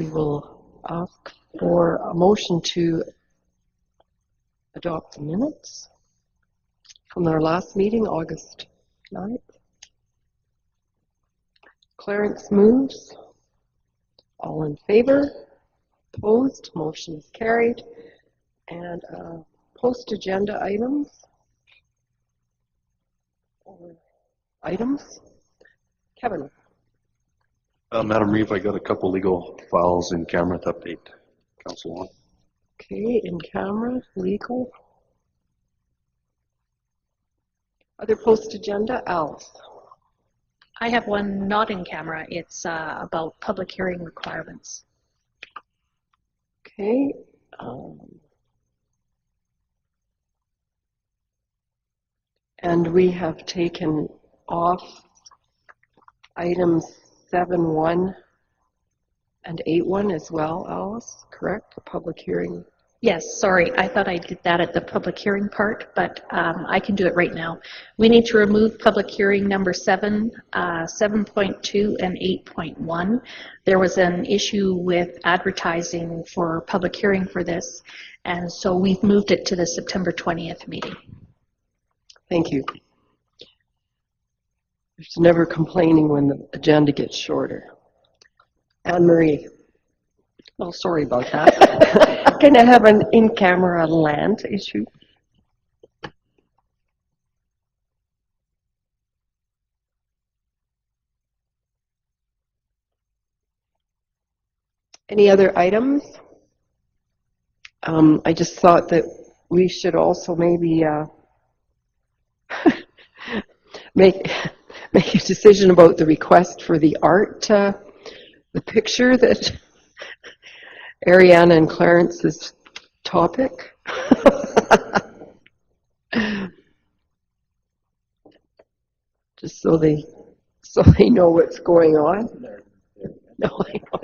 will ask for a motion to adopt the minutes from our last meeting, August 9th. Clarence moves. All in favor? Opposed? Motion is carried. And post-agenda items. Kevin. Madam Reeve, I got a couple legal files in camera to update Council on. Okay, in camera, legal. Other post-agenda, Alice. I have one not in camera. It's about public hearing requirements. Okay. And we have taken off items 7.1 and 8.1 as well, Alice, correct? The public hearing. Yes, sorry, I thought I did that at the public hearing part, but I can do it right now. We need to remove public hearing number 7, 7.2, and 8.1. There was an issue with advertising for public hearing for this, and so we've moved it to the September 20th meeting. Thank you. There's never complaining when the agenda gets shorter. Anne-Marie. Oh, sorry about that. Can I have an in-camera land issue? Any other items? I just thought that we should also maybe make a decision about the request for the art, the picture that Ariana and Clarence's topic. Just so they know what's going on. No, I know.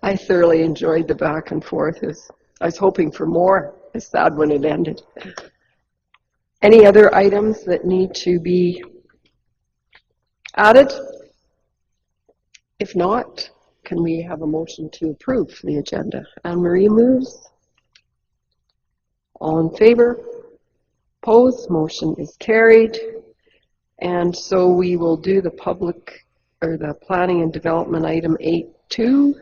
I thoroughly enjoyed the back and forth. I was hoping for more. It's sad when it ended. Any other items that need to be added? If not, can we have a motion to approve the agenda? Anne-Marie moves. All in favor? Opposed? Motion is carried. And so we will do the the planning and development item 8.2,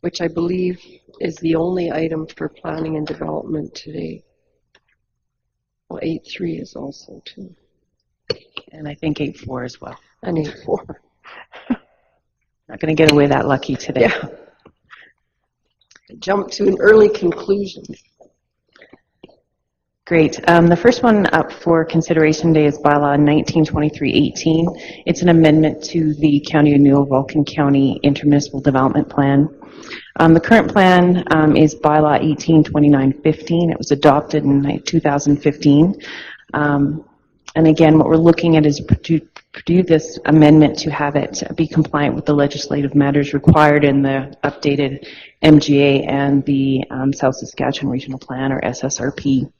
which I believe is the only item for planning and development today. Well, 8.3 is also too. And I think 8.4 as well. And 8.4. Not going to get away that lucky today. Yeah. Jump to an early conclusion. Great. The first one up for consideration today is Bylaw 1923-18. It's an amendment to the County of Newell Vulcan County Intermunicipal Development Plan. The current plan is Bylaw 1829-15. It was adopted in 2015. And again, what we're looking at is to do this amendment to have it be compliant with the legislative matters required in the updated MGA and the South Saskatchewan Regional Plan, or SSRP.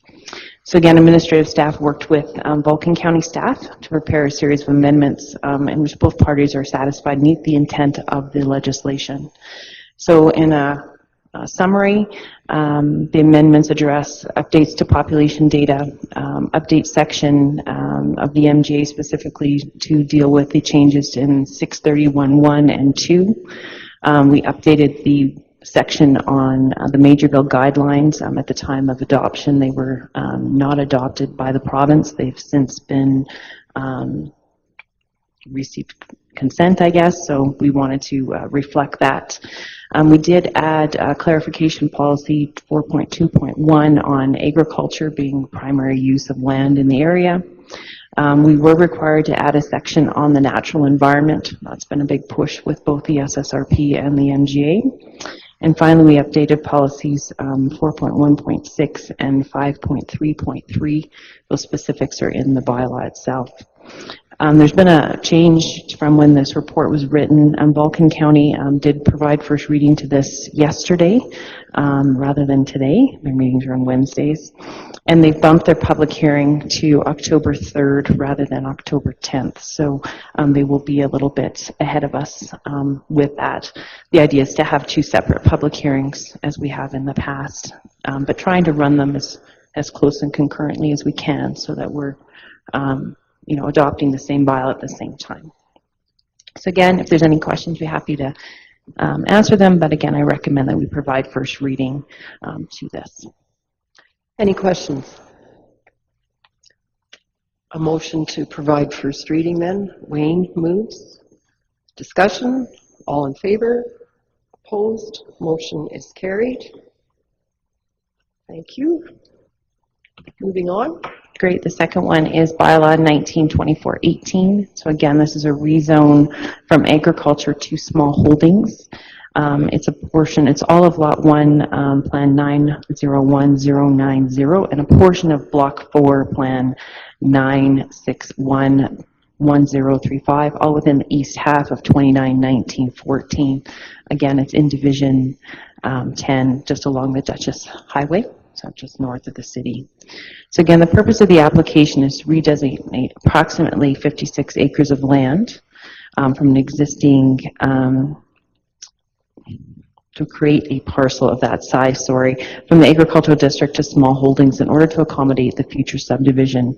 So again, administrative staff worked with Vulcan County staff to prepare a series of amendments in which both parties are satisfied meet the intent of the legislation. So in a summary, the amendments address updates to population data, update section of the MGA specifically to deal with the changes in 631.1 and 2. We updated the section on the Majorville guidelines. At the time of adoption, they were not adopted by the province. They've since been received consent, I guess, so we wanted to reflect that. We did add clarification policy 4.2.1 on agriculture being primary use of land in the area. We were required to add a section on the natural environment. That's been a big push with both the SSRP and the MGA. And finally, we updated policies 4.1.6 and 5.3.3. Those specifics are in the bylaw itself. There's been a change from when this report was written. Vulcan County did provide first reading to this yesterday rather than today. Their meetings are on Wednesdays. And they've bumped their public hearing to October 3rd rather than October 10th. So they will be a little bit ahead of us with that. The idea is to have 2 separate public hearings as we have in the past, but trying to run them as close and concurrently as we can so that we're adopting the same bylaw at the same time. So again, if there's any questions, we're happy to answer them, but again, I recommend that we provide first reading to this. Any questions? A motion to provide first reading then. Wayne moves. Discussion. All in favor? Opposed? Motion is carried. Thank you. Moving on. Great. The second one is Bylaw 1924-18. So again, this is a rezone from agriculture to small holdings. It's a portion, it's all of Lot 1, Plan 901090, and a portion of Block 4, Plan 9611035, all within the east half of 291914. Again, it's in Division 10, just along the Dutchess Highway, so just north of the city. So again, the purpose of the application is to redesignate approximately 56 acres of land from an existing to create a parcel of that size, from the agricultural district to small holdings in order to accommodate the future subdivision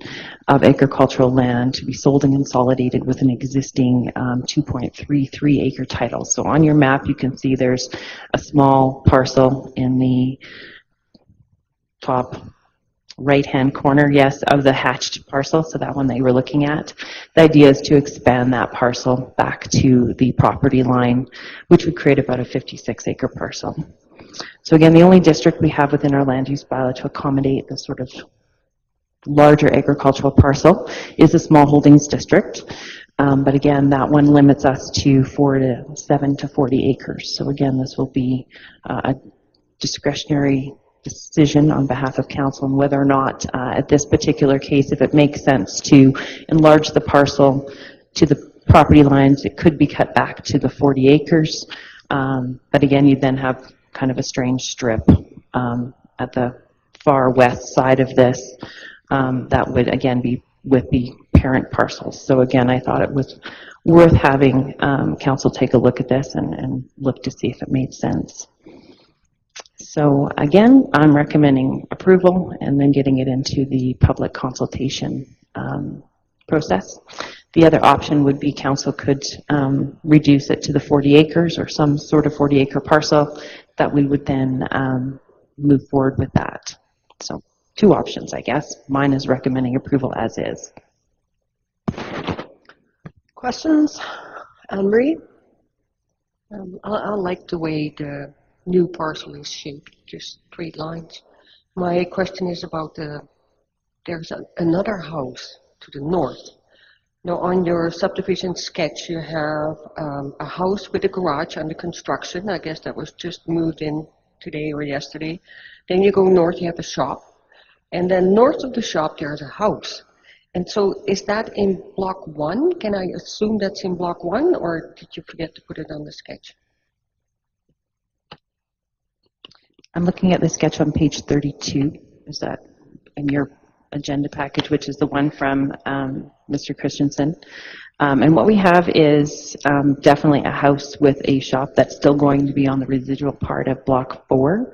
of agricultural land to be sold and consolidated with an existing 2.33 acre title. So on your map, you can see there's a small parcel in the top right-hand corner, yes, of the hatched parcel, so that one that you were looking at. The idea is to expand that parcel back to the property line, which would create about a 56-acre parcel. So again, the only district we have within our land use bylaw to accommodate the sort of larger agricultural parcel is the small holdings district. But again, that one limits us to 7 to 40 acres. So again, this will be a discretionary decision on behalf of council on whether or not, at this particular case, if it makes sense to enlarge the parcel to the property lines, it could be cut back to the 40 acres. But again, you then have kind of a strange strip at the far west side of this that would again be with the parent parcels. So again, I thought it was worth having council take a look at this and look to see if it made sense. So again, I'm recommending approval and then getting it into the public consultation process. The other option would be council could reduce it to the 40 acres or some sort of 40-acre parcel that we would then move forward with that. So 2 options, I guess. Mine is recommending approval as is. Questions? Anne-Marie? I like the way the new parcel is shaped, just straight lines. My question is about there's another house to the north. Now on your subdivision sketch you have a house with a garage under construction. I guess that was just moved in today or yesterday. Then you go north, you have a shop. And then north of the shop there's a house. And so is that in block 1? Can I assume that's in block 1, or did you forget to put it on the sketch? I'm looking at the sketch on page 32. Is that in your agenda package, which is the one from Mr. Christensen? And what we have is definitely a house with a shop that's still going to be on the residual part of block 4.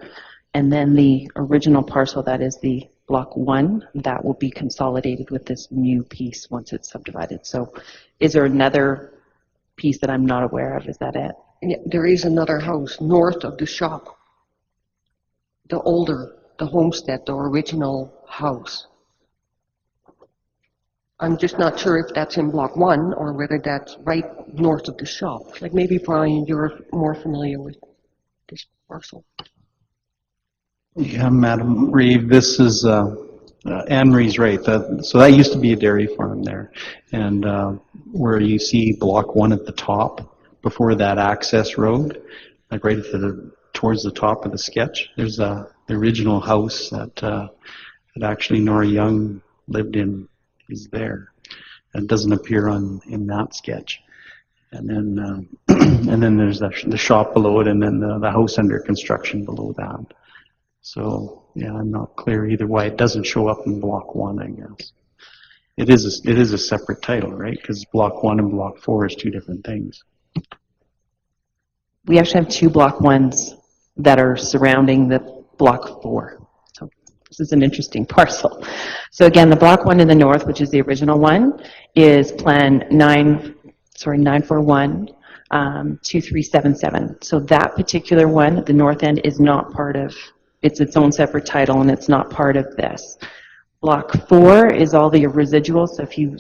And then the original parcel that is the block 1, that will be consolidated with this new piece once it's subdivided. So is there another piece that I'm not aware of? Is that it? Yeah, there is another house north of the shop. The homestead, the original house. I'm just not sure if that's in block 1 or whether that's right north of the shop. Like maybe Brian, you're more familiar with this parcel. Yeah, Madam Reeve, this is Anne-Marie's right. So that used to be a dairy farm there, and where you see block 1 at the top before that access road, like right at towards the top of the sketch, there's the original house that actually Nora Young lived in is there. It doesn't appear in that sketch. And then and then there's the shop below it, and then the house under construction below that. So, yeah, I'm not clear either why it doesn't show up in Block 1, I guess. It is a separate title, right? Because Block 1 and Block 4 is two different things. We actually have two Block 1s that are surrounding the Block 4. So this is an interesting parcel. So again, the Block 1 in the north, which is the original one, is Plan 941 2377. So that particular one at the north end is not part of, it's its own separate title, and it's not part of this. Block 4 is all the residuals. So if you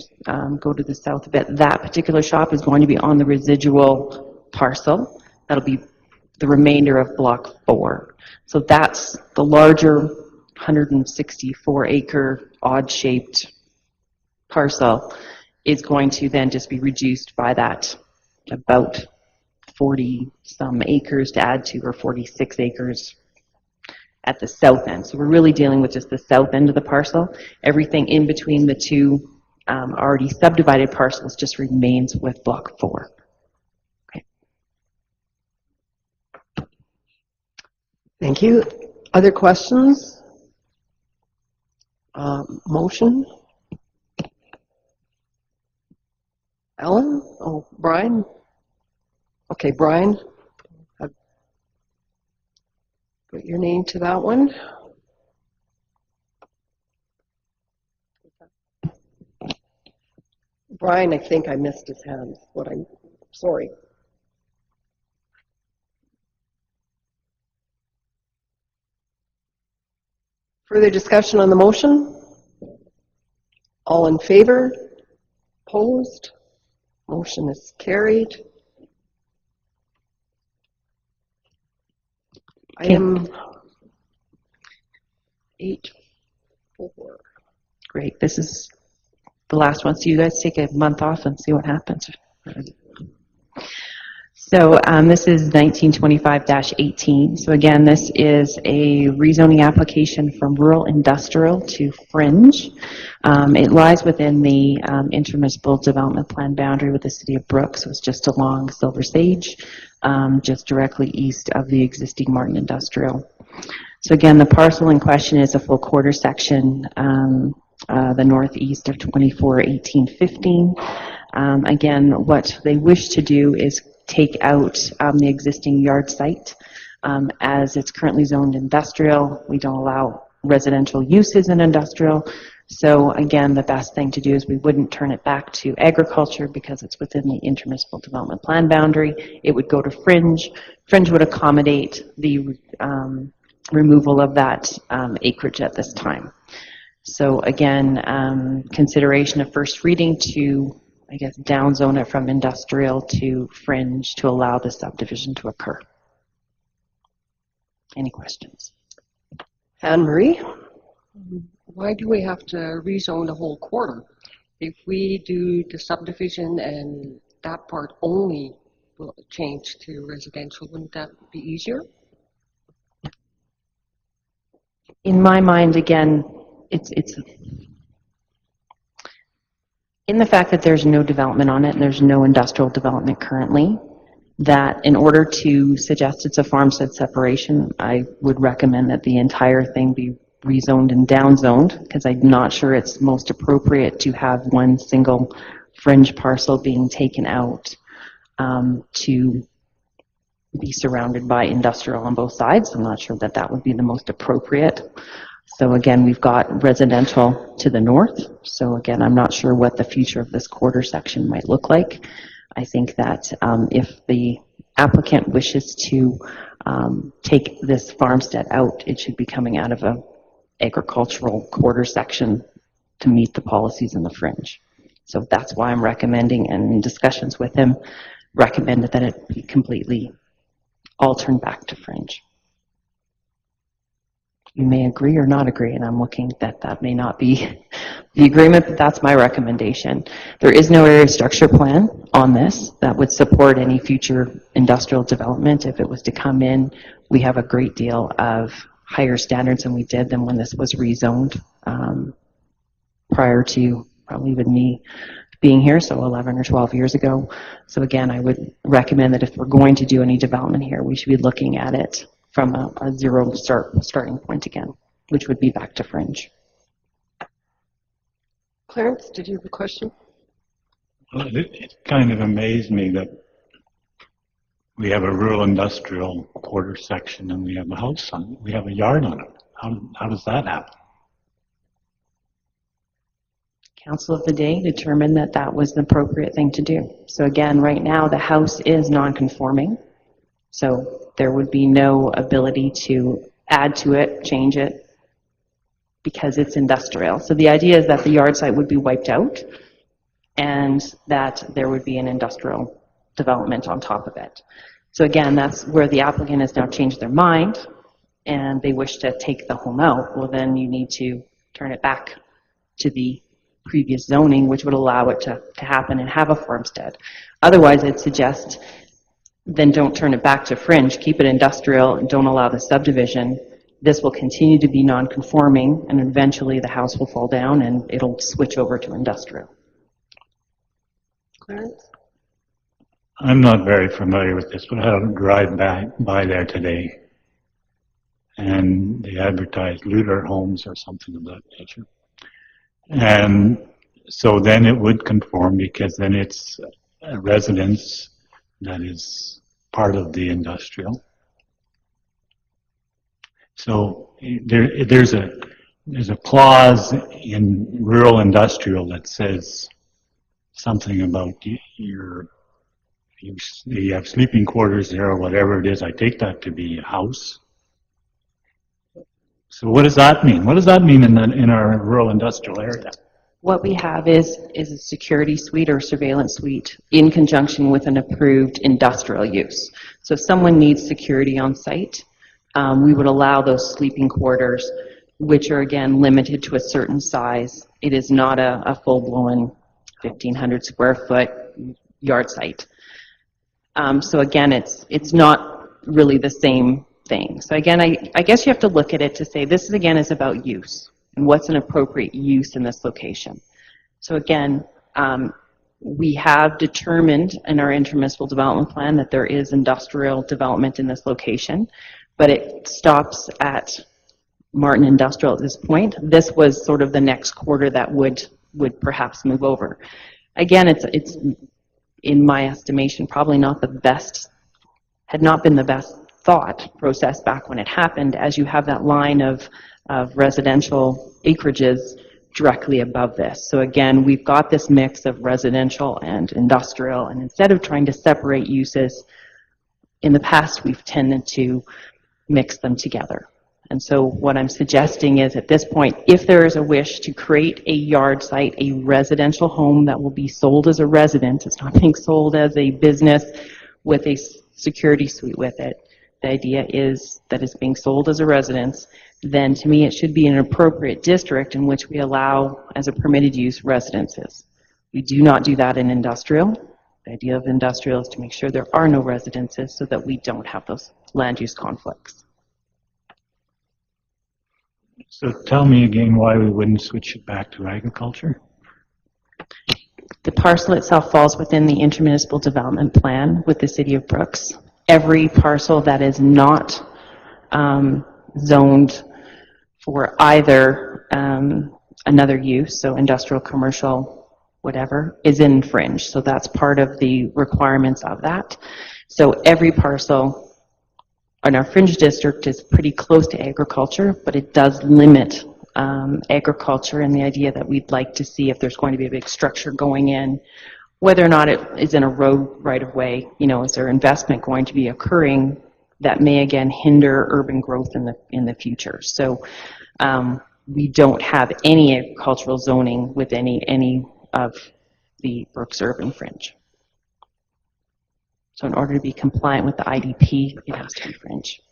go to the south a bit, that particular shop is going to be on the residual parcel. That'll be the remainder of Block 4. So that's the larger 164-acre odd-shaped parcel is going to then just be reduced by that about 40-some acres to add to, or 46 acres at the south end. So we're really dealing with just the south end of the parcel. Everything in between the two already subdivided parcels just remains with Block 4. Okay. Thank you. Other questions? Motion? Ellen? Oh, Brian? Okay, Brian. Put your name to that one. Brian, I think I missed his hand. Sorry. Further discussion on the motion? All in favor? Opposed? Motion is carried. Item 8.4. Great. This is the last one. So you guys take a month off and see what happens. So this is 1925-18. So again, this is a rezoning application from rural industrial to fringe. It lies within the intermunicipal development plan boundary with the city of Brooks. So it's just along Silver Sage, just directly east of the existing Martin Industrial. So again, the parcel in question is a full quarter section, the northeast of 24-18-15. Again, what they wish to do is take out the existing yard site. As it's currently zoned industrial, we don't allow residential uses in industrial. So again, the best thing to do is we wouldn't turn it back to agriculture because it's within the intermunicipal development plan boundary. It would go to fringe. Fringe would accommodate the removal of that acreage at this time. So again, consideration of first reading to, I guess, downzone it from industrial to fringe to allow the subdivision to occur. Any questions? Anne-Marie? Why do we have to rezone the whole quarter? If we do the subdivision and that part only will change to residential, wouldn't that be easier? In my mind, again, it's in the fact that there's no development on it and there's no industrial development currently, that in order to suggest it's a farmstead separation, I would recommend that the entire thing be rezoned and downzoned, because I'm not sure it's most appropriate to have one single fringe parcel being taken out to be surrounded by industrial on both sides. I'm not sure that that would be the most appropriate. So again, we've got residential to the north. So again, I'm not sure what the future of this quarter section might look like. I think that if the applicant wishes to take this farmstead out, it should be coming out of a agricultural quarter section to meet the policies in the fringe. So that's why I'm recommending, and in discussions with him, recommended that it be completely all turned back to fringe. You may agree or not agree, and I'm looking that that may not be the agreement, but that's my recommendation. There is no area structure plan on this that would support any future industrial development. If it was to come in, we have a great deal of higher standards than we did than when this was rezoned prior to probably even me being here, so 11 or 12 years ago. So again, I would recommend that if we're going to do any development here, we should be looking at it from a zero starting point again, which would be back to fringe. Clarence, did you have a question? Well, it kind of amazed me that we have a rural industrial quarter section and we have a house on it. We have a yard on it. How does that happen? Council of the day determined that that was the appropriate thing to do. So again, right now the house is non-conforming, so there would be no ability to add to it, change it, because it's industrial. So the idea is that the yard site would be wiped out and that there would be an industrial development on top of it. So again, that's where the applicant has now changed their mind and they wish to take the home out. Well, then you need to turn it back to the previous zoning, which would allow it to happen and have a farmstead. Otherwise, I'd suggest then don't turn it back to fringe, keep it industrial and don't allow the subdivision. This will continue to be non-conforming and eventually the house will fall down and it'll switch over to industrial. Clarence? I'm not very familiar with this, but I had to drive by there today. And they advertised Luder Homes or something of that nature. And so then it would conform because then it's a residence that is part of the industrial. So there's a clause in rural industrial that says something about you have sleeping quarters there or whatever it is. I take that to be a house. So what does that mean? What does that mean in our rural industrial area? What we have is a security suite or surveillance suite in conjunction with an approved industrial use. So if someone needs security on site, we would allow those sleeping quarters, which are again limited to a certain size. It is not a full-blown 1,500 square foot yard site. So again, it's not really the same thing. So again, I guess you have to look at it to say this again is about use and what's an appropriate use in this location. So again, we have determined in our intermunicipal development plan that there is industrial development in this location, but it stops at Martin Industrial at this point. This was sort of the next quarter that would perhaps move over. Again, it's in my estimation probably not the best, had not been the best thought process back when it happened, as you have that line of residential acreages directly above this. So again, we've got this mix of residential and industrial, and instead of trying to separate uses, in the past we've tended to mix them together. And so what I'm suggesting is at this point, if there is a wish to create a yard site, a residential home that will be sold as a residence, it's not being sold as a business with a security suite with it. The idea is that it's being sold as a residence, then to me it should be an appropriate district in which we allow as a permitted use residences. We do not do that in industrial. The idea of industrial is to make sure there are no residences so that we don't have those land use conflicts. So tell me again why we wouldn't switch it back to agriculture? The parcel itself falls within the intermunicipal development plan with the City of Brooks. Every parcel that is not zoned for either another use, so industrial, commercial, whatever, is in fringe. So that's part of the requirements of that. So every parcel in our fringe district is pretty close to agriculture, but it does limit agriculture, and the idea that we'd like to see if there's going to be a big structure going in, whether or not it is in a road right of way, you know, is there investment going to be occurring that may again hinder urban growth in the future. So we don't have any agricultural zoning with any of the Brooks urban fringe. So in order to be compliant with the IDP, it has to be fringe.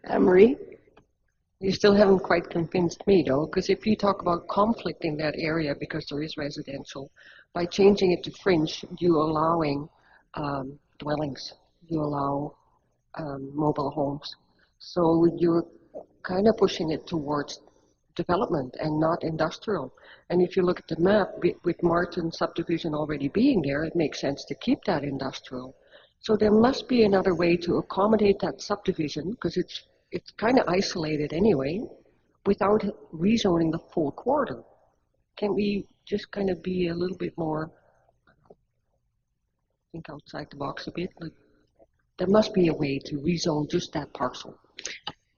Anne-Marie? You still haven't quite convinced me, though, because if you talk about conflict in that area because there is residential, by changing it to fringe, you're allowing dwellings, you allow mobile homes. So you're kind of pushing it towards development and not industrial. And if you look at the map, with Martin subdivision already being there, it makes sense to keep that industrial. So there must be another way to accommodate that subdivision, because it's kind of isolated anyway, without rezoning the full quarter. Can't we just kind of be a little bit more, think outside the box a bit? Like, there must be a way to rezone just that parcel.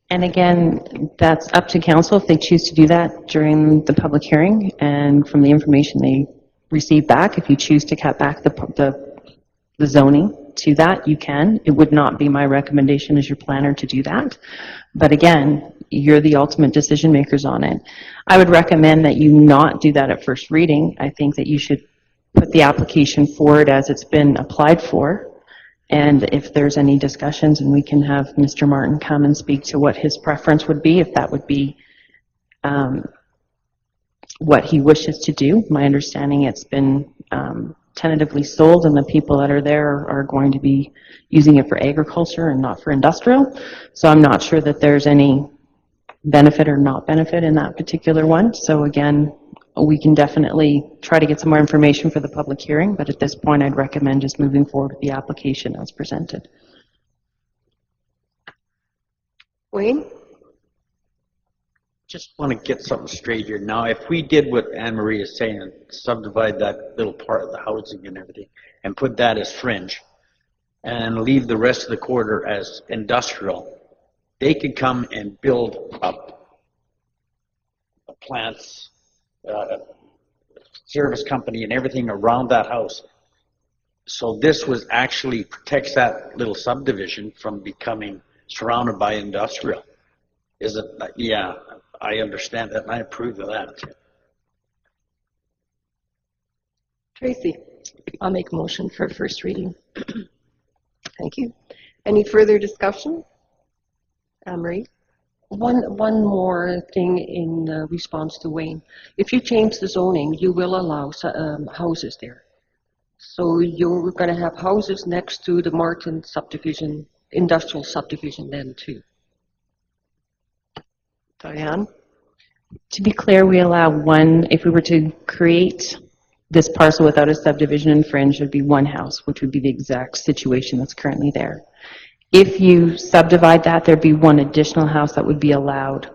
And again, that's up to council if they choose to do that during the public hearing, and from the information they receive back, if you choose to cut back the zoning to that, you can. It would not be my recommendation as your planner to do that. But again, you're the ultimate decision makers on it. I would recommend that you not do that at first reading. I think that you should put the application forward as it's been applied for. And if there's any discussions, and we can have Mr. Martin come and speak to what his preference would be, if that would be what he wishes to do. My understanding, it's been tentatively sold, and the people that are there are going to be using it for agriculture and not for industrial. So I'm not sure that there's any benefit or not benefit in that particular one. So again, we can definitely try to get some more information for the public hearing, but at this point I'd recommend just moving forward with the application as presented. Wayne? Just want to get something straight here. Now, if we did what Anne Marie is saying and subdivide that little part of the housing and everything and put that as fringe and leave the rest of the quarter as industrial, they could come and build up plants, service company and everything around that house. So this was actually protects that little subdivision from becoming surrounded by industrial. Is it? Yeah. I understand that, and I approve of that. Tracy? I'll make a motion for first reading. Thank you. Any further discussion? Anne-Marie? One more thing in response to Wayne. If you change the zoning, you will allow houses there. So you're going to have houses next to the Martin subdivision, industrial subdivision then too. Diane? To be clear, we allow one, if we were to create this parcel without a subdivision and fringe, it would be one house, which would be the exact situation that's currently there. If you subdivide that, there'd be one additional house that would be allowed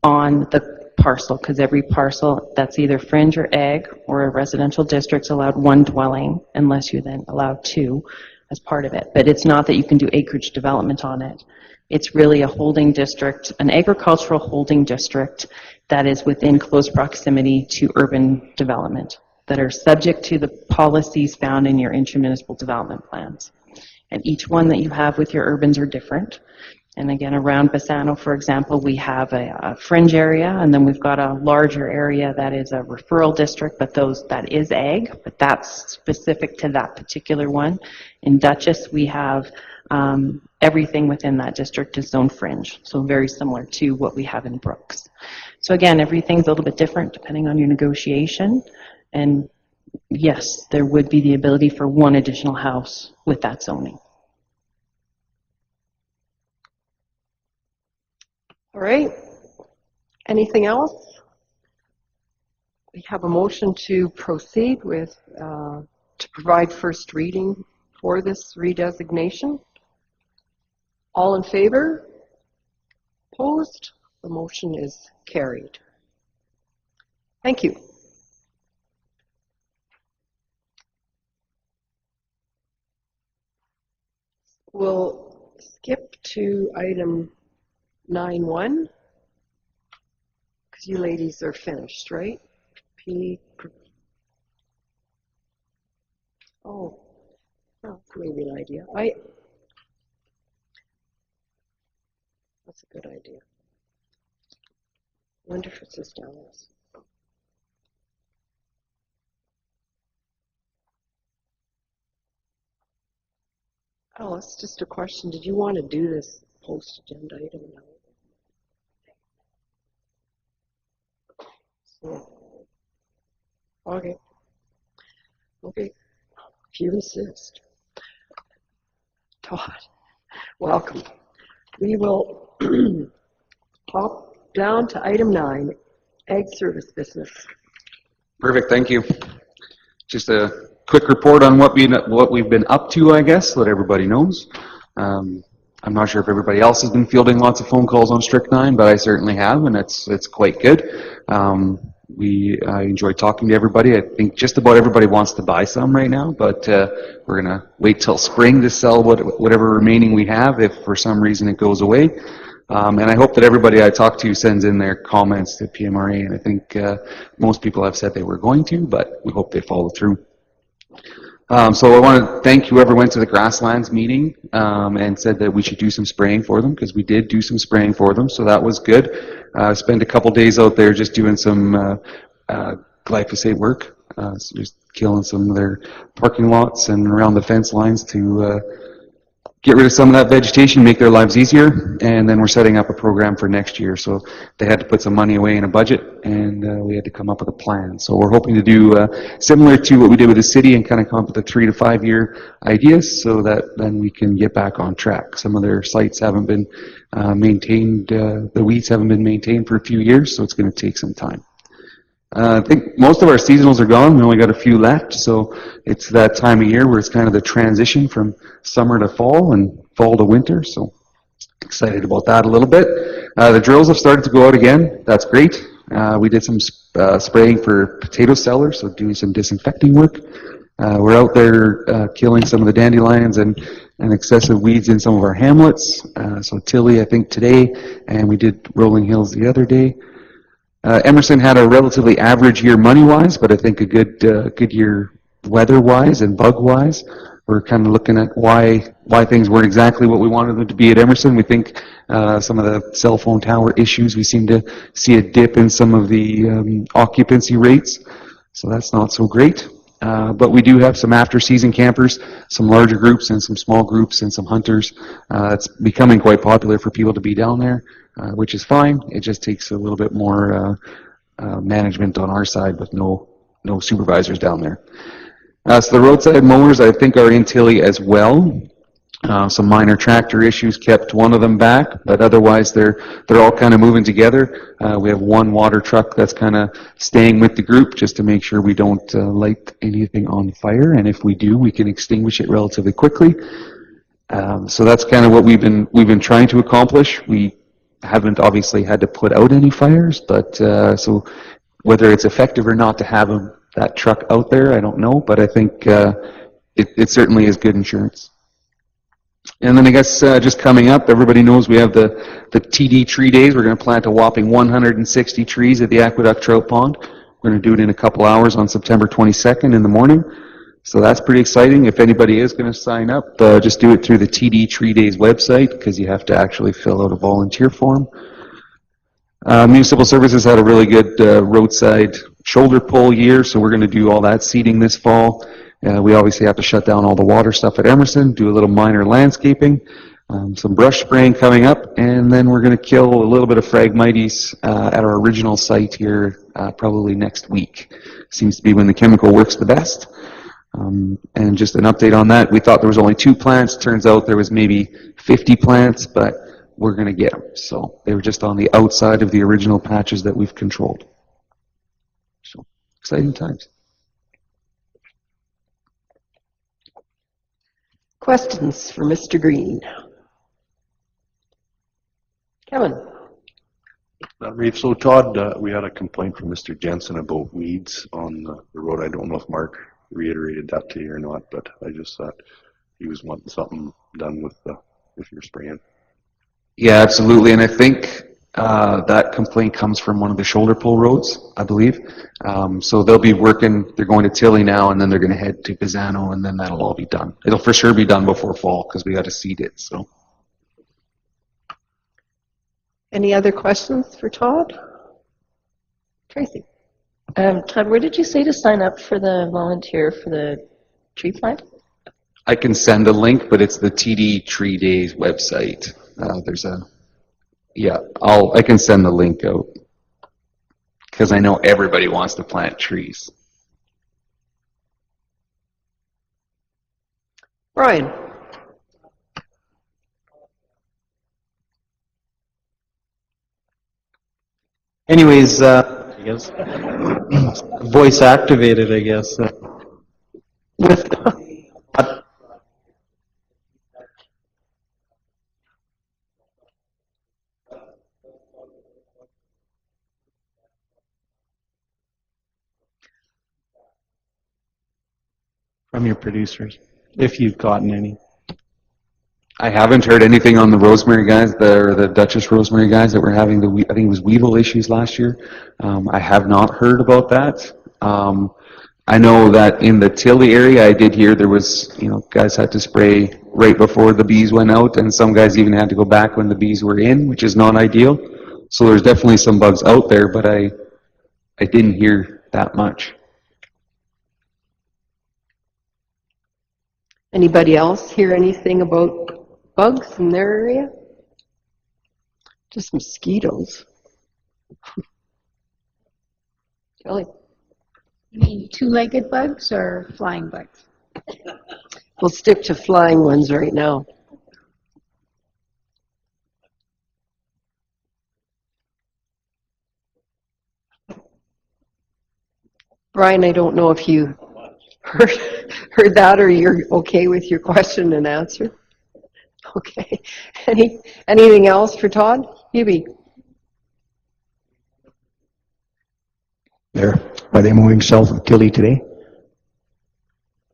on the parcel, because every parcel that's either fringe or ag or a residential district's allowed one dwelling, unless you then allow two as part of it. But it's not that you can do acreage development on it. It's really a holding district, an agricultural holding district that is within close proximity to urban development, that are subject to the policies found in your intermunicipal development plans. And each one that you have with your urbans are different. And again, around Bassano, for example, we have a fringe area, and then we've got a larger area that is a referral district, but that is ag, but that's specific to that particular one. In Dutchess, we have everything within that district is zone fringe, so very similar to what we have in Brooks. So again, everything's a little bit different depending on your negotiation, and yes, there would be the ability for one additional house with that zoning. All right. Anything else? We have a motion to proceed with, to provide first reading for this redesignation. All in favor? Opposed? The motion is carried. Thank you. We'll skip to item 9.1 because you ladies are finished, right? Oh, maybe an idea. That's a good idea. I wonder if it's this down this. Oh, it's just a question. Did you want to do this post-agenda item now? So, okay. Okay. If you insist. Todd, welcome. We will pop down to item 9, Ag Service Business. Perfect, thank you. Just a quick report on what we've been up to, I guess, so that everybody knows. I'm not sure if everybody else has been fielding lots of phone calls on Strychnine, but I certainly have, and it's quite good. I enjoy talking to everybody. I think just about everybody wants to buy some right now, but we're going to wait till spring to sell whatever remaining we have if for some reason it goes away. And I hope that everybody I talk to sends in their comments to PMRA, and I think most people have said they were going to, but we hope they follow through. So I want to thank whoever went to the grasslands meeting and said that we should do some spraying for them, because we did do some spraying for them, so that was good. Spent a couple days out there just doing some glyphosate work, so just killing some of their parking lots and around the fence lines to get rid of some of that vegetation, make their lives easier, and then we're setting up a program for next year. So they had to put some money away in a budget, and we had to come up with a plan. So we're hoping to do similar to what we did with the city and kind of come up with a 3 to 5 year ideas so that then we can get back on track. Some of their sites haven't been maintained, the weeds haven't been maintained for a few years, so it's going to take some time. I think most of our seasonals are gone. We only got a few left, so it's that time of year where it's kind of the transition from summer to fall and fall to winter, so excited about that a little bit. The drills have started to go out again. That's great. We did some spraying for potato sellers, so doing some disinfecting work. We're out there killing some of the dandelions and excessive weeds in some of our hamlets. So Tilly, I think, today, and we did Rolling Hills the other day. Emerson had a relatively average year money-wise, but I think a good year weather-wise and bug-wise. We're kind of looking at why things weren't exactly what we wanted them to be at Emerson. We think some of the cell phone tower issues, we seem to see a dip in some of the occupancy rates, so that's not so great. But we do have some after-season campers, some larger groups and some small groups and some hunters. It's becoming quite popular for people to be down there, which is fine. It just takes a little bit more management on our side with no supervisors down there. So the roadside mowers, I think, are in Tilly as well. Some minor tractor issues kept one of them back, but otherwise they're all kind of moving together. We have one water truck that's kind of staying with the group just to make sure we don't light anything on fire, and if we do, we can extinguish it relatively quickly. So that's kind of what we've been trying to accomplish. We haven't obviously had to put out any fires, but so whether it's effective or not to have that truck out there, I don't know, but I think it certainly is good insurance. And then I guess just coming up, everybody knows we have the TD tree days. We're going to plant a whopping 160 trees at the Aqueduct Trout Pond. We're going to do it in a couple hours on September 22nd in the morning. So that's pretty exciting. If anybody is going to sign up, just do it through the TD Tree Days website, because you have to actually fill out a volunteer form. Municipal Services had a really good roadside shoulder pull year, so we're going to do all that seeding this fall. We obviously have to shut down all the water stuff at Emerson, do a little minor landscaping, some brush spraying coming up, and then we're going to kill a little bit of Phragmites at our original site here probably next week. Seems to be when the chemical works the best. And just an update on that, we thought there was only 2 plants. Turns out there was maybe 50 plants, but we're going to get them. So they were just on the outside of the original patches that we've controlled. So exciting times. Questions for Mr. Green? Kevin? Reeve, so Todd, we had a complaint from Mr. Jensen about weeds on the road. I don't know if Mark reiterated that to you or not, but I just thought he was wanting something done with your spraying. Yeah, absolutely, and I think that complaint comes from one of the shoulder pull roads, I believe. So they'll be working, they're going to Tilly now, and then they're going to head to Pisano, and then that'll all be done. It'll for sure be done before fall, because we got to seed it. So. Any other questions for Todd? Tracy? Todd, where did you say to sign up for the volunteer for the tree plant? I can send a link, but it's the TD Tree Days website. I can send the link out, because I know everybody wants to plant trees. Brian? Anyways, I guess voice activated, I guess. From your producers, if you've gotten any. I haven't heard anything on the rosemary guys, the Duchess rosemary guys that were having the, I think it was weevil issues last year. I have not heard about that. I know that in the Tilly area, I did hear there was, guys had to spray right before the bees went out, and some guys even had to go back when the bees were in, which is not ideal. So there's definitely some bugs out there, but I didn't hear that much. Anybody else hear anything about bugs in their area? Just mosquitoes. Kelly? You mean two-legged bugs or flying bugs? We'll stick to flying ones right now. Brian, I don't know if you heard that or you're okay with your question and answer. Okay. Anything else for Todd? Hubie? Are they moving south of Tilly today?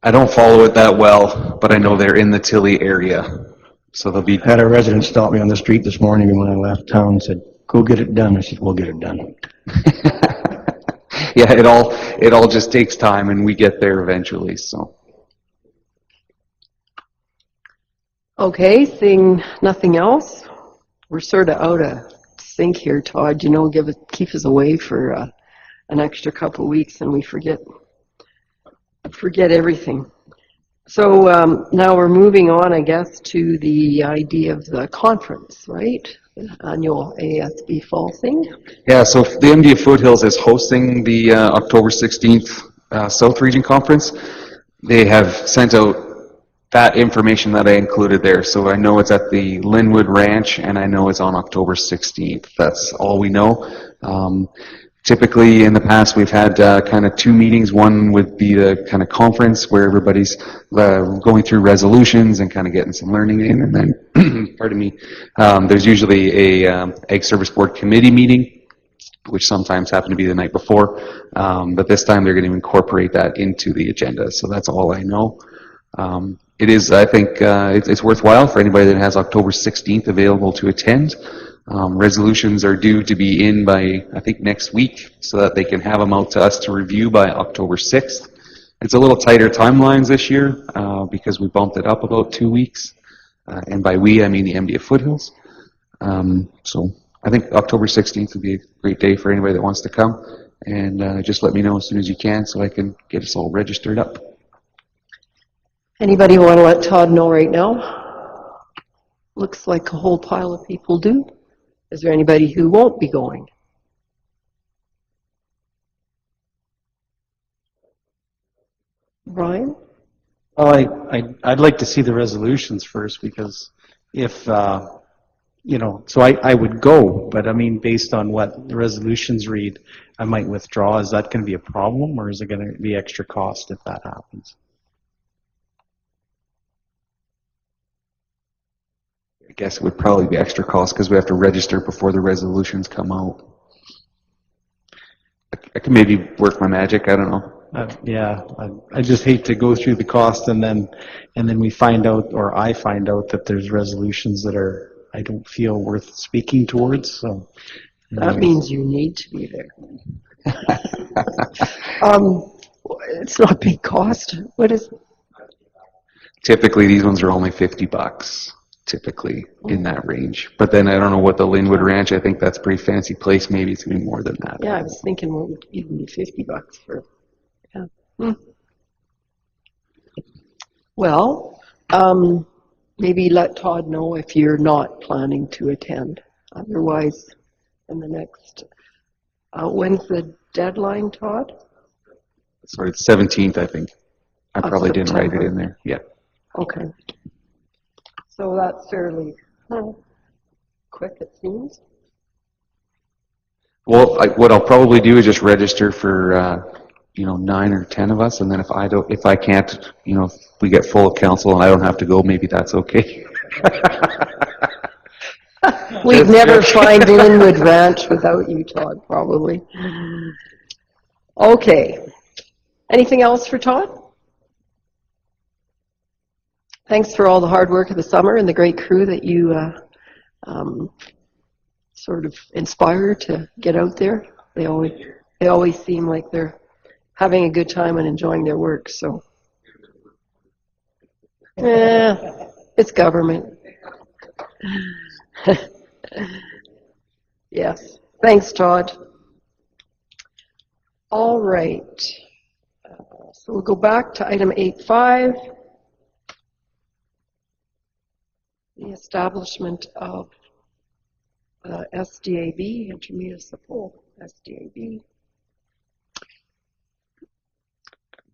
I don't follow it that well, but I know they're in the Tilly area. So they'll be... I had a resident stop me on the street this morning when I left town and said, go get it done. I said, we'll get it done. Yeah, it all just takes time, and we get there eventually, so. Okay, seeing nothing else, we're sort of out of sync here, Todd. Keep us away for an extra couple of weeks, and we forget everything. So now we're moving on, I guess, to the idea of the conference, right? The annual ASB fall thing. Yeah, so the MDA Foothills is hosting the October 16th South Region Conference. They have sent out that information that I included there. So I know it's at the Linwood Ranch, and I know it's on October 16th. That's all we know. Typically, in the past, we've had kind of two meetings. One would be the kind of conference where everybody's going through resolutions and kind of getting some learning in. And then, pardon me, there's usually a Ag Service Board committee meeting, which sometimes happen to be the night before. But this time, they're going to incorporate that into the agenda. So that's all I know. It is, I think, it's worthwhile for anybody that has October 16th available to attend. Resolutions are due to be in by, I think, next week, so that they can have them out to us to review by October 6th. It's a little tighter timelines this year because we bumped it up about 2 weeks. And by we, I mean the MDA Foothills. So I think October 16th would be a great day for anybody that wants to come. And just let me know as soon as you can so I can get us all registered up. Anybody want to let Todd know right now? Looks like a whole pile of people do. Is there anybody who won't be going? Brian? Well, I'd like to see the resolutions first, because if, so I would go, but I mean, based on what the resolutions read, I might withdraw. Is that going to be a problem, or is it going to be extra cost if that happens? I guess it would probably be extra cost because we have to register before the resolutions come out. I can maybe work my magic. I don't know. Yeah, I just hate to go through the cost and then we find out, or I find out, that there's resolutions that I don't feel worth speaking towards. So that means you need to be there. It's not a big cost. What is? Typically, these ones are only $50. Typically in that range. But then I don't know what the Linwood Ranch, I think that's a pretty fancy place. Maybe it's going to be more than that. Yeah, I was thinking what would even be $50 for. Yeah. Well, maybe let Todd know if you're not planning to attend. Otherwise, in the next, when's the deadline, Todd? Sorry, it's 17th, I think. I probably didn't write it in there. Yeah. Okay. So that's fairly quick, it seems. Well, what I'll probably do is just register for 9 or 10 of us, and then if I can't, if we get full of council and I don't have to go, maybe that's okay. We'd never find Linwood Ranch without you, Todd, probably. Okay. Anything else for Todd? Thanks for all the hard work of the summer and the great crew that you sort of inspire to get out there. They always seem like they're having a good time and enjoying their work. So, it's government. Yes. Thanks, Todd. All right. So we'll go back to item 8.5. The establishment of SDAB, Intermunicipal SDAB.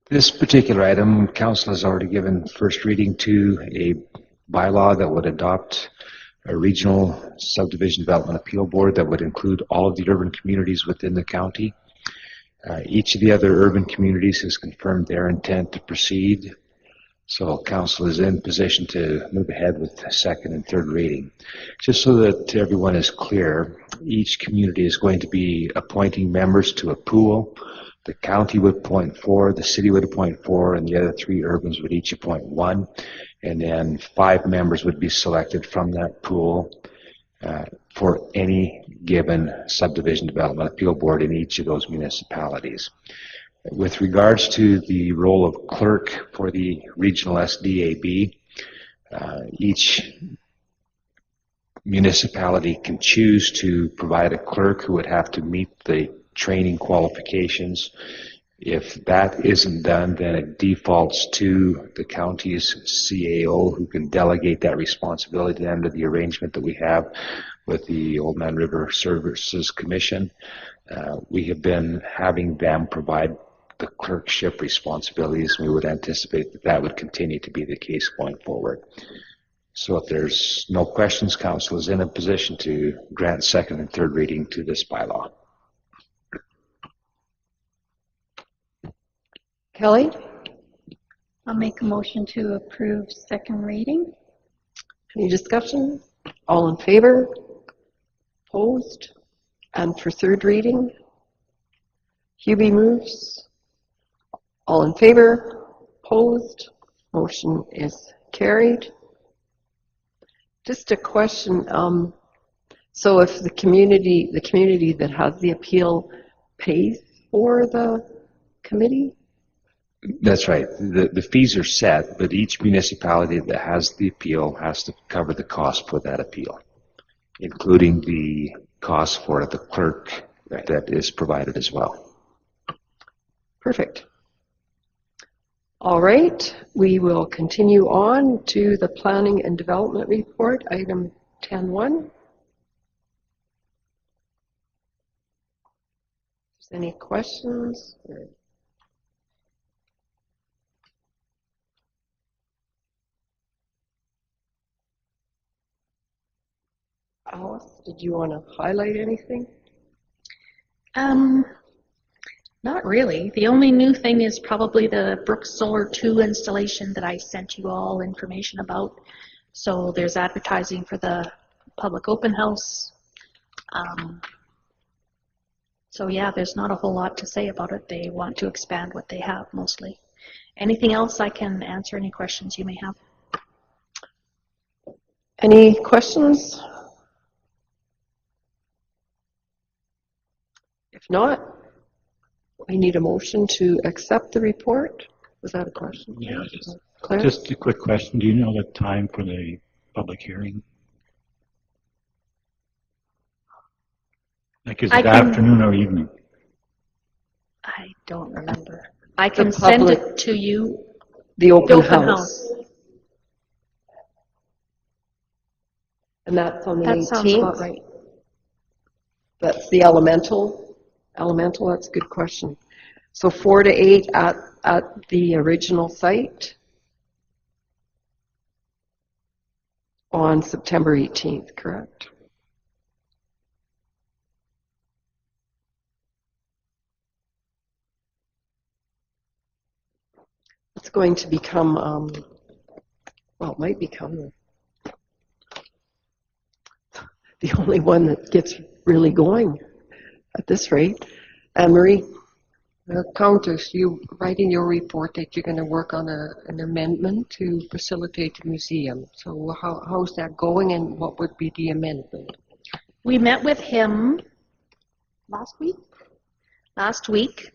This particular item, Council has already given first reading to a bylaw that would adopt a regional subdivision development appeal board that would include all of the urban communities within the county. Each of the other urban communities has confirmed their intent to proceed. So Council is in position to move ahead with the second and third reading. Just so that everyone is clear, each community is going to be appointing members to a pool. The county would appoint 4, the city would appoint 4, and the other 3 urbans would each appoint 1. And then 5 members would be selected from that pool for any given subdivision development appeal board in each of those municipalities. With regards to the role of clerk for the regional SDAB, each municipality can choose to provide a clerk who would have to meet the training qualifications. If that isn't done, then it defaults to the county's CAO, who can delegate that responsibility under the arrangement that we have with the Old Man River Services Commission. We have been having them provide the clerkship responsibilities. We would anticipate that that would continue to be the case going forward. So if there's no questions, Council is in a position to grant second and third reading to this bylaw. Kelly? I'll make a motion to approve second reading. Any discussion? All in favor? Opposed? And for third reading? Hubie moves. All in favor? Opposed? Motion is carried. Just a question. So if the community that has the appeal pays for the committee? That's right. The fees are set, but each municipality that has the appeal has to cover the cost for that appeal, including the cost for the clerk that is provided as well. Perfect. All right, we will continue on to the Planning and Development Report, item 10.1. Any questions? Alice, did you want to highlight anything? Not really. The only new thing is probably the Brooks Solar 2 installation that I sent you all information about. So there's advertising for the public open house. So yeah, there's not a whole lot to say about it. They want to expand what they have mostly. Anything else, I can answer any questions you may have. Any questions? If not, we need a motion to accept the report. Was that a question? Yeah, Claire? just a quick question. Do you know the time for the public hearing? Like, is it afternoon or evening? I don't remember. I can send it to you. The open house. And that's on the 18th? That sounds about right. That's the elemental. Elemental, that's a good question. So 4 to 8 at the original site on September 18th, correct? it's going to become, well, it might become the only one that gets really going at this rate. Anne-Marie? Countess, you write in your report that you're going to work on an amendment to facilitate the museum. So how's that going, and what would be the amendment? We met with him last week.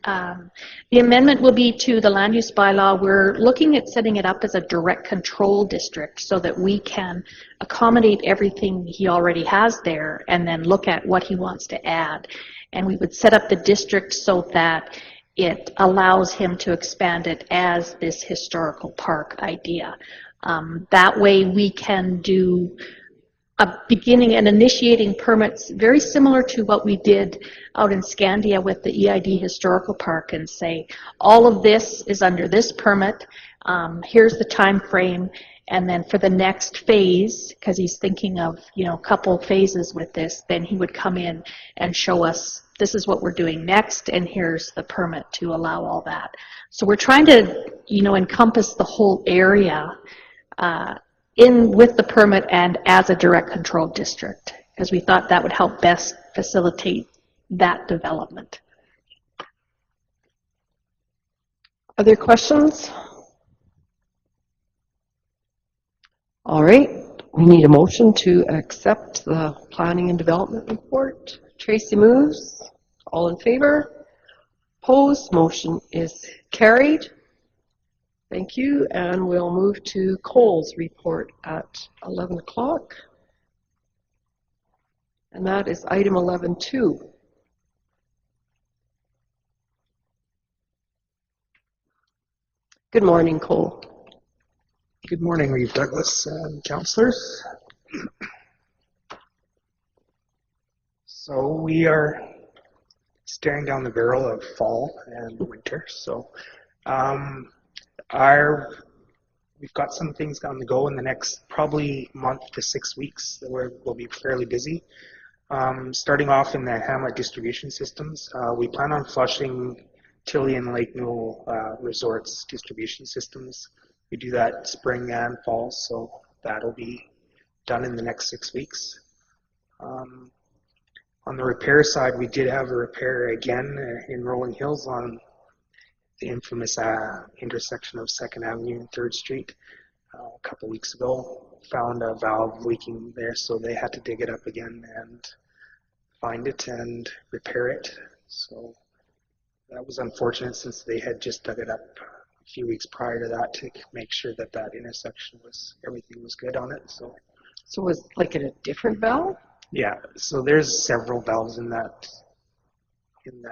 The amendment will be to the land use bylaw. We're looking at setting it up as a direct control district so that we can accommodate everything he already has there and then look at what he wants to add. And we would set up the district so that it allows him to expand it as this historical park idea. That way we can do a beginning and initiating permits very similar to what we did out in Scandia with the EID Historical Park, and say all of this is under this permit, here's the time frame, and then for the next phase, because he's thinking of a couple phases with this, then he would come in and show us this is what we're doing next, and here's the permit to allow all that. So we're trying to encompass the whole area with the permit and as a direct control district, because we thought that would help best facilitate that development. Other questions? All right, we need a motion to accept the planning and development report. Tracy moves. All in favor? Opposed? Motion is carried. Thank you, and we'll move to Cole's report at 11 o'clock. And that is item 11.2. Good morning, Cole. Good morning, Reeve Douglas and councillors. So we are staring down the barrel of fall and winter. So we've got some things on the go in the next probably month to 6 weeks that we'll be fairly busy. Starting off in the Hamlet distribution systems, we plan on flushing Tilly and Lake Newell resorts distribution systems. We do that spring and fall, so that'll be done in the next 6 weeks. On the repair side, we did have a repair again in Rolling Hills on the infamous intersection of 2nd Avenue and 3rd Street a couple weeks ago. Found a valve leaking there, so they had to dig it up again and find it and repair it. So that was unfortunate, since they had just dug it up a few weeks prior to that to make sure that that intersection everything was good on it. So was it like a different valve? Yeah, so there's several valves in that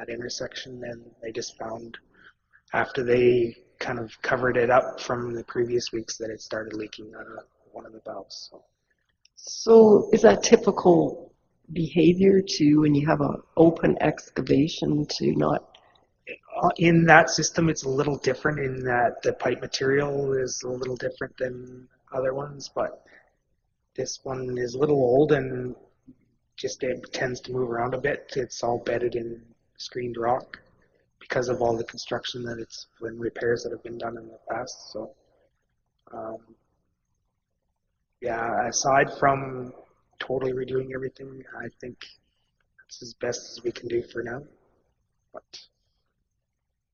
intersection, and they just found after they kind of covered it up from the previous weeks that it started leaking out of one of the valves. So is that typical behavior when you have an open excavation to not? In that system, it's a little different in that the pipe material is a little different than other ones, but this one is a little old and it tends to move around a bit. It's all bedded in screened rock because of all the construction and repairs that have been done in the past. So, yeah, aside from totally redoing everything, I think it's as best as we can do for now. But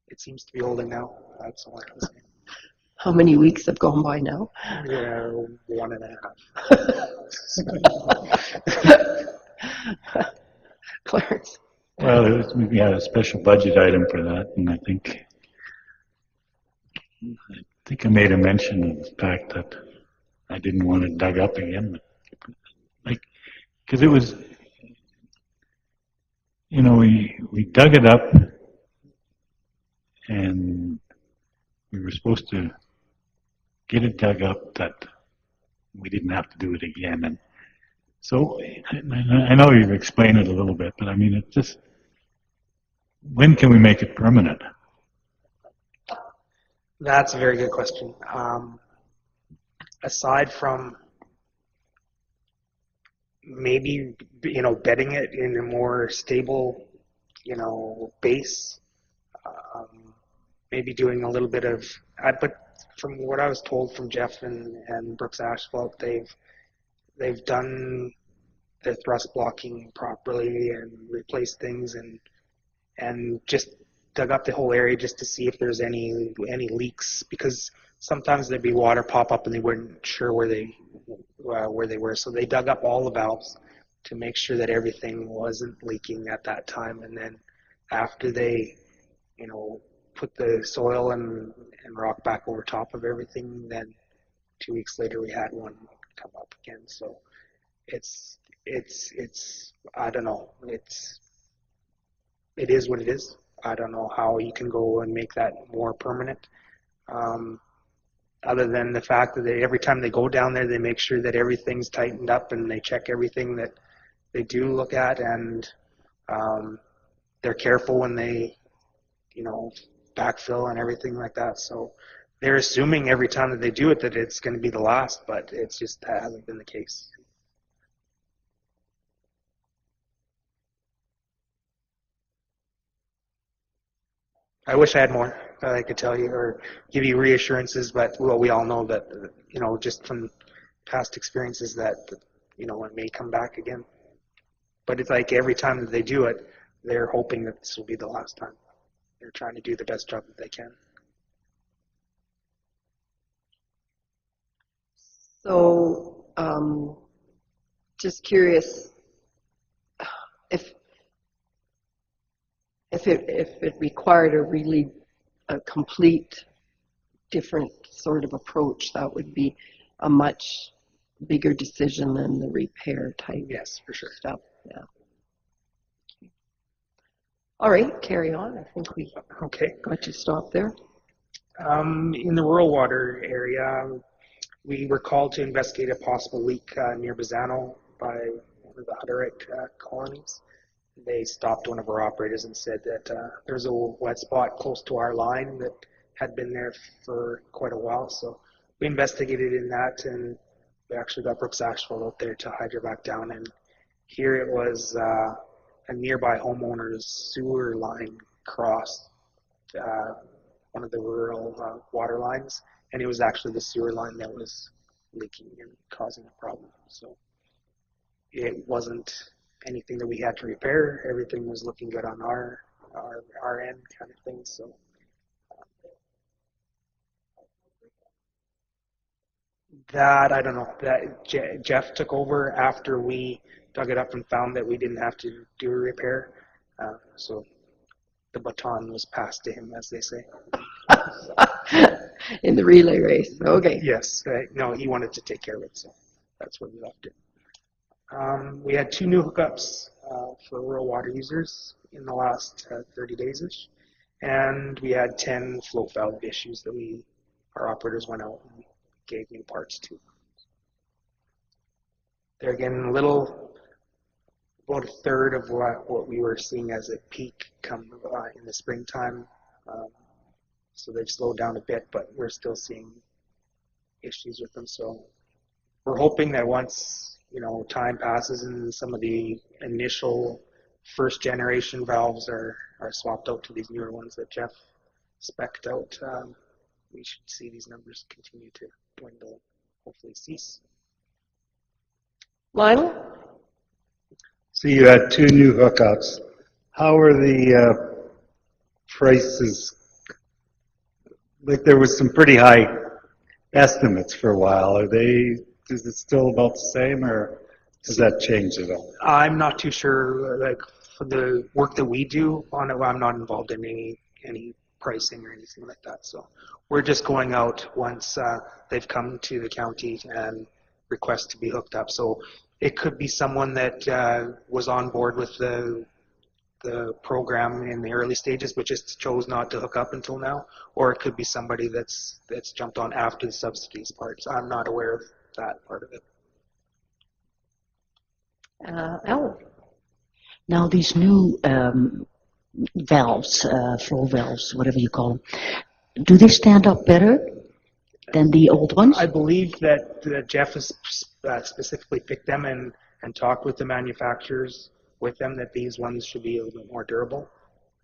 it seems to be holding now. That's all I can say. How many weeks have gone by now? Yeah, 1.5. Clarence. Well, we had a special budget item for that, and I think I made a mention of the fact that I didn't want it dug up again, because it was, we dug it up, and we were supposed to get it dug up that we didn't have to do it again. And so I know you've explained it a little bit, but I mean, it's just, when can we make it permanent? That's a very good question. Aside from maybe, bedding it in a more stable, base, maybe doing a little bit of, but from what I was told from Jeff and Brooks Asphalt, they've done the thrust blocking properly and replaced things and just dug up the whole area just to see if there's any leaks, because sometimes there'd be water pop up and they weren't sure where they were. So they dug up all the valves to make sure that everything wasn't leaking at that time. And then after they, put the soil and rock back over top of everything, then 2 weeks later we had one come up again. So it's I don't know. It is what it is. I don't know how you can go and make that more permanent. Other than the fact that every time they go down there, they make sure that everything's tightened up and they check everything that they do look at, and they're careful when they, backfill and everything like that. So they're assuming every time that they do it that it's going to be the last, but it's just that hasn't been the case. I wish I had more that I could tell you or give you reassurances, but we all know that, just from past experiences that, it may come back again. But it's like every time that they do it, they're hoping that this will be the last time. They're trying to do the best job that they can. So, just curious, if it required a complete different sort of approach, that would be a much bigger decision than the repair type. Yes, for sure. Stuff. Yeah. All right, carry on. I think we got to stop there. In the rural water area, we were called to investigate a possible leak near Bazzano by one of the Hutterite colonies. They stopped one of our operators and said that there's a wet spot close to our line that had been there for quite a while. So we investigated in that, and we actually got Brooks Asphalt out there to hydrovac down. And here it was a nearby homeowner's sewer line crossed one of the rural water lines, and it was actually the sewer line that was leaking and causing a problem. So it wasn't anything that we had to repair. Everything was looking good on our end, kind of thing. So that I don't know. That Jeff took over after we dug it up and found that we didn't have to do a repair. So the baton was passed to him, as they say. In the relay race. Okay. Yes. No, he wanted to take care of it, so that's where we left it. We had 2 new hookups for rural water users in the last 30 days-ish, and we had 10 float valve issues that our operators went out and gave new parts to. They're getting about a third of what we were seeing as a peak come in the springtime. So they've slowed down a bit, but we're still seeing issues with them. So we're hoping that once time passes and some of the initial first generation valves are swapped out to these newer ones that Jeff spec'd out, we should see these numbers continue to dwindle, hopefully cease. Lionel? So you had 2 new hookups. How are the prices? Like, there was some pretty high estimates for a while. Is it still about the same, or has that changed at all? I'm not too sure. Like, for the work that we do on it, I'm not involved in any pricing or anything like that. So we're just going out once they've come to the county and request to be hooked up. So it could be someone that was on board with the program in the early stages but just chose not to hook up until now, or it could be somebody that's jumped on after the subsidies part. So I'm not aware of that part of it. Al? Now these new valves, flow valves, whatever you call them, do they stand up better than the old ones? I believe that Jeff has specifically picked them and talked with the manufacturers with them that these ones should be a little bit more durable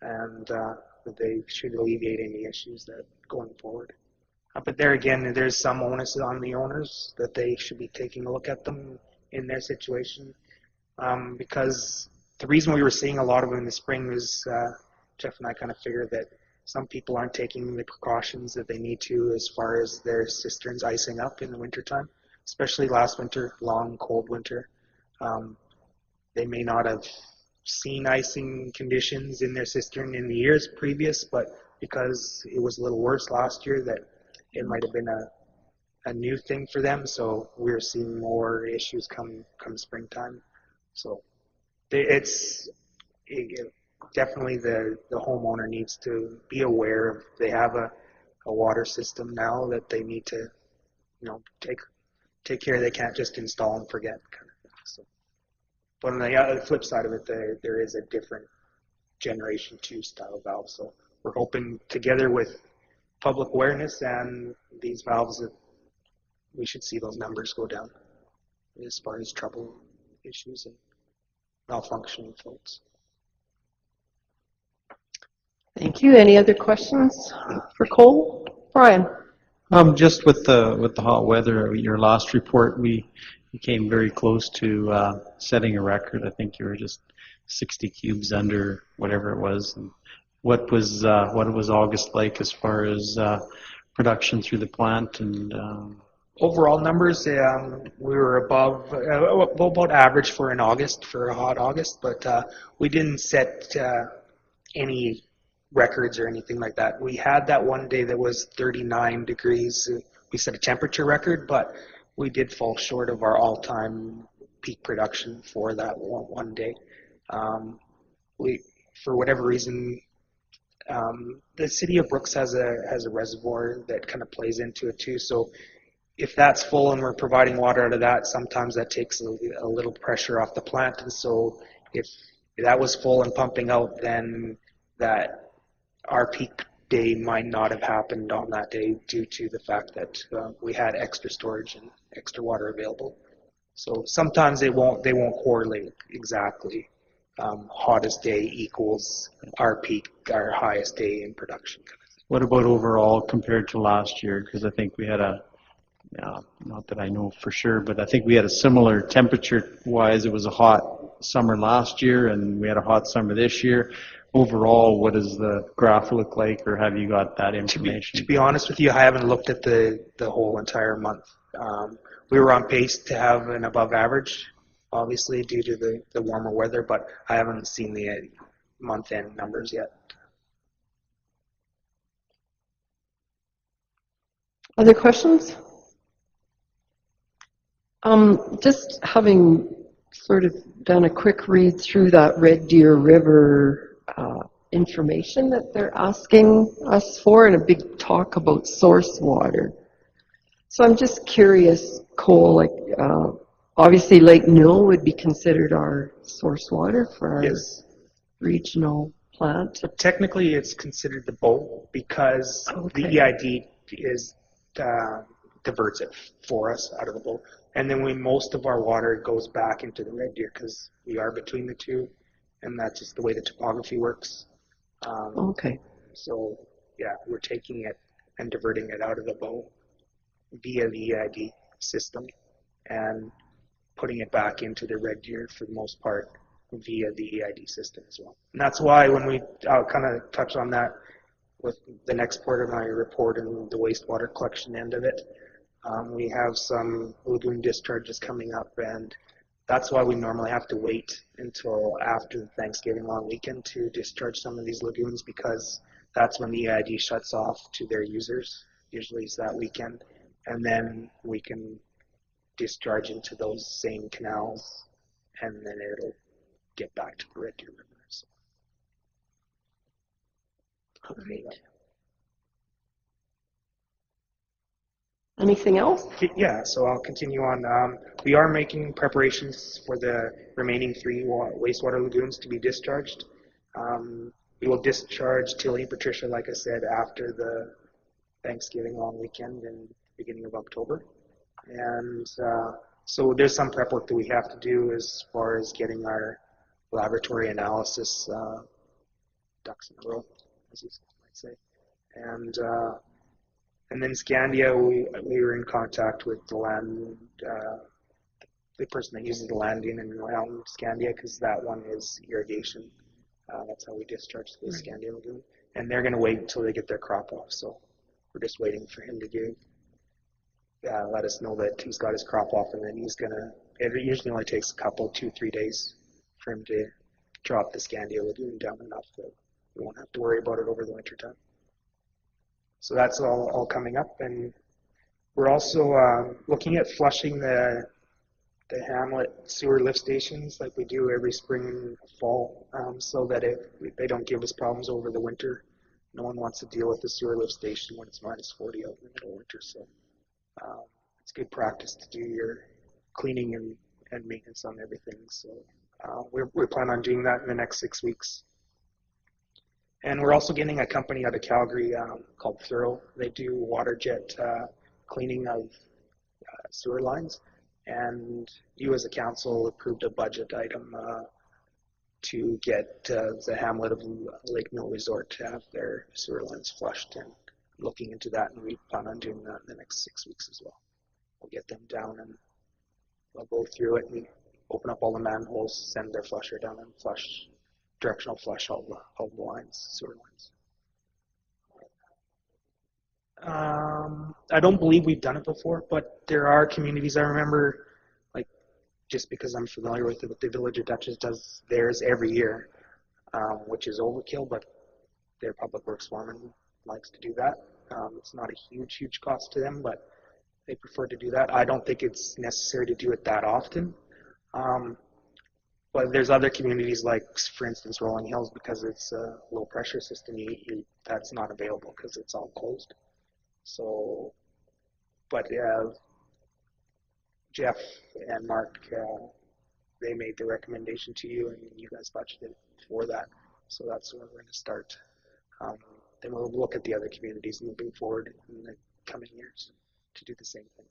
and that they should alleviate any issues that going forward. But there again, there's some onus on the owners that they should be taking a look at them in their situation. Because the reason we were seeing a lot of them in the spring was Jeff and I kind of figured that some people aren't taking the precautions that they need to as far as their cisterns icing up in the wintertime, especially last winter, long, cold winter. They may not have seen icing conditions in their cistern in the years previous, but because it was a little worse last year, that it might have been a new thing for them. So we're seeing more issues come springtime. So definitely the homeowner needs to be aware of they have a water system now that they need to take care of. They can't just install and forget kind of thing. So, but on the flip side of it, there is a different Generation 2 style valve. So we're hoping together with public awareness and these valves that we should see those numbers go down as far as trouble issues and malfunctioning faults. Thank you. Any other questions for Cole? Brian? Just with the hot weather, your last report, we came very close to setting a record. I think you were just 60 cubes under whatever it was. And what was August like as far as production through the plant? And overall numbers, we were above about average for an August, for a hot August, but we didn't set any records or anything like that. We had that one day that was 39 degrees. We set a temperature record, but we did fall short of our all-time peak production for that one day. For whatever reason, the city of Brooks has a reservoir that kind of plays into it too. So if that's full and we're providing water out of that, sometimes that takes a little pressure off the plant. And so if that was full and pumping out, then that our peak day might not have happened on that day due to the fact that we had extra storage and extra water available. So sometimes they won't correlate exactly. Hottest day equals our peak, our highest day in production. what about overall compared to last year? Because I think we had not that I know for sure, but I think we had a similar temperature-wise. It was a hot summer last year, and we had a hot summer this year. Overall, what does the graph look like, or have you got that information? To be honest with you, I haven't looked at the whole entire month. We were on pace to have an above average, obviously, due to the warmer weather, but I haven't seen the month-end numbers yet. Other questions? Just having sort of done a quick read through that Red Deer River information that they're asking us for, and a big talk about source water. So I'm just curious, Cole, like obviously Lake Mill would be considered our source water for our regional plant. So technically it's considered the bowl because the EID diverts it for us out of the bowl. And then most of our water goes back into the Red Deer because we are between the two, and that's just the way the topography works. So yeah, we're taking it and diverting it out of the bowl via the EID system and putting it back into the Red Deer for the most part via the EID system as well. And that's why when I'll kind of touch on that with the next part of my report and the wastewater collection end of it. We have some lagoon discharges coming up, and that's why we normally have to wait until after the Thanksgiving long weekend to discharge some of these lagoons, because that's when the EID shuts off to their users. Usually it's that weekend, and then we can discharge into those same canals, and then it'll get back to the Red Deer River. So. All right. Anything else? Yeah, so I'll continue on. We are making preparations for the remaining 3 wastewater lagoons to be discharged. We will discharge Tilly and Patricia, like I said, after the Thanksgiving long weekend and beginning of October. And so there's some prep work that we have to do as far as getting our laboratory analysis ducks in a row, as you might say. And then Scandia, we were in contact with the land, the person that uses the landing and around Scandia, because that one is irrigation. That's how we discharge the Scandia Lagoon. And they're going to wait until they get their crop off. So we're just waiting for him to give, let us know that he's got his crop off, and then he's going to, it usually only takes a couple, 2-3 days for him to drop the Scandia Lagoon down enough that we won't have to worry about it over the winter time. So that's all coming up, and we're also looking at flushing the hamlet sewer lift stations like we do every spring and fall, so that they don't give us problems over the winter. No one wants to deal with the sewer lift station when it's -40 out in the middle of winter, so it's good practice to do your cleaning and maintenance on everything. So we plan on doing that in the next 6 weeks. And we're also getting a company out of Calgary called Thorough. They do water jet cleaning of sewer lines. And you as a council approved a budget item to get the hamlet of Lake Mill Resort to have their sewer lines flushed, and looking into that, and we plan on doing that in the next 6 weeks as well. We'll get them down and we'll go through it and open up all the manholes, send their flusher down and flush, directional flush all the lines, sewer lines. I don't believe we've done it before, but there are communities, I remember, like, just because I'm familiar with it, the Village of Dutchess does theirs every year, which is overkill, but their public works foreman likes to do that. It's not a huge cost to them, but they prefer to do that. I don't think it's necessary to do it that often. But there's other communities, like, for instance, Rolling Hills, because it's a low pressure system, that's not available because it's all closed. So, but Jeff and Mark, they made the recommendation to you, and you guys budgeted for that. So that's where we're going to start. Then we'll look at the other communities moving forward in the coming years to do the same thing.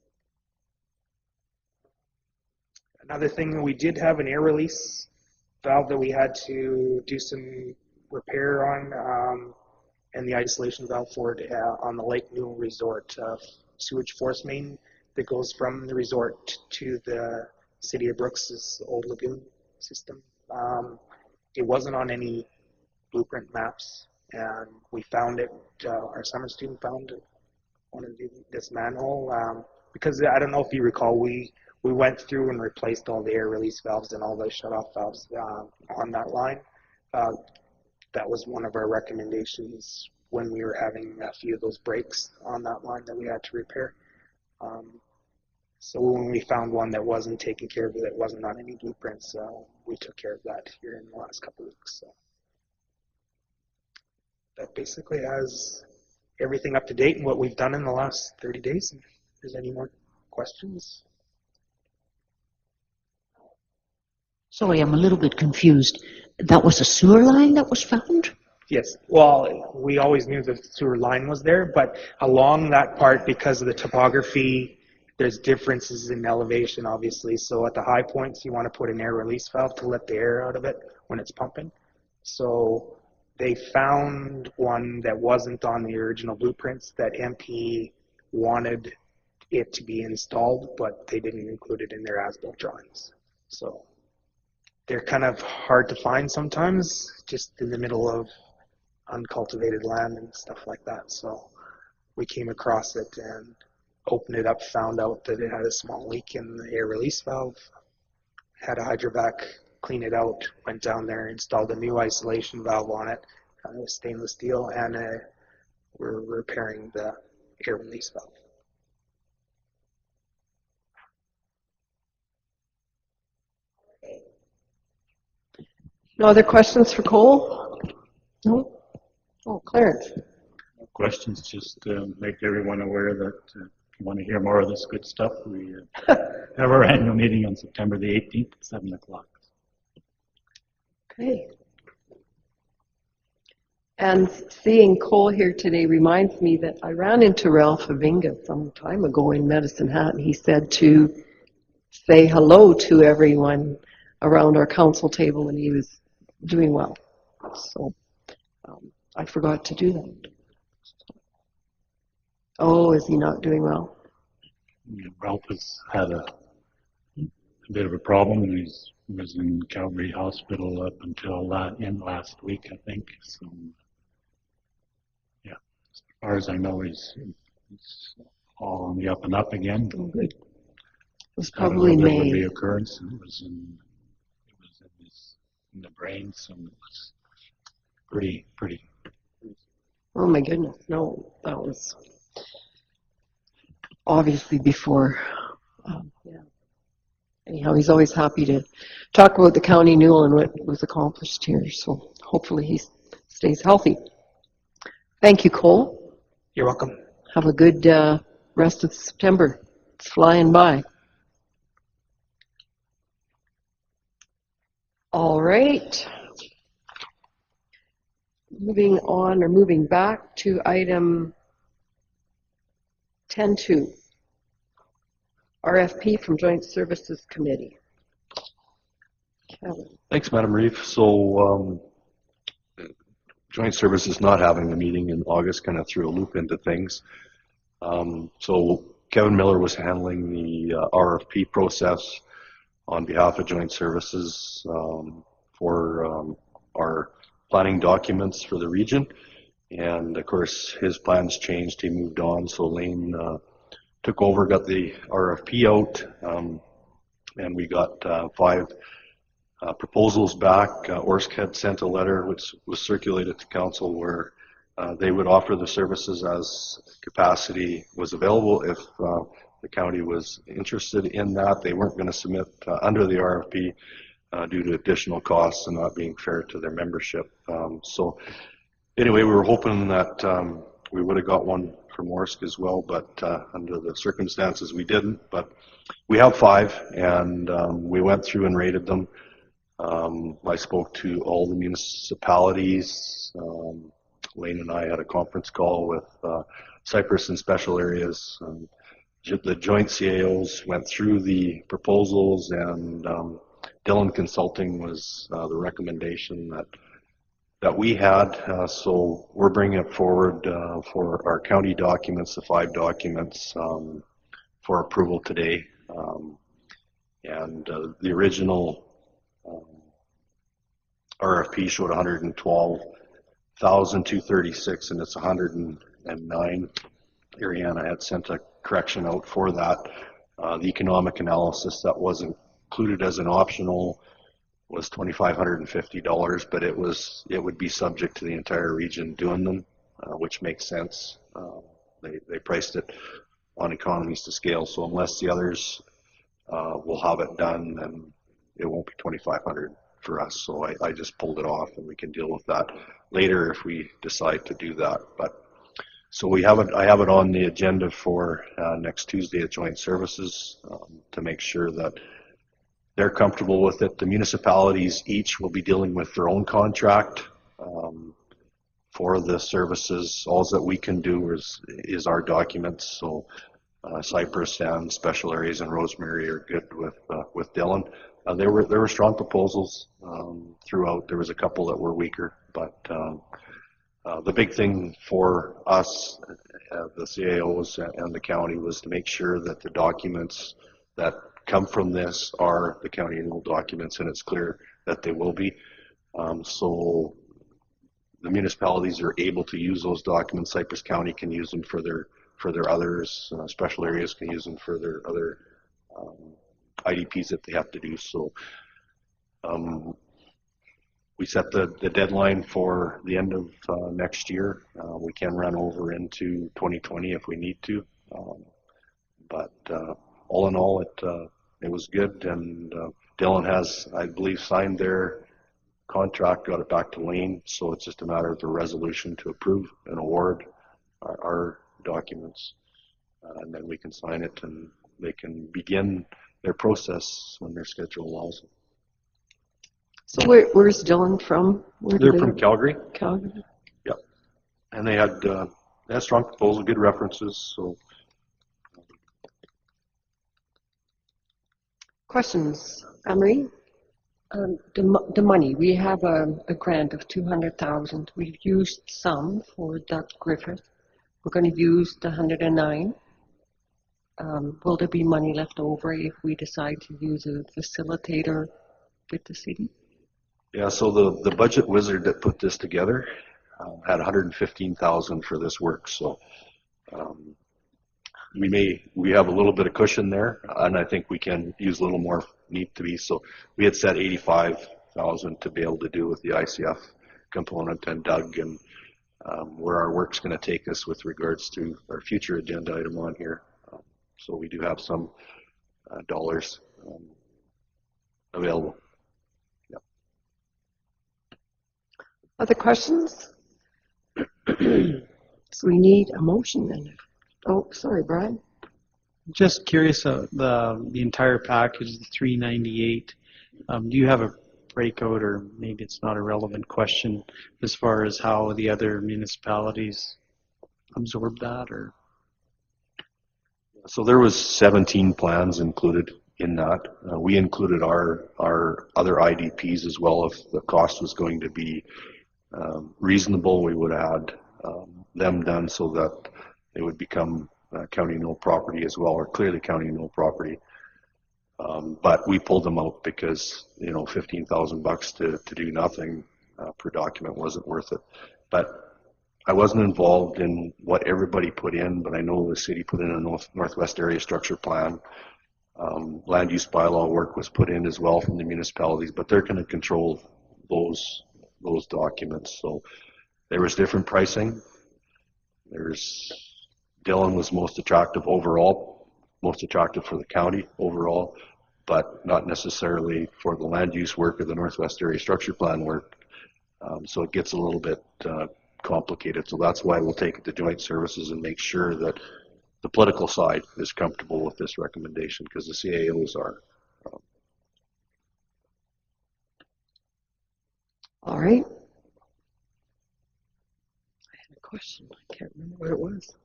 Another thing, we did have an air release valve that we had to do some repair on, and the isolation valve for it on the Lake Mill Resort sewage force main that goes from the resort to the City of Brooks' old lagoon system. It wasn't on any blueprint maps, and we found it, our summer student found it, this manhole, because I don't know if you recall, we went through and replaced all the air release valves and all the shut-off valves on that line. That was one of our recommendations when we were having a few of those breaks on that line that we had to repair. So when we found one that wasn't taken care of, that wasn't on any blueprints, we took care of that here in the last couple of weeks. So that basically has everything up to date and what we've done in the last 30 days. If there's any more questions? Sorry, I'm a little bit confused. That was a sewer line that was found? Yes. Well, we always knew the sewer line was there, but along that part, because of the topography, there's differences in elevation, obviously. So at the high points, you want to put an air release valve to let the air out of it when it's pumping. So they found one that wasn't on the original blueprints that MP wanted it to be installed, but they didn't include it in their as-built drawings. So they're kind of hard to find sometimes, just in the middle of uncultivated land and stuff like that. So we came across it and opened it up, found out that it had a small leak in the air release valve, had a hydrovac clean it out, went down there, installed a new isolation valve on it, stainless steel, and we're repairing the air release valve. No other questions for Cole? No? Oh, Clarence. No questions, just make everyone aware that if you want to hear more of this good stuff, we have our annual meeting on September the 18th at 7 o'clock. Okay. And seeing Cole here today reminds me that I ran into Ralph Avinga some time ago in Medicine Hat, and he said to say hello to everyone around our council table, and he was doing well. So I forgot to do that. Oh, is he not doing well? Ralph has had a bit of a problem. He was in Calgary Hospital up until last week, I think. So, yeah, as far as I know, he's all on the up and up again. Oh, good. It was Had a probably little bit of a May. reoccurrence. It was in the brain, so it was pretty. Oh my goodness, no, that was obviously before. Yeah. Anyhow, he's always happy to talk about the County Newell and what was accomplished here, so hopefully he stays healthy. Thank you, Cole. You're welcome. Have a good rest of September. It's flying by. All right. Moving on, or moving back to item 10.2, RFP from Joint Services Committee. Kevin. Thanks, Madam Reeve. So Joint Services not having a meeting in August kind of threw a loop into things. So Kevin Miller was handling the RFP process on behalf of Joint Services for our planning documents for the region, and of course his plans changed. He moved on, so Lane took over, got the RFP out, and we got 5 proposals back. Orsk had sent a letter which was circulated to council where they would offer the services as capacity was available. If the county was interested in that, they weren't going to submit under the RFP due to additional costs and not being fair to their membership. So anyway, we were hoping that we would have got one from Orsk as well, but under the circumstances we didn't. But we have 5, and we went through and rated them. I spoke to all the municipalities. Lane and I had a conference call with Cypress and Special Areas. The joint CAOs went through the proposals, and Dillon Consulting was the recommendation that we had. So we're bringing it forward for our county documents, the 5 documents, for approval today. And the original RFP showed 112,236, and it's 109. Ariana had sent a correction out for that. The economic analysis that was included as an optional was $2,550, but it would be subject to the entire region doing them, which makes sense. They priced it on economies to scale, so unless the others will have it done, then it won't be $2,500 for us. So I just pulled it off, and we can deal with that later if we decide to do that. But so I have it on the agenda for next Tuesday at Joint Services to make sure that they're comfortable with it. The municipalities each will be dealing with their own contract for the services. All that we can do is our documents. So Cypress and Special Areas and Rosemary are good with Dillon. There were strong proposals throughout. There was a couple that were weaker, but the big thing for us, the CAOs and the county, was to make sure that the documents that come from this are the county annual documents, and it's clear that they will be. So the municipalities are able to use those documents. Cypress County can use them for their others. Special Areas can use them for their other IDPs that they have to do. So we set the deadline for the end of next year. We can run over into 2020 if we need to. But all in all, it was good, and Dillon has, I believe, signed their contract, got it back to Lane, so it's just a matter of the resolution to approve and award our documents, and then we can sign it, and they can begin their process when their schedule allows. So where's Dillon from? They're from Calgary. Calgary. Yep, and they had a strong proposal, good references. So. Questions, Anne-Marie? The money, we have a grant of $200,000. We've used some for Doug Griffith. we're going to use the 109. Will there be money left over if we decide to use a facilitator with the city? Yeah, so the budget wizard that put this together had 115,000 for this work, so we have a little bit of cushion there, and I think we can use a little more if need to be. So we had set 85,000 to be able to do with the ICF component and Doug, and where our work's going to take us with regards to our future agenda item on here. So we do have some dollars available. Yep. Other questions? So we need a motion then. Oh, sorry, Brian. Just curious, the entire package, the 398, do you have a breakout, or maybe it's not a relevant question, as far as how the other municipalities absorb that? Or so there was 17 plans included in that. We included our other IDPs as well. If the cost was going to be reasonable, we would have had them done so that they would become county no property as well, or clearly county no property. But we pulled them out because, you know, $15,000 to do nothing per document wasn't worth it. But I wasn't involved in what everybody put in, but I know the city put in a Northwest Area Structure Plan. Land use bylaw work was put in as well from the municipalities, but they're going to control those documents. So there was different pricing. Dillon was most attractive overall, most attractive for the county overall, but not necessarily for the land use work or the Northwest Area Structure Plan work. So it gets a little bit complicated. So that's why we'll take it to joint services and make sure that the political side is comfortable with this recommendation, because the CAOs are. All right. I had a question. I can't remember what it was.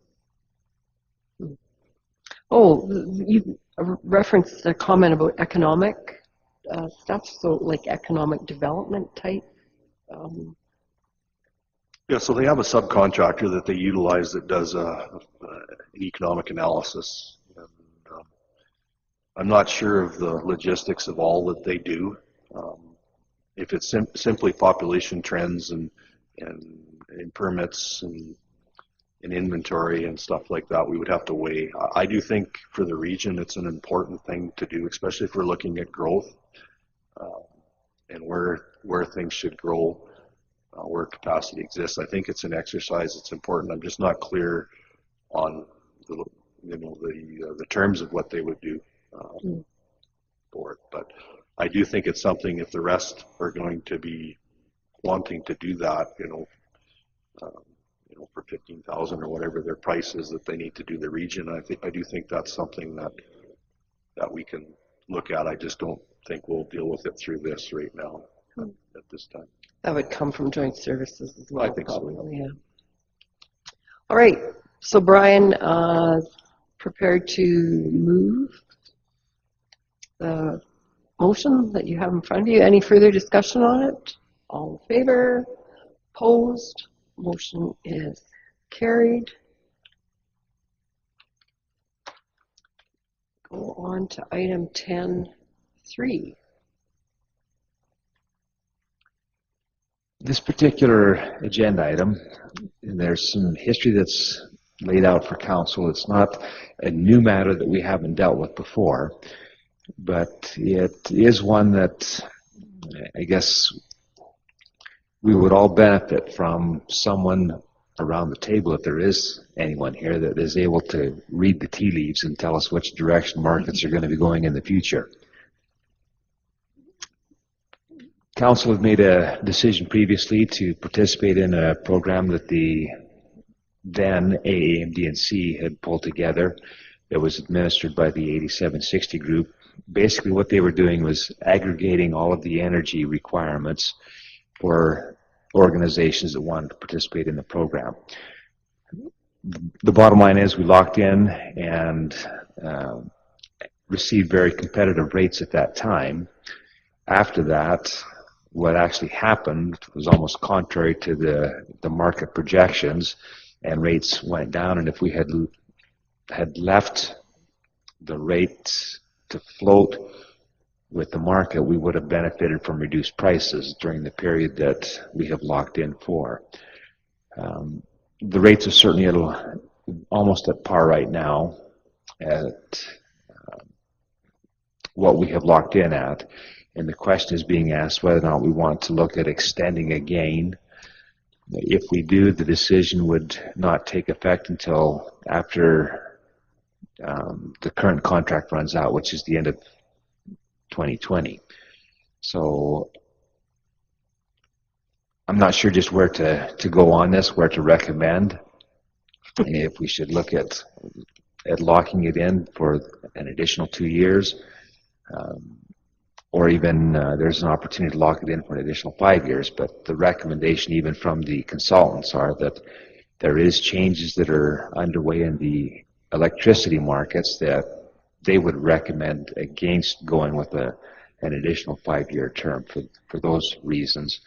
Oh, you referenced a comment about economic stuff, so like economic development type. Yeah, so they have a subcontractor that they utilize that does an economic analysis. And, I'm not sure of the logistics of all that they do. If it's simply population trends and permits and inventory and stuff like that, we would have to weigh. I do think for the region it's an important thing to do, especially if we're looking at growth and where things should grow, where capacity exists. I think it's an exercise that's important. I'm just not clear on the terms of what they would do for it. But I do think it's something, if the rest are going to be wanting to do that, for 15,000 or whatever their price is that they need to do the region. I do think that's something that we can look at. I just don't think we'll deal with it through this right now at this time. That would come from joint services as well. I think probably, so. Yeah. All right. So Brian, prepared to move the motion that you have in front of you. Any further discussion on it? All in favor? Opposed? Motion is carried. Go on to item 10.3. This particular agenda item, there's some history that's laid out for council. It's not a new matter that we haven't dealt with before, but it is one that I guess we would all benefit from someone around the table, if there is anyone here that is able to read the tea leaves and tell us which direction markets are going to be going in the future. Council had made a decision previously to participate in a program that the then AAMD&C had pulled together that was administered by the 8760 group. Basically what they were doing was aggregating all of the energy requirements for organizations that wanted to participate in the program. The bottom line is we locked in and received very competitive rates at that time. After that, what actually happened was almost contrary to the market projections, and rates went down, and if we had left the rates to float with the market, we would have benefited from reduced prices during the period that we have locked in for. The rates are certainly almost at par right now at what we have locked in at, and the question is being asked whether or not we want to look at extending again. If we do, the decision would not take effect until after the current contract runs out, which is the end of 2020. So I'm not sure just where to go on this, where to recommend. If we should look at locking it in for an additional 2 years, or even there's an opportunity to lock it in for an additional 5 years. But the recommendation even from the consultants are that there is changes that are underway in the electricity markets that they would recommend against going with an additional 5-year term for those reasons.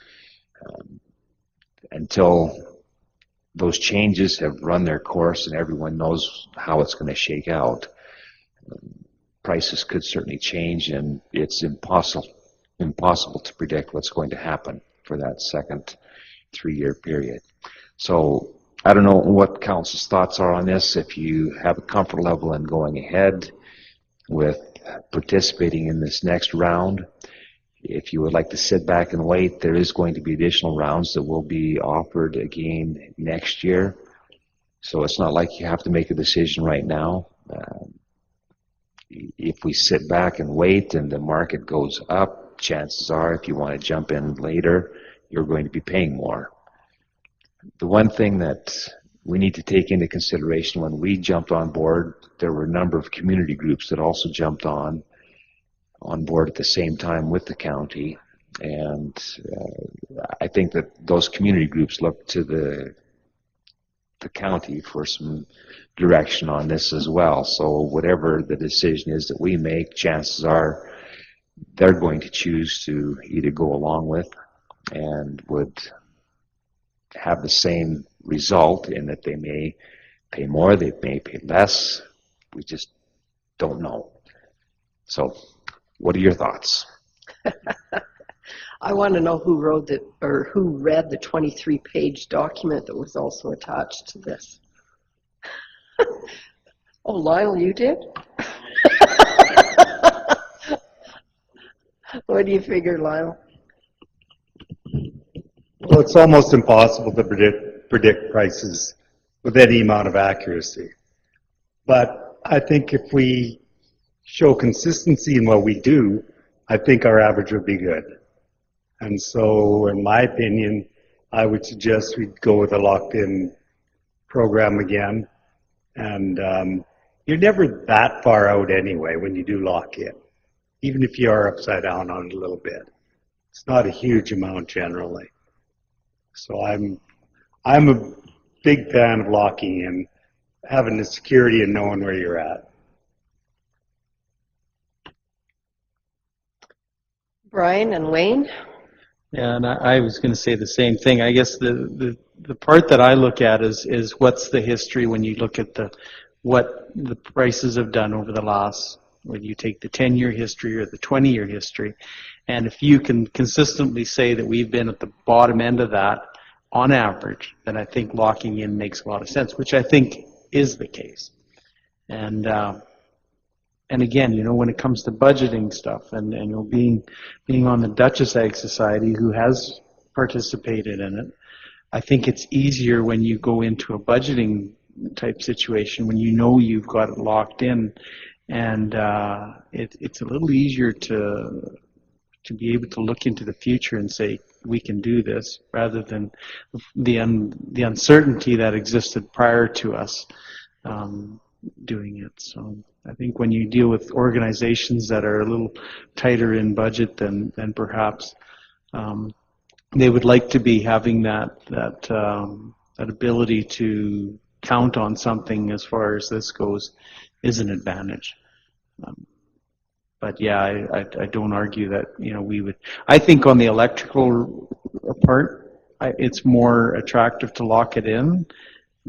Until those changes have run their course and everyone knows how it's going to shake out, prices could certainly change, and it's impossible to predict what's going to happen for that second 3-year period. So I don't know what council's thoughts are on this. If you have a comfort level in going ahead with participating in this next round, if you would like to sit back and wait, there is going to be additional rounds that will be offered again next year. So it's not like you have to make a decision right now. If we sit back and wait and the market goes up, chances are if you want to jump in later, you're going to be paying more. The one thing that we need to take into consideration, when we jumped on board, there were a number of community groups that also jumped on board at the same time with the county, and I think that those community groups look to the county for some direction on this as well. So whatever the decision is that we make, chances are they're going to choose to either go along with and would have the same result in that they may pay more, they may pay less. We just don't know. So what are your thoughts? I want to know who wrote the, or who read the 23-page document that was also attached to this. Oh, Lyle, you did? What do you figure, Lyle? Well, it's almost impossible to predict prices with any amount of accuracy. But I think if we show consistency in what we do, I think our average would be good. And so, in my opinion, I would suggest we go with a locked-in program again. And you're never that far out anyway when you do lock in, even if you are upside down on it a little bit. It's not a huge amount generally. So I'm a big fan of locking in, having the security and knowing where you're at. Brian and Wayne? Yeah, and I was going to say the same thing. I guess the part that I look at is what's the history when you look at what the prices have done over the last, when you take the 10-year history or the 20-year history, and if you can consistently say that we've been at the bottom end of that on average, then I think locking in makes a lot of sense, which I think is the case. And again, you know, when it comes to budgeting stuff, and you know, being on the Duchess Ag Society, who has participated in it, I think it's easier when you go into a budgeting type situation when you know you've got it locked in, and it's a little easier to be able to look into the future and say we can do this, rather than the uncertainty that existed prior to us doing it. So I think when you deal with organizations that are a little tighter in budget than perhaps they would like to be, having that ability to count on something as far as this goes is an advantage. But yeah, I don't argue that, you know, we would. I think on the electrical part, it's more attractive to lock it in,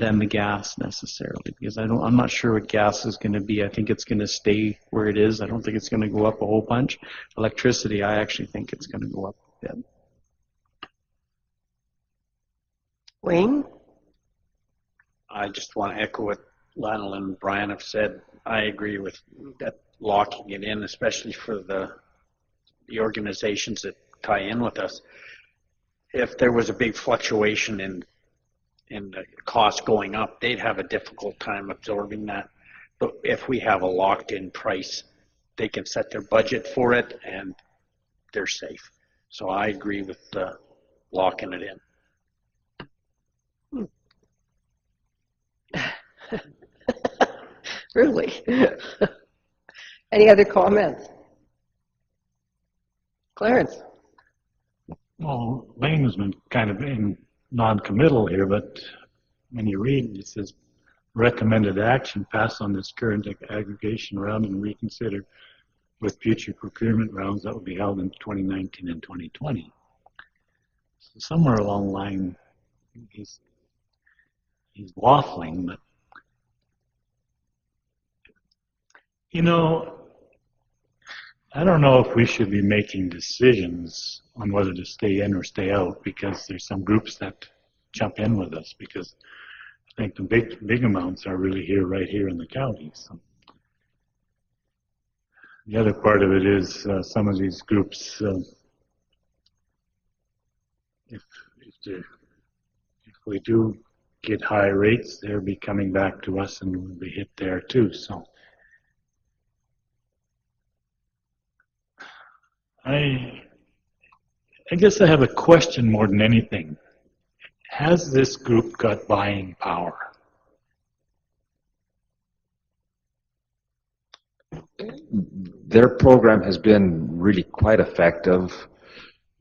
than the gas necessarily, because I'm not sure what gas is going to be. I think it's going to stay where it is. I don't think it's going to go up a whole bunch. Electricity, I actually think it's going to go up a bit. Wayne? I just want to echo what Lionel and Brian have said. I agree with that, locking it in, especially for the organizations that tie in with us. If there was a big fluctuation in the cost going up, they'd have a difficult time absorbing that. But if we have a locked-in price, they can set their budget for it, and they're safe. So I agree with locking it in. Really? Any other comments? Clarence? Well, Lane has been kind of being non-committal here, but when you read, it says recommended action, pass on this current aggregation round and reconsider with future procurement rounds that will be held in 2019 and 2020. So somewhere along the line, he's waffling, but you know, I don't know if we should be making decisions on whether to stay in or stay out, because there's some groups that jump in with us, because I think the big amounts are really right here in the county. So the other part of it is some of these groups, if we do get high rates, they'll be coming back to us and we'll be hit there too. So I guess I have a question more than anything. Has this group got buying power? Their program has been really quite effective.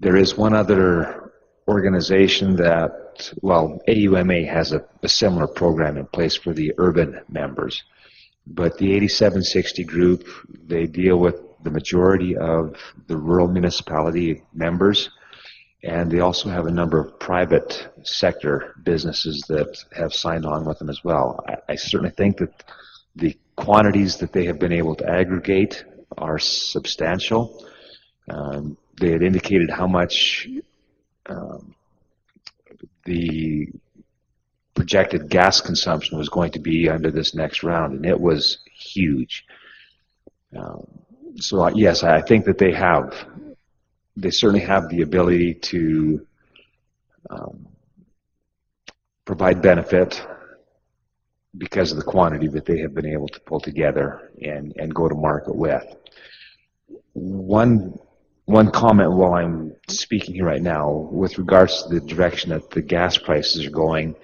There is one other organization that, well, AUMA has a similar program in place for the urban members. But the 8760 group, they deal with the majority of the rural municipality members, and they also have a number of private sector businesses that have signed on with them as well. I certainly think that the quantities that they have been able to aggregate are substantial. They had indicated how much the projected gas consumption was going to be under this next round, and it was huge. So yes, I think that they certainly have the ability to provide benefit because of the quantity that they have been able to pull together and go to market with. One comment while I'm speaking here right now with regards to the direction that the gas prices are going.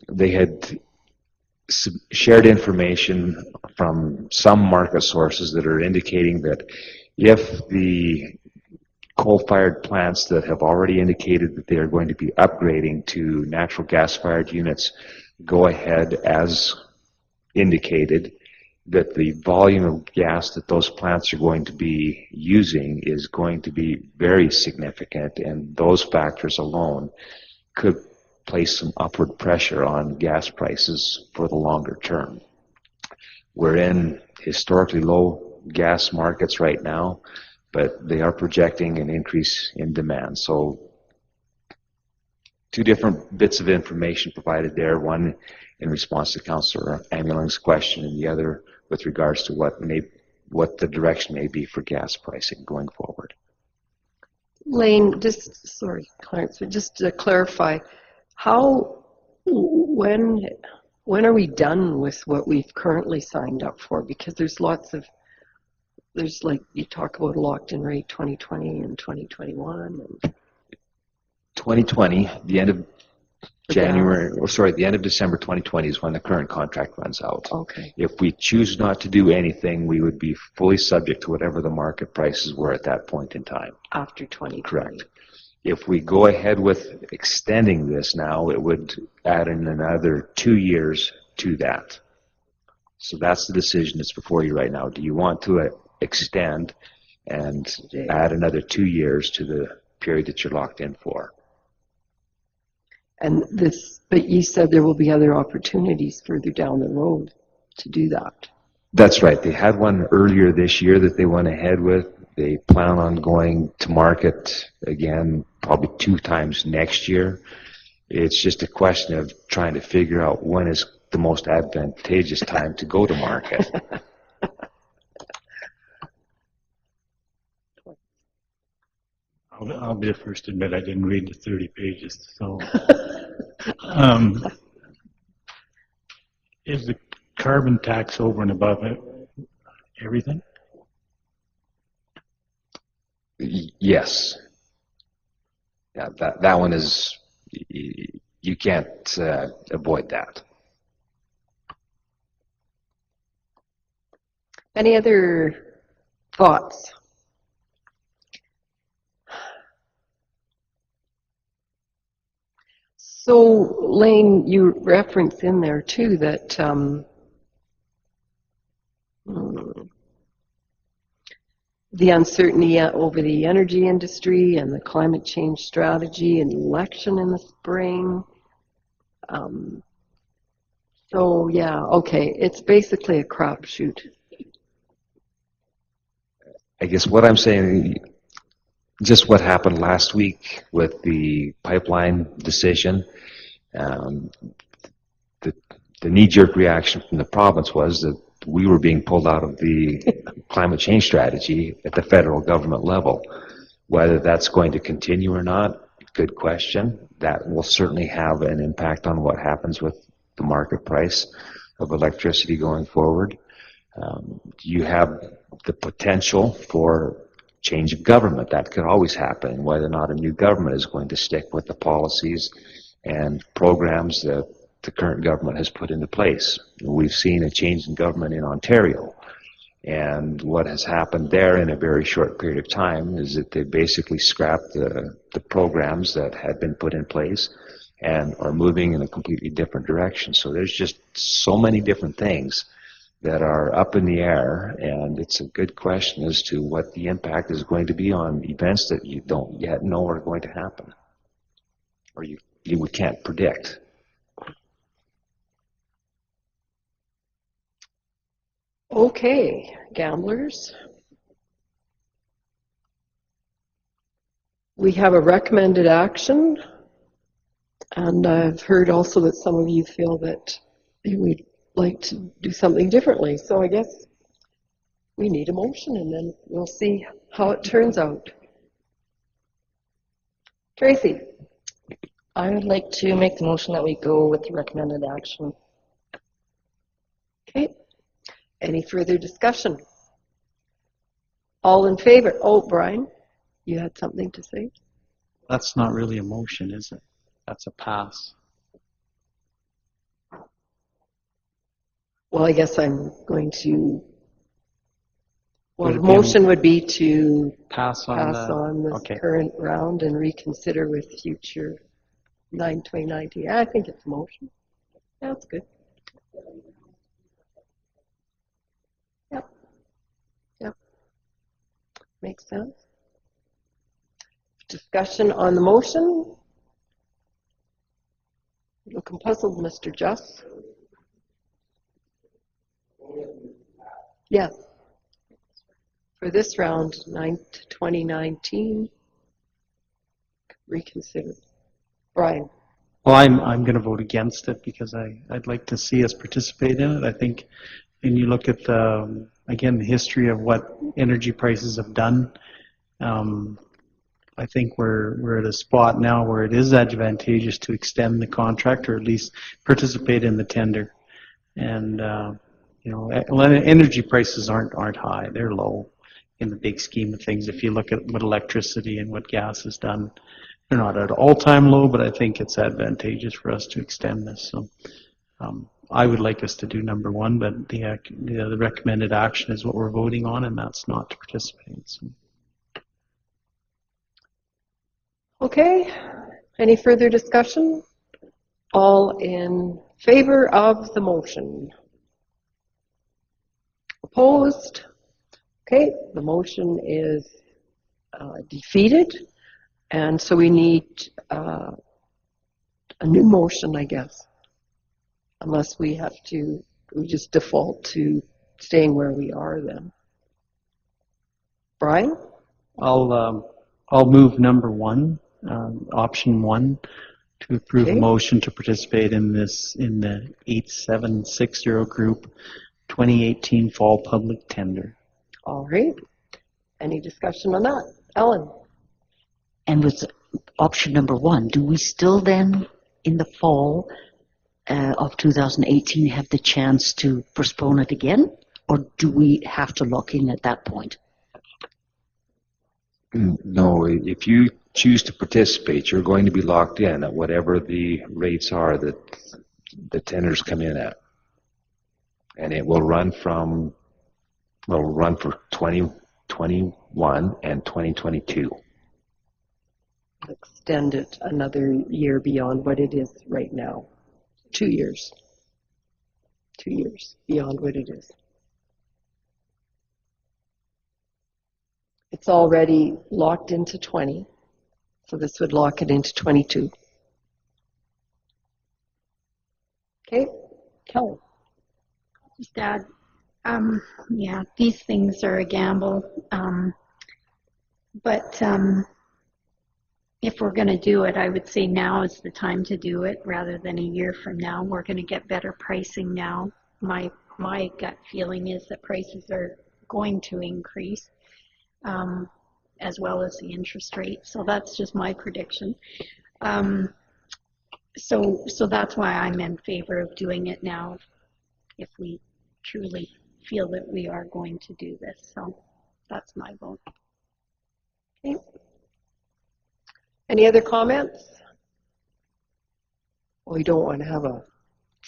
They had shared information from some market sources that are indicating that if the coal-fired plants that have already indicated that they are going to be upgrading to natural gas-fired units go ahead as indicated, that the volume of gas that those plants are going to be using is going to be very significant, and those factors alone could place some upward pressure on gas prices for the longer term. We're in historically low gas markets right now, but they are projecting an increase in demand. So two different bits of information provided there, one in response to Councillor Amuling's question and the other with regards to what the direction may be for gas pricing going forward. Lane, sorry, Clarence, but just to clarify, when are we done with what we've currently signed up for? Because there's like, you talk about locked-in rate 2020 and 2021. And 2020, the end of the end of December 2020 is when the current contract runs out. Okay. If we choose not to do anything, we would be fully subject to whatever the market prices were at that point in time. After 2020. Correct. If we go ahead with extending this now, it would add in another 2 years to that. So that's the decision that's before you right now. Do you want to extend and add another 2 years to the period that you're locked in for? And this, but you said there will be other opportunities further down the road to do that. That's right. They had one earlier this year that they went ahead with. They plan on going to market again probably 2 times next year. It's just a question of trying to figure out when is the most advantageous time to go to market. I'll be the first to admit I didn't read the 30 pages. So, is the carbon tax over and above it, everything? Yes. Yeah, that one is, you can't avoid that. Any other thoughts? So, Lane, you reference in there too that the uncertainty over the energy industry and the climate change strategy and the election in the spring. So, yeah, okay, it's basically a crapshoot. I guess what I'm saying, just what happened last week with the pipeline decision, the knee-jerk reaction from the province was that we were being pulled out of the climate change strategy at the federal government level. Whether that's going to continue or not, good question. That will certainly have an impact on what happens with the market price of electricity going forward. You have the potential for change of government. That could always happen, whether or not a new government is going to stick with the policies and programs that the current government has put into place. We've seen a change in government in Ontario, and what has happened there in a very short period of time is that they basically scrapped the programs that had been put in place and are moving in a completely different direction. So there's just so many different things that are up in the air, and it's a good question as to what the impact is going to be on events that you don't yet know are going to happen, or you can't predict. Okay, gamblers. We have a recommended action, and I've heard also that some of you feel that you would like to do something differently. So I guess we need a motion, and then we'll see how it turns out. Tracy. I would like to make the motion that we go with the recommended action. Okay. Any further discussion? All in favor? Oh, Brian, you had something to say? That's not really a motion, is it? That's a pass. Well, I guess I'm going to, well, the motion would be to pass on this current round and reconsider with future 9/2019. I think it's a motion. That's good. Yep. Yep. Makes sense. Discussion on the motion. Looking puzzled, Mr. Just. Yes. For this round, 9/2019, reconsider. Brian. Well, I'm going to vote against it because I'd like to see us participate in it. I think when you look at again, the history of what energy prices have done, I think we're at a spot now where it is advantageous to extend the contract or at least participate in the tender. And you know, energy prices aren't high; they're low in the big scheme of things. If you look at what electricity and what gas has done, they're not at all-time low, but I think it's advantageous for us to extend this. So I would like us to do number one, but the recommended action is what we're voting on, and that's not to participate. So. Okay. Any further discussion? All in favor of the motion? Opposed? Okay, the motion is defeated, and so we need a a new motion, I guess. Unless we just default to staying where we are then. Brian? I'll move number 1, option 1, to approve a motion to participate in the 8760 group 2018 fall public tender. All right. Any discussion on that? Ellen? And with option number 1, do we still then, in the fall of 2018, have the chance to postpone it again? Or do we have to lock in at that point? No, if you choose to participate, you're going to be locked in at whatever the rates are that the tenders come in at. And it will run for 2021 and 2022. Extend it another year beyond what it is right now. 2 years. 2 years beyond what it is. It's already locked into 20, so this would lock it into 22. Okay, Kelly. Just add, yeah, these things are a gamble, but if we're going to do it, I would say now is the time to do it rather than a year from now. We're going to get better pricing now. My gut feeling is that prices are going to increase, as well as the interest rate. So that's just my prediction. So that's why I'm in favor of doing it now, if we truly feel that we are going to do this. So that's my vote. Okay. Any other comments? Well, we don't want to have a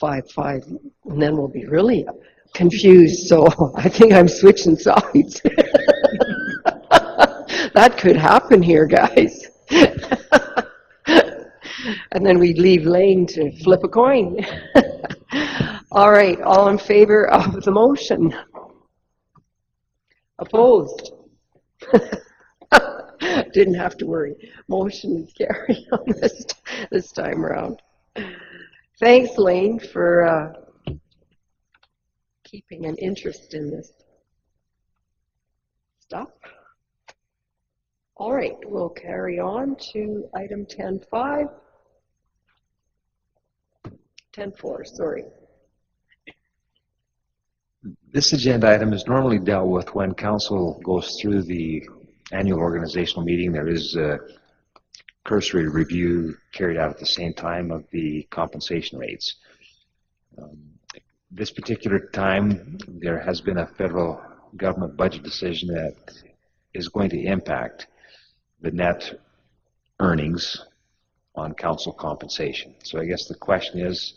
5-5, and then we'll be really confused. So I think I'm switching sides. That could happen here, guys. And then we'd leave Lane to flip a coin. All right, all in favor of the motion? Opposed? Didn't have to worry. Motion is carried on this time around. Thanks, Lane, for keeping an interest in this stuff. All right, we'll carry on to item 10.5. 10.4, sorry. This agenda item is normally dealt with when council goes through the annual organizational meeting. There is a cursory review carried out at the same time of the compensation rates. This particular time, there has been a federal government budget decision that is going to impact the net earnings on council compensation. So I guess the question is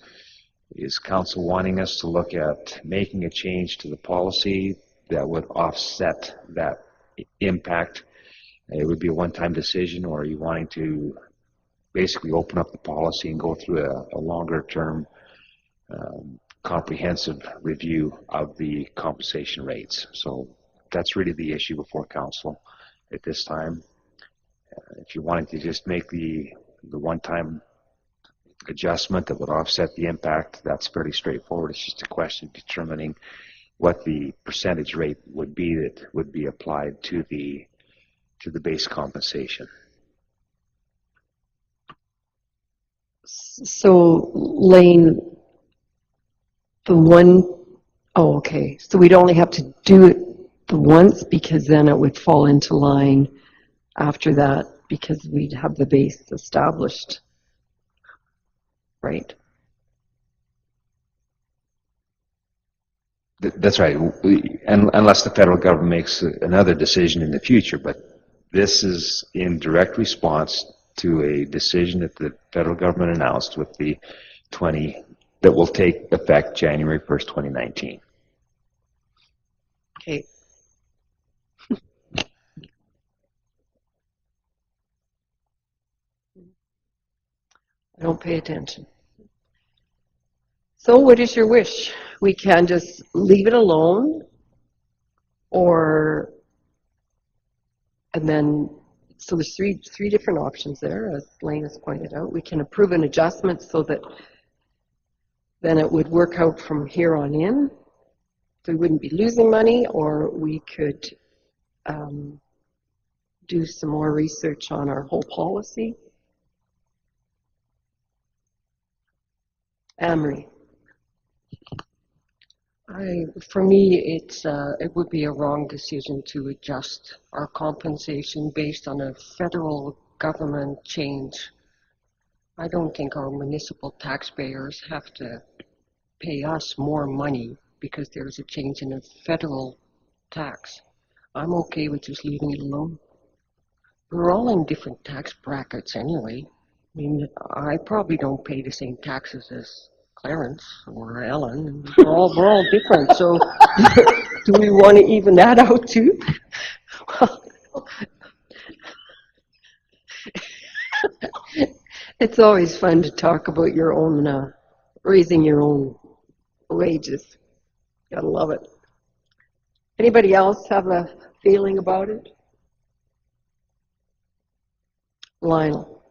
council wanting us to look at making a change to the policy that would offset that impact? It would be a one-time decision, or are you wanting to basically open up the policy and go through a longer-term comprehensive review of the compensation rates? So that's really the issue before council at this time. If you wanted to just make the one-time adjustment that would offset the impact, that's fairly straightforward. It's just a question of determining what the percentage rate would be that would be applied to the base compensation. So, Lane, okay. So we'd only have to do it the once, because then it would fall into line after that, because we'd have the base established, right? That's right, unless the federal government makes another decision in the future. But this is in direct response to a decision that the federal government announced with the that will take effect January 1st, 2019. Okay. I don't pay attention. So what is your wish? We can just leave it alone, and then So there's three different options there, as Blaine has pointed out. We can approve an adjustment so that then it would work out from here on in. So we wouldn't be losing money, or we could do some more research on our whole policy. Anne-Marie. For me, it would be a wrong decision to adjust our compensation based on a federal government change. I don't think our municipal taxpayers have to pay us more money because there's a change in a federal tax. I'm okay with just leaving it alone. We're all in different tax brackets anyway. I mean, I probably don't pay the same taxes as Clarence or Ellen, and we're all different. So, do we want to even that out too? It's always fun to talk about your own raising your own wages. Gotta love it. Anybody else have a feeling about it? Lionel.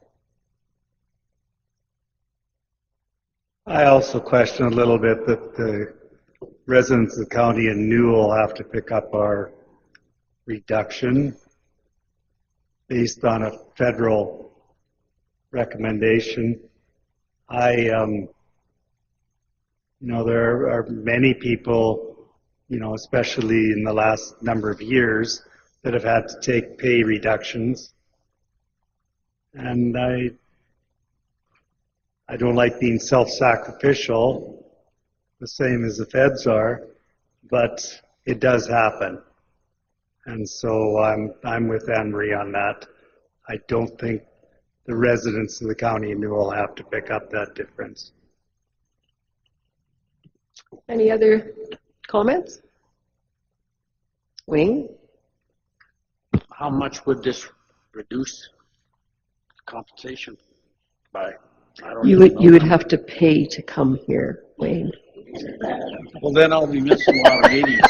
I also question a little bit that the residents of the county and Newell have to pick up our reduction based on a federal recommendation. There are many people, especially in the last number of years, that have had to take pay reductions. And I don't like being self-sacrificial, the same as the feds are, but it does happen. And so I'm with Anne-Marie on that. I don't think the residents of the county of Newell have to pick up that difference. Any other comments? Wayne? How much would this reduce compensation by? I don't You even know. would have to pay to come here, Wayne. Well, then I'll be missing a lot of meetings.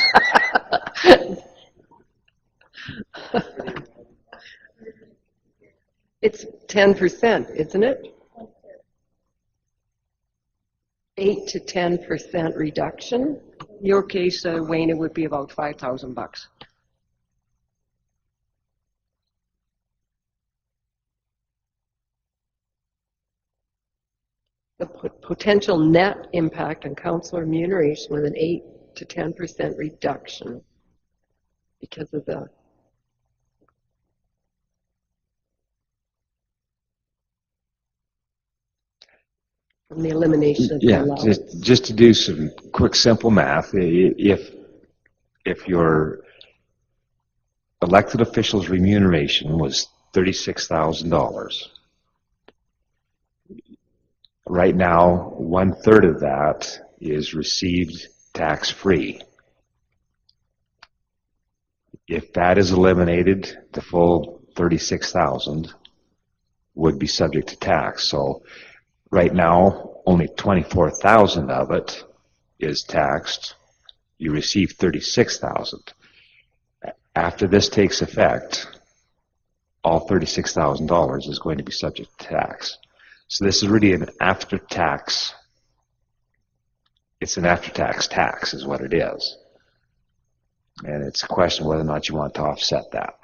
It's 10%, isn't it? 8 to 10% reduction. In your case, Wayne, it would be about $5,000. The potential net impact on council remuneration with an 8 to 10% reduction because of from the elimination of the allowance. just to do some quick simple math, if your elected official's remuneration was $36,000, right now 1/3 of that is received tax-free. If that is eliminated, the full $36,000 would be subject to tax. So right now, only $24,000 of it is taxed. You receive $36,000. After this takes effect, all $36,000 is going to be subject to tax. So this is really an after-tax. It's an after-tax tax, is what it is. And it's a question of whether or not you want to offset that.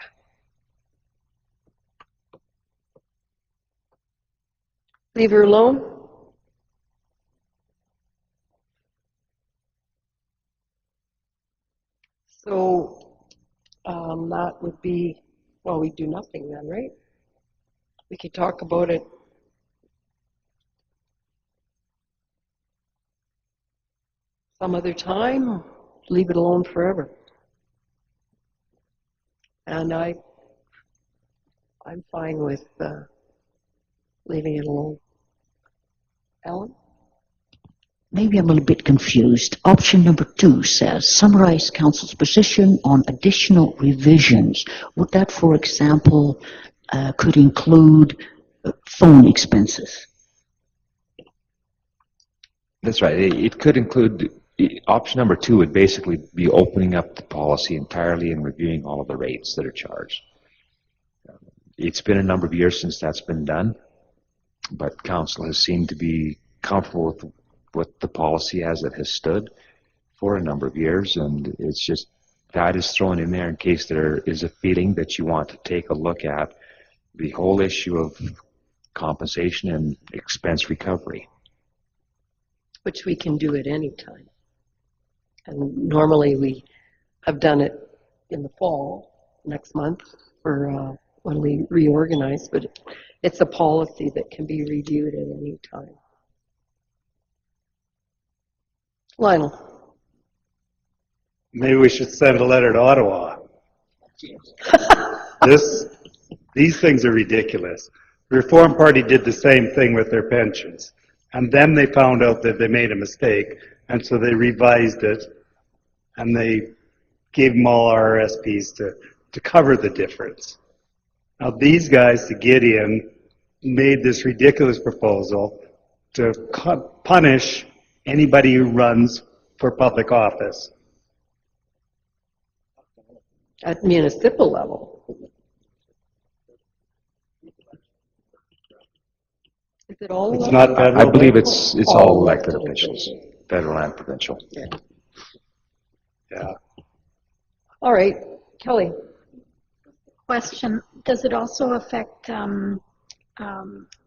Leave her alone? So that would be, well, we do nothing then, right? We could talk about it some other time, leave it alone forever. And I'm fine with leaving it alone. Ellen? Maybe I'm a little bit confused. Option number 2 says, summarize council's position on additional revisions. Would that, for example, could include phone expenses? That's right. It could include, option number 2 would basically be opening up the policy entirely and reviewing all of the rates that are charged. It's been a number of years since that's been done, but council has seemed to be comfortable with the policy as it has stood for a number of years, and it's just that is thrown in there in case there is a feeling that you want to take a look at the whole issue of compensation and expense recovery. Which we can do at any time. And normally we have done it in the fall, next month, or when we reorganize, but it's a policy that can be reviewed at any time. Lionel. Maybe we should send a letter to Ottawa. These things are ridiculous. The Reform Party did the same thing with their pensions. And then they found out that they made a mistake, and so they revised it, and they gave them all RRSPs to cover the difference. Now these guys, to get in, made this ridiculous proposal to punish anybody who runs for public office. At municipal level. Is it all It's elected? not federal? I believe it's all elected officials, federal and provincial. Yeah. Yeah. All right, Kelly. Question, does it also affect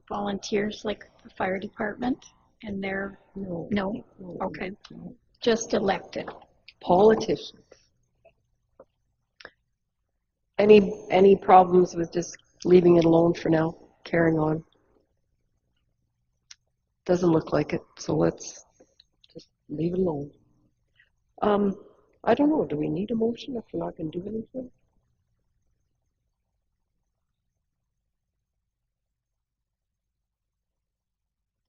volunteers like the fire department and their, no? Okay, just elected. Politicians. Any problems with just leaving it alone for now, carrying on? Doesn't look like it, so let's just leave it alone. I don't know, do we need a motion if we're not going to do anything?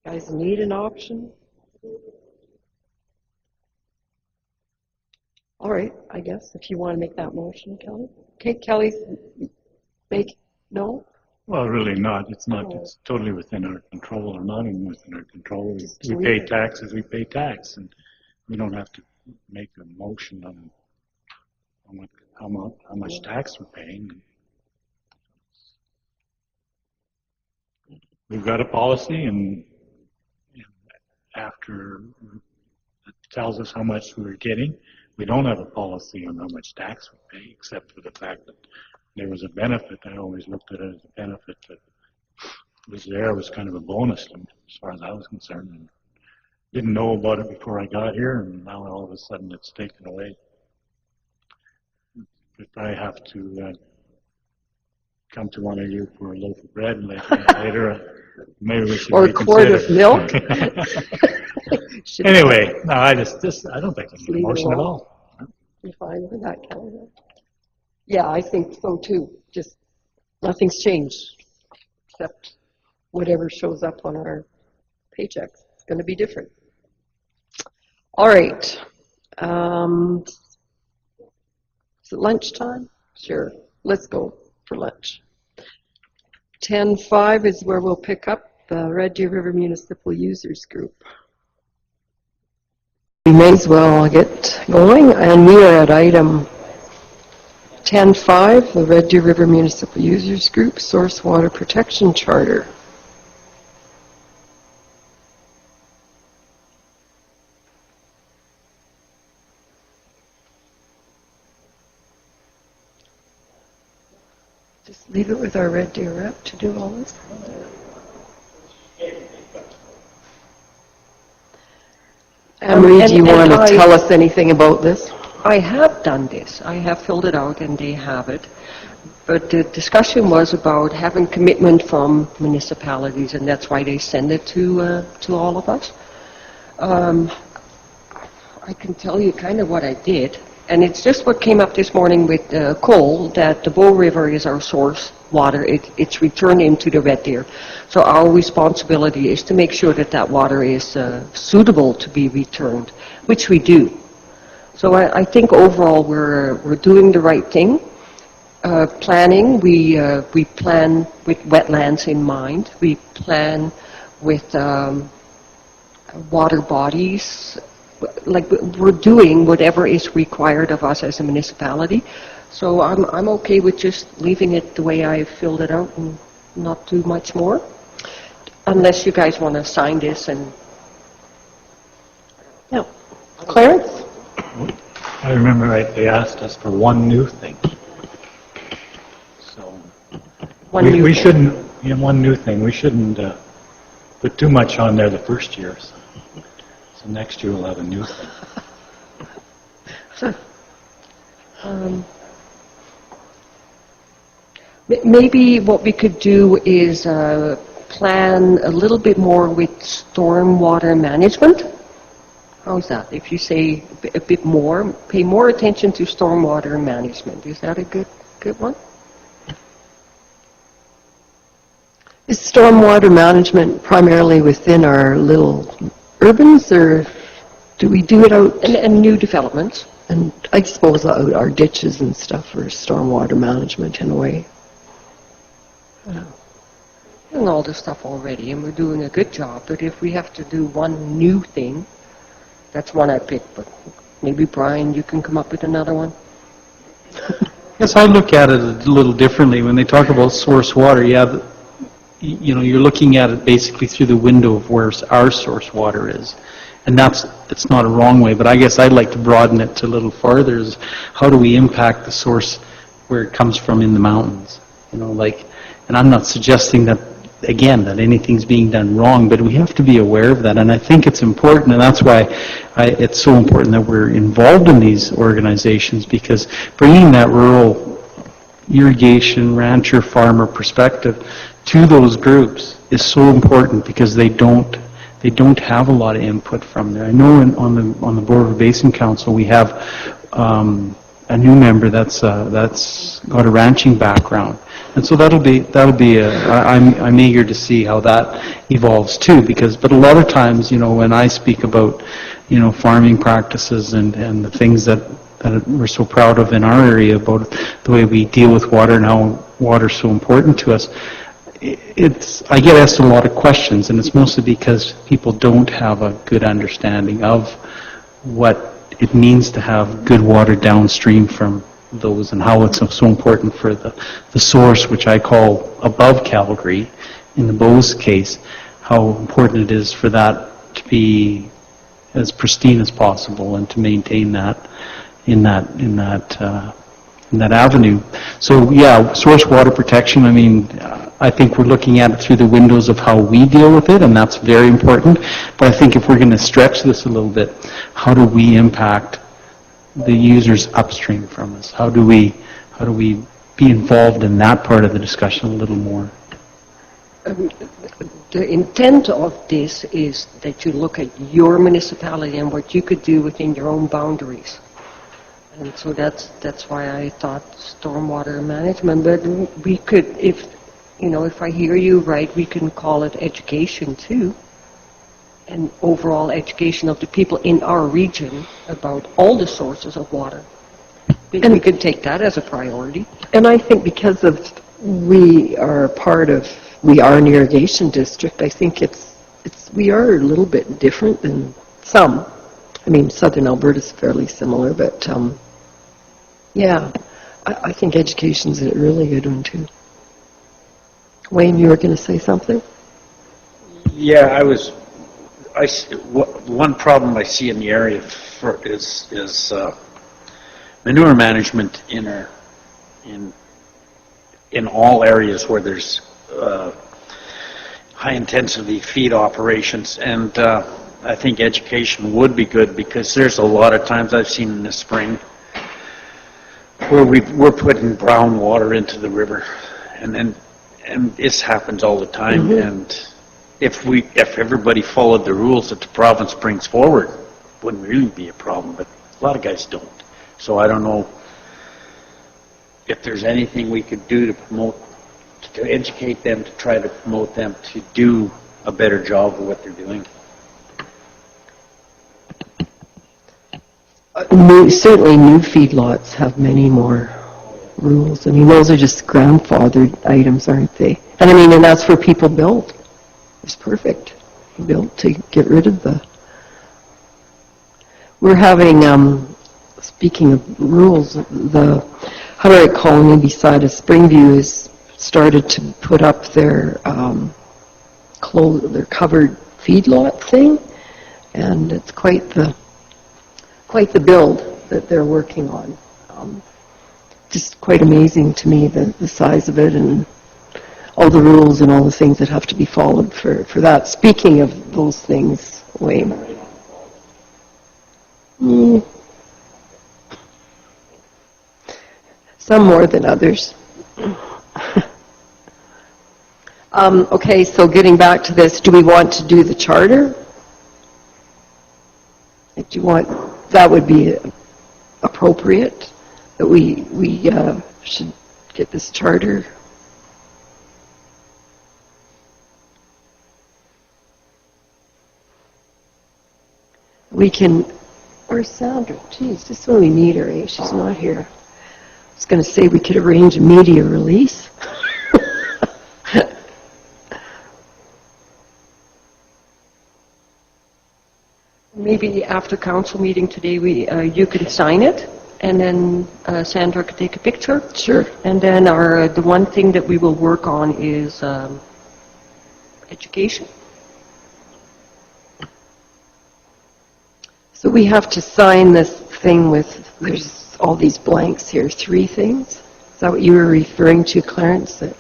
Guys need an option? All right, I guess, if you want to make that motion, Kelly. Okay, Kelly, no? Well, really not. It's not. It's totally within our control or not even within our control. We pay taxes, we pay tax, and we don't have to make a motion on how much tax we're paying. We've got a policy, and after it tells us how much we're getting, we don't have a policy on how much tax we pay, except for the fact that there was a benefit. I always looked at it as a benefit that was there. It was kind of a bonus as far as I was concerned. And didn't know about it before I got here, and now all of a sudden it's taken away. If I have to come to one of you for a loaf of bread later, maybe we should or a quart of milk. Anyway, no, I don't think it's an emotion at all. You're fine with that, Kelly? Yeah, I think so too. Just nothing's changed except whatever shows up on our paychecks. It's going to be different. All right. Is it lunchtime? Sure. Let's go for lunch. 10:05 is where we'll pick up the Red Deer River Municipal Users Group. We may as well get going, and we are at item 10.5, the Red Deer River Municipal Users Group Source Water Protection Charter. Just leave it with our Red Deer rep to do all this. Anne-Marie, do you want to tell us anything about this? I have done this. I have filled it out and they have it. But the discussion was about having commitment from municipalities, and that's why they send it to all of us. I can tell you kind of what I did. And it's just what came up this morning with Cole, that the Bow River is our source water. It's returned into the Red Deer. So our responsibility is to make sure that that water is suitable to be returned, which we do. So I think overall we're doing the right thing. Planning, we plan with wetlands in mind. We plan with water bodies like we're doing whatever is required of us as a municipality. So I'm okay with just leaving it the way I filled it out and not do much more. Unless you guys want to sign this and... No. Clarence? I remember right, they asked us for one new thing. So we shouldn't, one new thing. We shouldn't put too much on there the first year. So next year we'll have a new thing. Maybe what we could do is plan a little bit more with stormwater management. How's that? If you say a bit more, pay more attention to stormwater management. Is that a good one? Is stormwater management primarily within our little urbans, or do we do it out and new developments? And I suppose out our ditches and stuff for stormwater management in a way. And all this stuff already, and we're doing a good job. But if we have to do one new thing, that's one I picked. But maybe Brian, you can come up with another one. Yes, I look at it a little differently. When they talk about source water, yeah, you're looking at it basically through the window of where our source water is. And it's not a wrong way, but I guess I'd like to broaden it to a little farther, is how do we impact the source where it comes from in the mountains? And I'm not suggesting that, again, that anything's being done wrong, but we have to be aware of that. And I think it's important, and that's why it's so important that we're involved in these organizations, because bringing that rural irrigation, rancher, farmer perspective to those groups is so important, because they don't have a lot of input from there. I know on the Board of Basin Council we have a new member that's got a ranching background, and so that'll be I'm eager to see how that evolves too. But a lot of times, when I speak about farming practices and the things that we're so proud of in our area about the way we deal with water and how water's so important to us, I get asked a lot of questions, and it's mostly because people don't have a good understanding of what it means to have good water downstream from those, and how it's so important for the source, which I call above Calgary, in the Bose case, how important it is for that to be as pristine as possible and to maintain that in that avenue. So yeah, source water protection, I think we're looking at it through the windows of how we deal with it, and that's very important. But I think if we're going to stretch this a little bit, how do we impact the users upstream from us? How do we be involved in that part of the discussion a little more? The intent of this is that you look at your municipality and what you could do within your own boundaries. And so that's why I thought stormwater management. But we could, if I hear you right, we can call it education too, and overall education of the people in our region about all the sources of water. We could take that as a priority. And I think because we are an irrigation district, I think we are a little bit different than some. Southern Alberta is fairly similar, but yeah, I think education's a really good one too. Wayne, you were going to say something? Yeah, one problem I see in the area is manure management in all areas where there's high intensity feed operations, and I think education would be good, because there's a lot of times I've seen in the spring where we're putting brown water into the river, and this happens all the time. Mm-hmm. And if everybody followed the rules that the province brings forward, it wouldn't really be a problem. But a lot of guys don't. So I don't know if there's anything we could do to educate them, to try to promote them to do a better job of what they're doing. Certainly new feedlots have many more rules. Those are just grandfathered items, aren't they? And that's where people built. It's perfect. Built to get rid of the... We're having, speaking of rules, the Hutterick colony beside of Springview has started to put up their their covered feedlot thing, and it's quite the build that they're working on. Just quite amazing to me, the size of it and all the rules and all the things that have to be followed for that. Speaking of those things, Wayne. Some more than others. Okay, so getting back to this, do we want to do the charter? Do you want, that would be appropriate, that we should get this charter? We can, where's Sandra? Geez, just when we need her, eh? She's not here. I was going to say we could arrange a media release. Maybe after council meeting today, you can sign it, and then Sandra could take a picture. Sure. And then the one thing that we will work on is education. So we have to sign this thing with, there's all these blanks here, 3 things. Is that what you were referring to, Clarence? That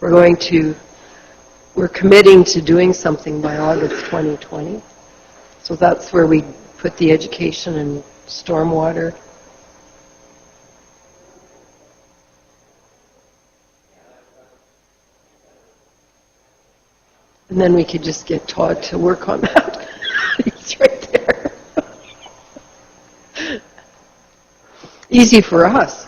we're committing to doing something by August 2020. So that's where we put the education and stormwater. And then we could just get Todd to work on that. He's right there. Easy for us.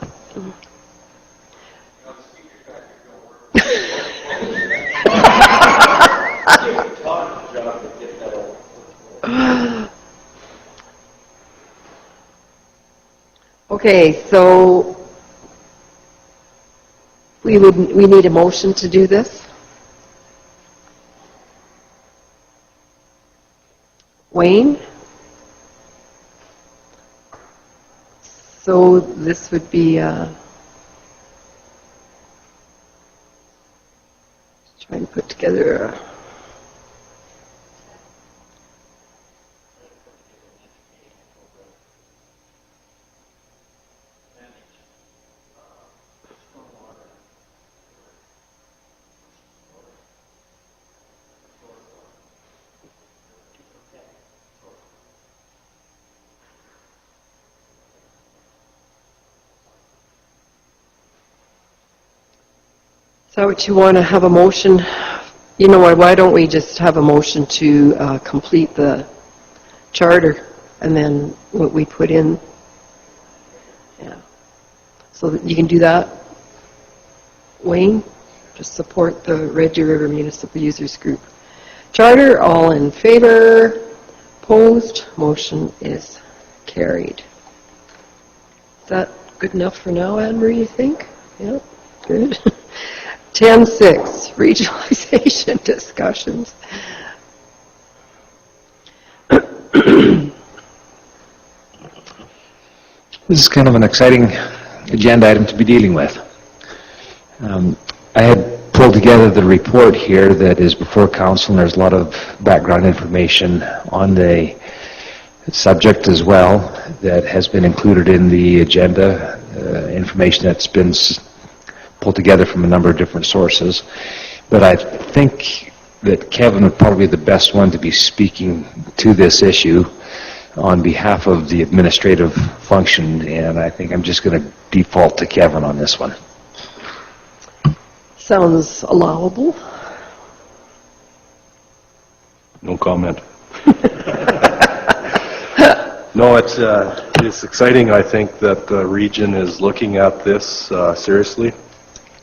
Okay, so we need a motion to do this. Wayne? So this would be trying to put together a Is that what you want to have a motion? You know what, why don't we just have a motion to complete the charter, and then what we put in, yeah. So that you can do that, Wayne, just support the Red Deer River Municipal Users Group charter. All in favor? Opposed? Motion is carried. Is that good enough for now, Anne-Marie, you think? Yeah, good. 10.6, regionalization discussions. This is kind of an exciting agenda item to be dealing with. I had pulled together the report here that is before council, and there's a lot of background information on the subject as well that has been included in the agenda, information that's been pulled together from a number of different sources. But I think that Kevin would probably be the best one to be speaking to this issue on behalf of the administrative function, and I think I'm just going to default to Kevin on this one. Sounds allowable. No comment. No, it's exciting. I think that the region is looking at this seriously.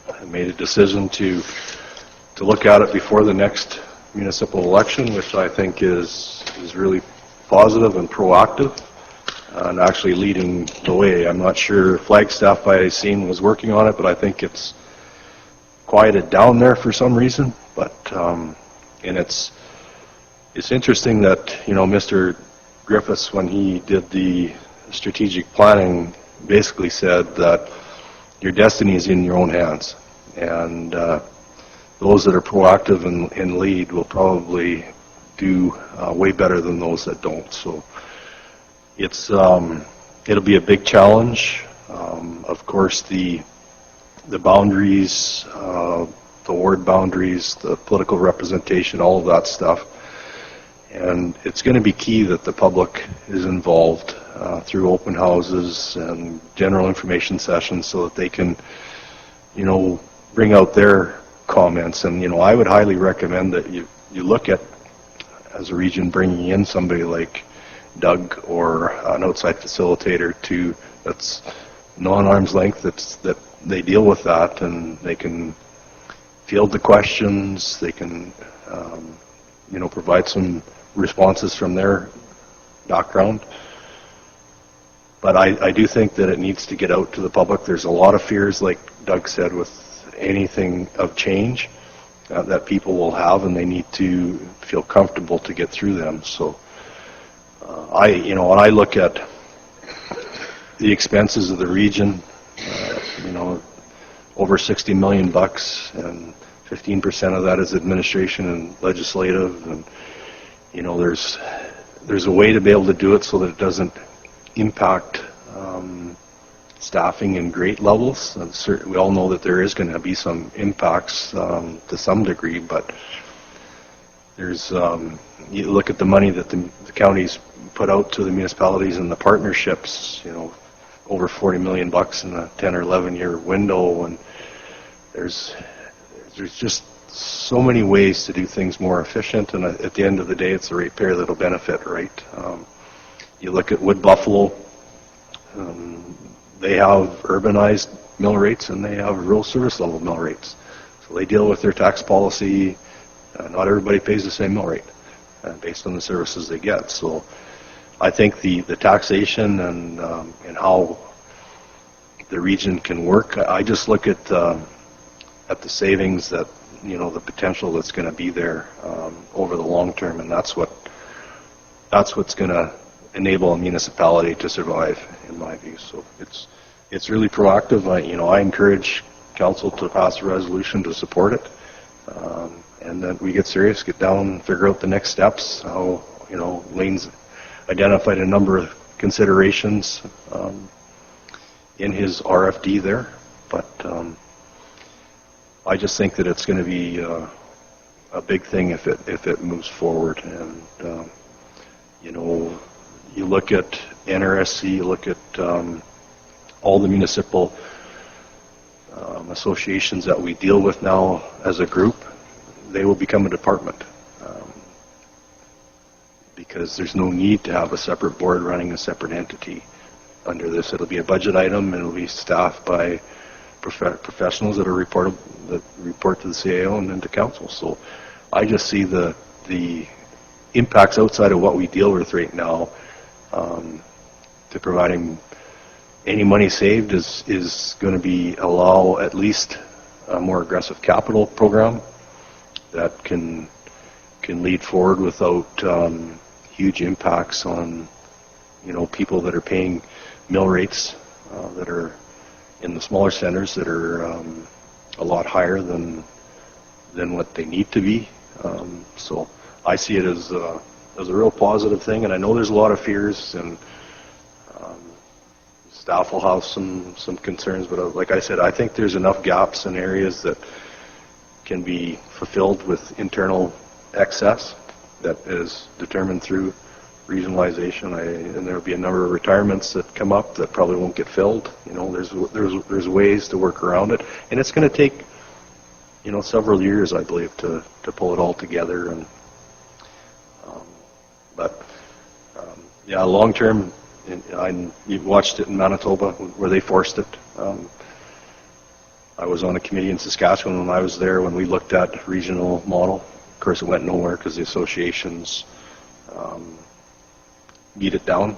I made a decision to look at it before the next municipal election, which I think is really positive and proactive, and actually leading the way. I'm not sure Flagstaff by scene was working on it, but I think it's quieted down there for some reason. But and it's interesting that, you know, Mr. Griffiths, when he did the strategic planning, basically said that your destiny is in your own hands, and those that are proactive and lead will probably do way better than those that don't. So it's it'll be a big challenge. Of course, the boundaries, the ward boundaries, the political representation, all of that stuff. And it's going to be key that the public is involved through open houses and general information sessions so that they can, you know, bring out their comments. And, you know, I would highly recommend that you look at, as a region, bringing in somebody like Doug or an outside facilitator that's non-arm's length, that they deal with that and they can field the questions, they can, you know, provide some responses from their background. But I do think that it needs to get out to the public. There's a lot of fears, like Doug said, with anything of change that people will have, and they need to feel comfortable to get through them. So you know, when I look at the expenses of the region, you know, over $60 million, and 15% of that is administration and legislative, and you know, there's a way to be able to do it so that it doesn't impact staffing in grade levels. And we all know that there is going to be some impacts to some degree, but there's you look at the money that the counties put out to the municipalities and the partnerships, you know, over $40 million in a 10 or 11 year window, and there's just so many ways to do things more efficient, and at the end of the day, it's the ratepayer that'll benefit, right? You look at Wood Buffalo, they have urbanized mill rates and they have rural service level mill rates. So they deal with their tax policy. Not everybody pays the same mill rate based on the services they get. So I think the taxation and how the region can work, I just look at the savings that, you know, the potential that's going to be there over the long term, and that's what's going to enable a municipality to survive, in my view. So it's really proactive. I encourage council to pass a resolution to support it, and then we get serious, get down, and figure out the next steps. How, you know, Lane's identified a number of considerations in his RFD there, but I just think that it's going to be a big thing if it moves forward. And you know, you look at NRSC, you look at all the municipal associations that we deal with now as a group, they will become a department because there's no need to have a separate board running a separate entity under this. It'll be a budget item, and it'll be staffed by professionals that report to the CAO and then to council. So I just see the impacts outside of what we deal with right now to providing any money saved is going to be allow at least a more aggressive capital program that can lead forward without huge impacts on, you know, people that are paying mill rates that are in the smaller centers that are a lot higher than what they need to be. So I see it as a real positive thing, and I know there's a lot of fears, and staff will have some concerns, but like I said, I think there's enough gaps in areas that can be fulfilled with internal excess that is determined through regionalization. And there will be a number of retirements that come up that probably won't get filled. You know, there's ways to work around it, and it's going to take, you know, several years, I believe, to pull it all together. And yeah, long term. You watched it in Manitoba where they forced it. I was on a committee in Saskatchewan when I was there when we looked at regional model. Of course, it went nowhere because the associations beat it down.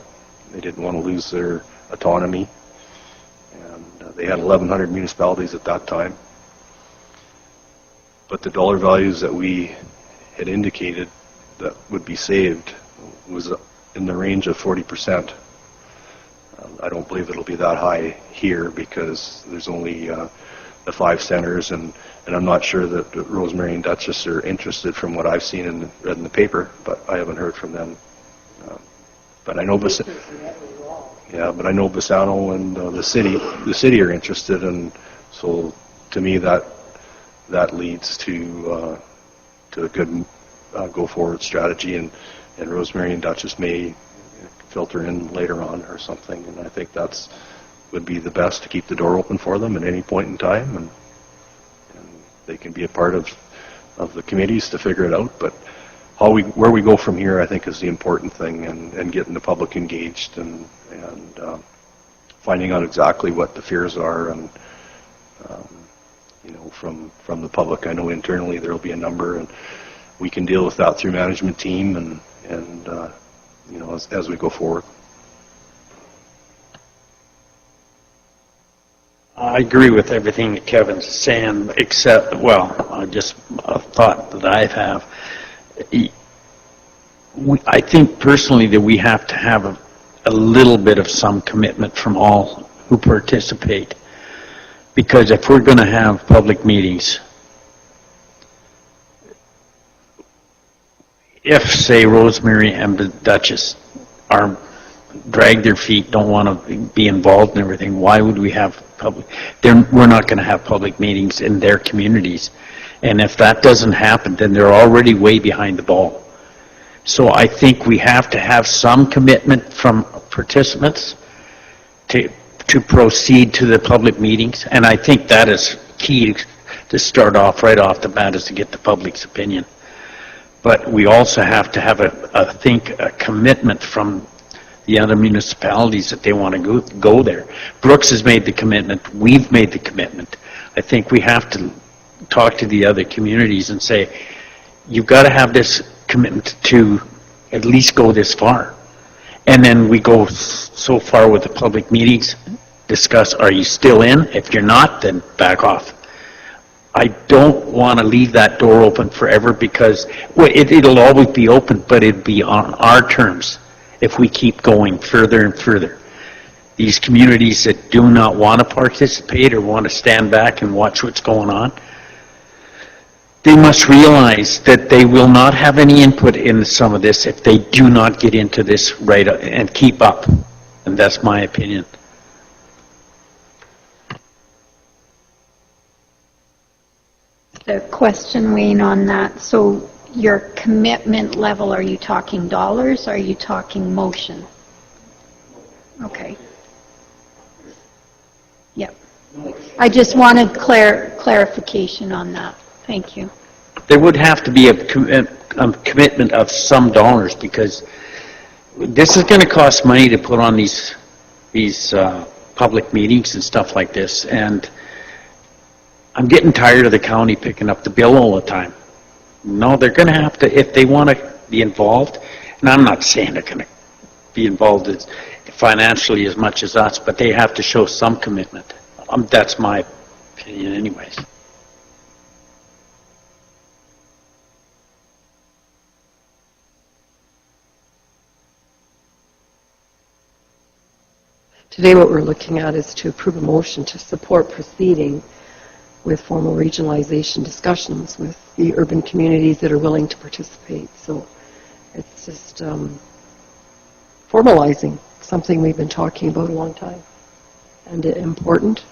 They didn't want to lose their autonomy, and they had 1,100 municipalities at that time. But the dollar values that we had indicated that would be saved was in the range of 40%. I don't believe it'll be that high here because there's only the 5 centers, and I'm not sure that Rosemary and Dutchess are interested from what I've seen and read in the paper, but I haven't heard from them. But I know but I know Bassano and the city are interested, and so to me that leads to a good go forward strategy, and Rosemary and Dutchess may filter in later on or something, and I think that's would be the best to keep the door open for them at any point in time, and they can be a part of the committees to figure it out. But where we go from here, I think, is the important thing, and getting the public engaged and finding out exactly what the fears are, and you know, from the public. I know internally there will be a number, and we can deal with that through management team and you know, as we go forward. I agree with everything that Kevin's saying, except, well, just a thought that I have. I think personally that we have to have a little bit of some commitment from all who participate, because if we're going to have public meetings, if, say, Rosemary and the Dutchess are drag their feet, don't want to be involved in everything, why would we have public? We're not going to have public meetings in their communities. And if that doesn't happen, then they're already way behind the ball. So I think we have to have some commitment from participants to proceed to the public meetings. And I think that is key to start off right off the bat, is to get the public's opinion. But we also have to have a commitment from the other municipalities that they want to go there. Brooks has made the commitment. We've made the commitment. I think we have to talk to the other communities and say, you've got to have this commitment to at least go this far. And then we go so far with the public meetings, discuss, are you still in? If you're not, then back off. I don't want to leave that door open forever, because it'll always be open, but it'll be on our terms if we keep going further and further. These communities that do not want to participate or want to stand back and watch what's going on, they must realize that they will not have any input in some of this if they do not get into this right and keep up. And that's my opinion. The question, Wayne, on that, so your commitment level, are you talking dollars? Are you talking motion? Okay. Yep. I just wanted clarification on that. Thank you. There would have to be a commitment of some dollars, because this is going to cost money to put on these public meetings and stuff like this, and I'm getting tired of the county picking up the bill all the time. No, they're going to have to, if they want to be involved, and I'm not saying they're going to be involved financially as much as us, but they have to show some commitment. That's my opinion anyways. Today what we're looking at is to approve a motion to support proceeding with formal regionalization discussions with the urban communities that are willing to participate. So it's just formalizing something we've been talking about a long time, and important.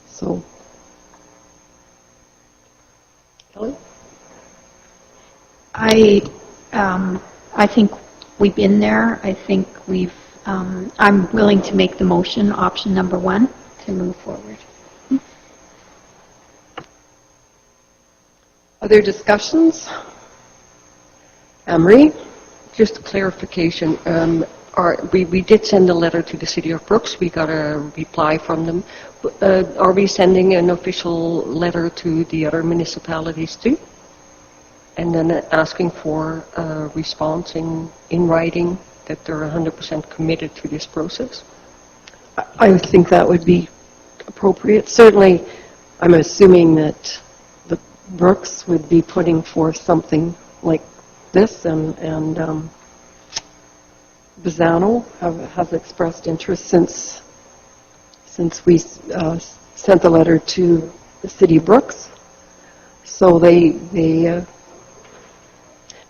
So, Kelly? I think we've been there. I think we've, I'm willing to make the motion, option number 1, to move forward. Other discussions? Anne-Marie? Just a clarification. We did send a letter to the City of Brooks. We got a reply from them. Are we sending an official letter to the other municipalities too? And then asking for a response in writing that they're 100% committed to this process? I think that would be appropriate. Certainly, I'm assuming that the Brooks would be putting forth something like this, and Bizano has expressed interest since we sent the letter to the City of Brooks. So they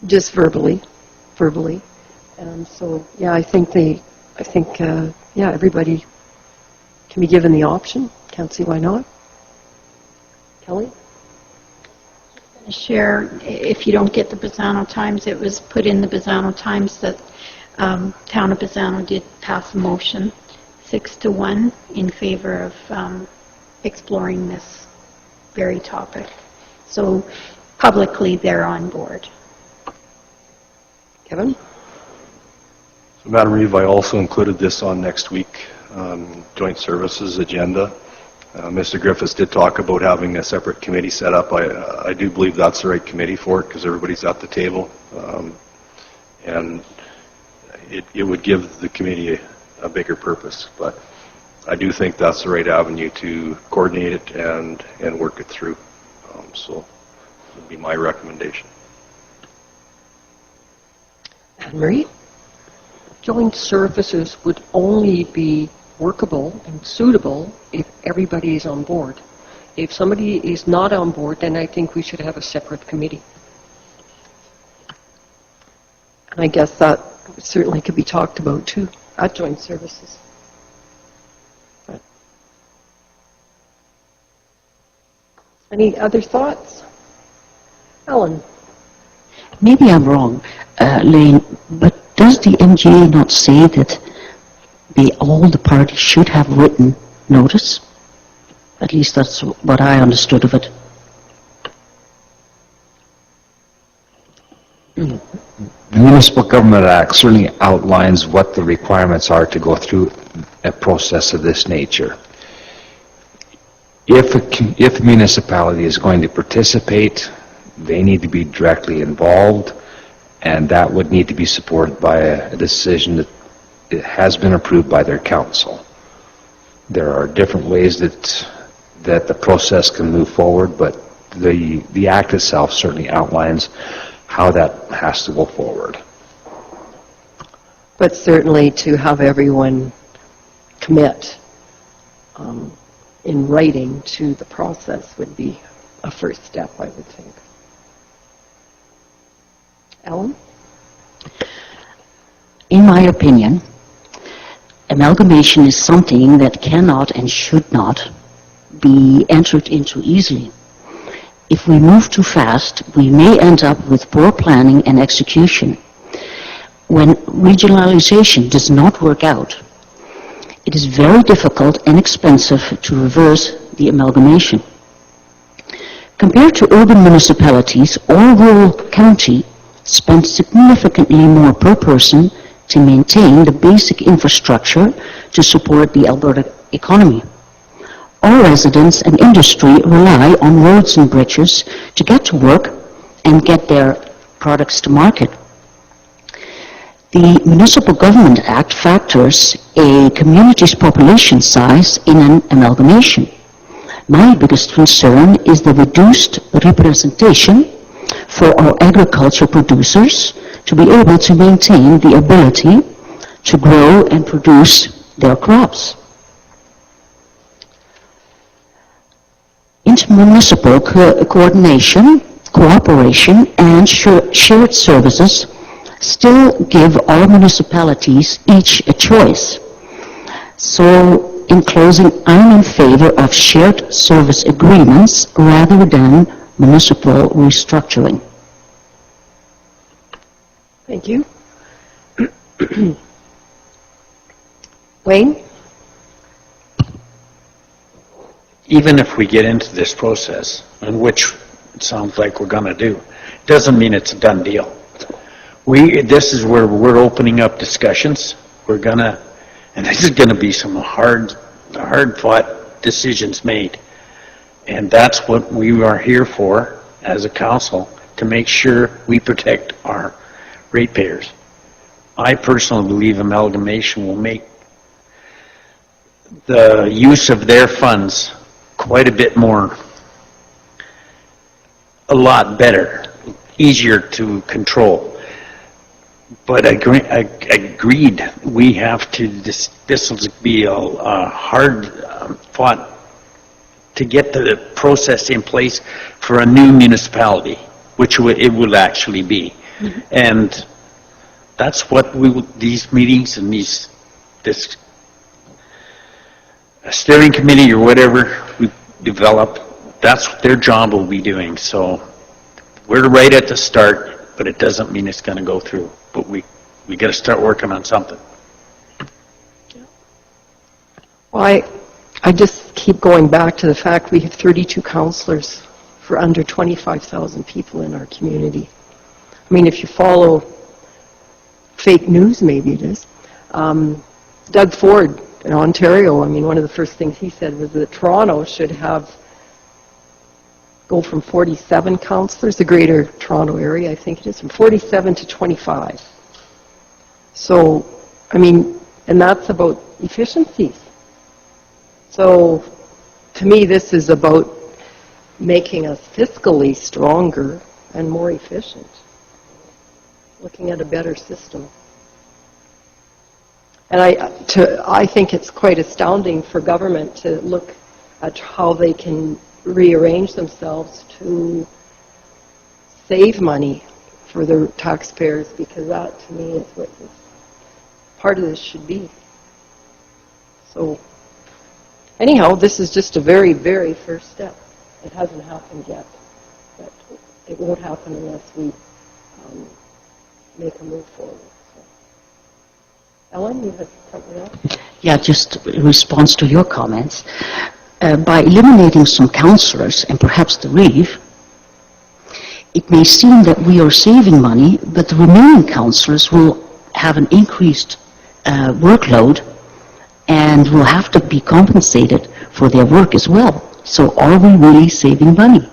just verbally, and so yeah, I think yeah, everybody can be given the option. Can't see why not. Kelly? Share, if you don't get the Bizano Times, it was put in the Bizano Times that Town of Bizano did pass a motion 6-1 in favor of exploring this very topic. So publicly they're on board. Kevin? So, Madam Reeve, I also included this on next week joint services agenda. Mr. Griffiths did talk about having a separate committee set up. I do believe that's the right committee for it because everybody's at the table. And it would give the committee a bigger purpose. But I do think that's the right avenue to coordinate it and work it through. So that would be my recommendation. Anne-Marie? Joint services would only be workable and suitable if everybody is on board. If somebody is not on board, then I think we should have a separate committee. And I guess that certainly could be talked about too at joint services. But any other thoughts? Ellen? Maybe I'm wrong, Lane, but does the MGA not say that all the parties should have written notice? At least that's what I understood of it. The Municipal Government Act certainly outlines what the requirements are to go through a process of this nature. If a municipality is going to participate, they need to be directly involved, and that would need to be supported by a decision that it has been approved by their council. There are different ways that the process can move forward, but the Act itself certainly outlines how that has to go forward. But certainly to have everyone commit in writing to the process would be a first step, I would think. Ellen? In my opinion, amalgamation is something that cannot and should not be entered into easily. If we move too fast, we may end up with poor planning and execution. When regionalization does not work out, it is very difficult and expensive to reverse the amalgamation. Compared to urban municipalities, all rural county spend significantly more per person to maintain the basic infrastructure to support the Alberta economy. All residents and industry rely on roads and bridges to get to work and get their products to market. The Municipal Government Act factors a community's population size in an amalgamation. My biggest concern is the reduced representation for our agriculture producers to be able to maintain the ability to grow and produce their crops. Intermunicipal coordination, cooperation, and shared services still give all municipalities each a choice. So, in closing, I'm in favor of shared service agreements rather than municipal restructuring. Thank you. Wayne? Even if we get into this process, and which it sounds like we're going to do, doesn't mean it's a done deal. This is where we're opening up discussions. We're going to, and this is going to be some hard-fought decisions made. And that's what we are here for as a council, to make sure we protect our ratepayers. I personally believe amalgamation will make the use of their funds quite a bit more, a lot better, easier to control. But agreed, we have to, this will be a hard fought to get the process in place for a new municipality, which it will actually be. Mm-hmm. And that's what these meetings and this steering committee or whatever we develop, that's what their job will be doing. So we're right at the start, but it doesn't mean it's going to go through. But we got to start working on something. Well, I just keep going back to the fact we have 32 councillors for under 25,000 people in our community. I mean, if you follow fake news, maybe it is. Doug Ford in Ontario, I mean, one of the first things he said was that Toronto should go from 47 councillors, the greater Toronto area, I think it is, from 47 to 25. So, I mean, and that's about efficiencies. So, to me, this is about making us fiscally stronger and more efficient, looking at a better system. And I think it's quite astounding for government to look at how they can rearrange themselves to save money for their taxpayers, because that, to me, is what part of this should be. So, anyhow, this is just a very, very first step. It hasn't happened yet, but it won't happen unless we make a move forward. So. Ellen, you had something else? Yeah, just in response to your comments. By eliminating some councillors and perhaps the reeve, it may seem that we are saving money, but the remaining councillors will have an increased workload and will have to be compensated for their work as well. So are we really saving money?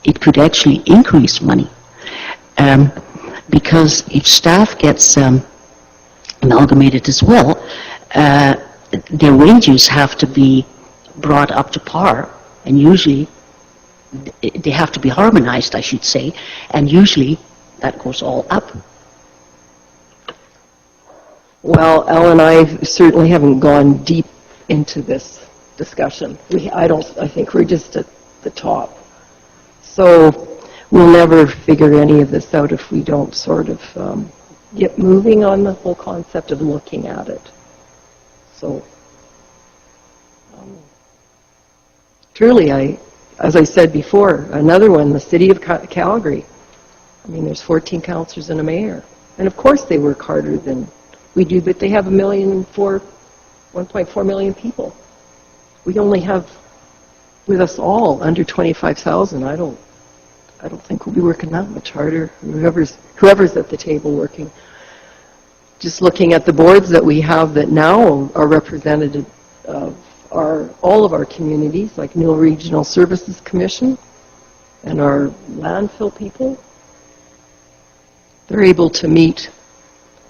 It could actually increase money. Because if staff gets amalgamated as well, their wages have to be brought up to par, and usually they have to be harmonized, I should say, and usually that goes all up. Well, Ellen, I certainly haven't gone deep into this discussion. I think we're just at the top. So we'll never figure any of this out if we don't sort of get moving on the whole concept of looking at it. So truly, as I said before, another one, the city of Calgary. I mean, there's 14 councillors and a mayor. And of course they work harder than we do, but they have 1.4 million people. We only have, with us all, under 25,000. I don't think we'll be working that much harder. Whoever's at the table working. Just looking at the boards that we have that now are representative of all of our communities, like Newell Regional Services Commission and our landfill people, they're able to meet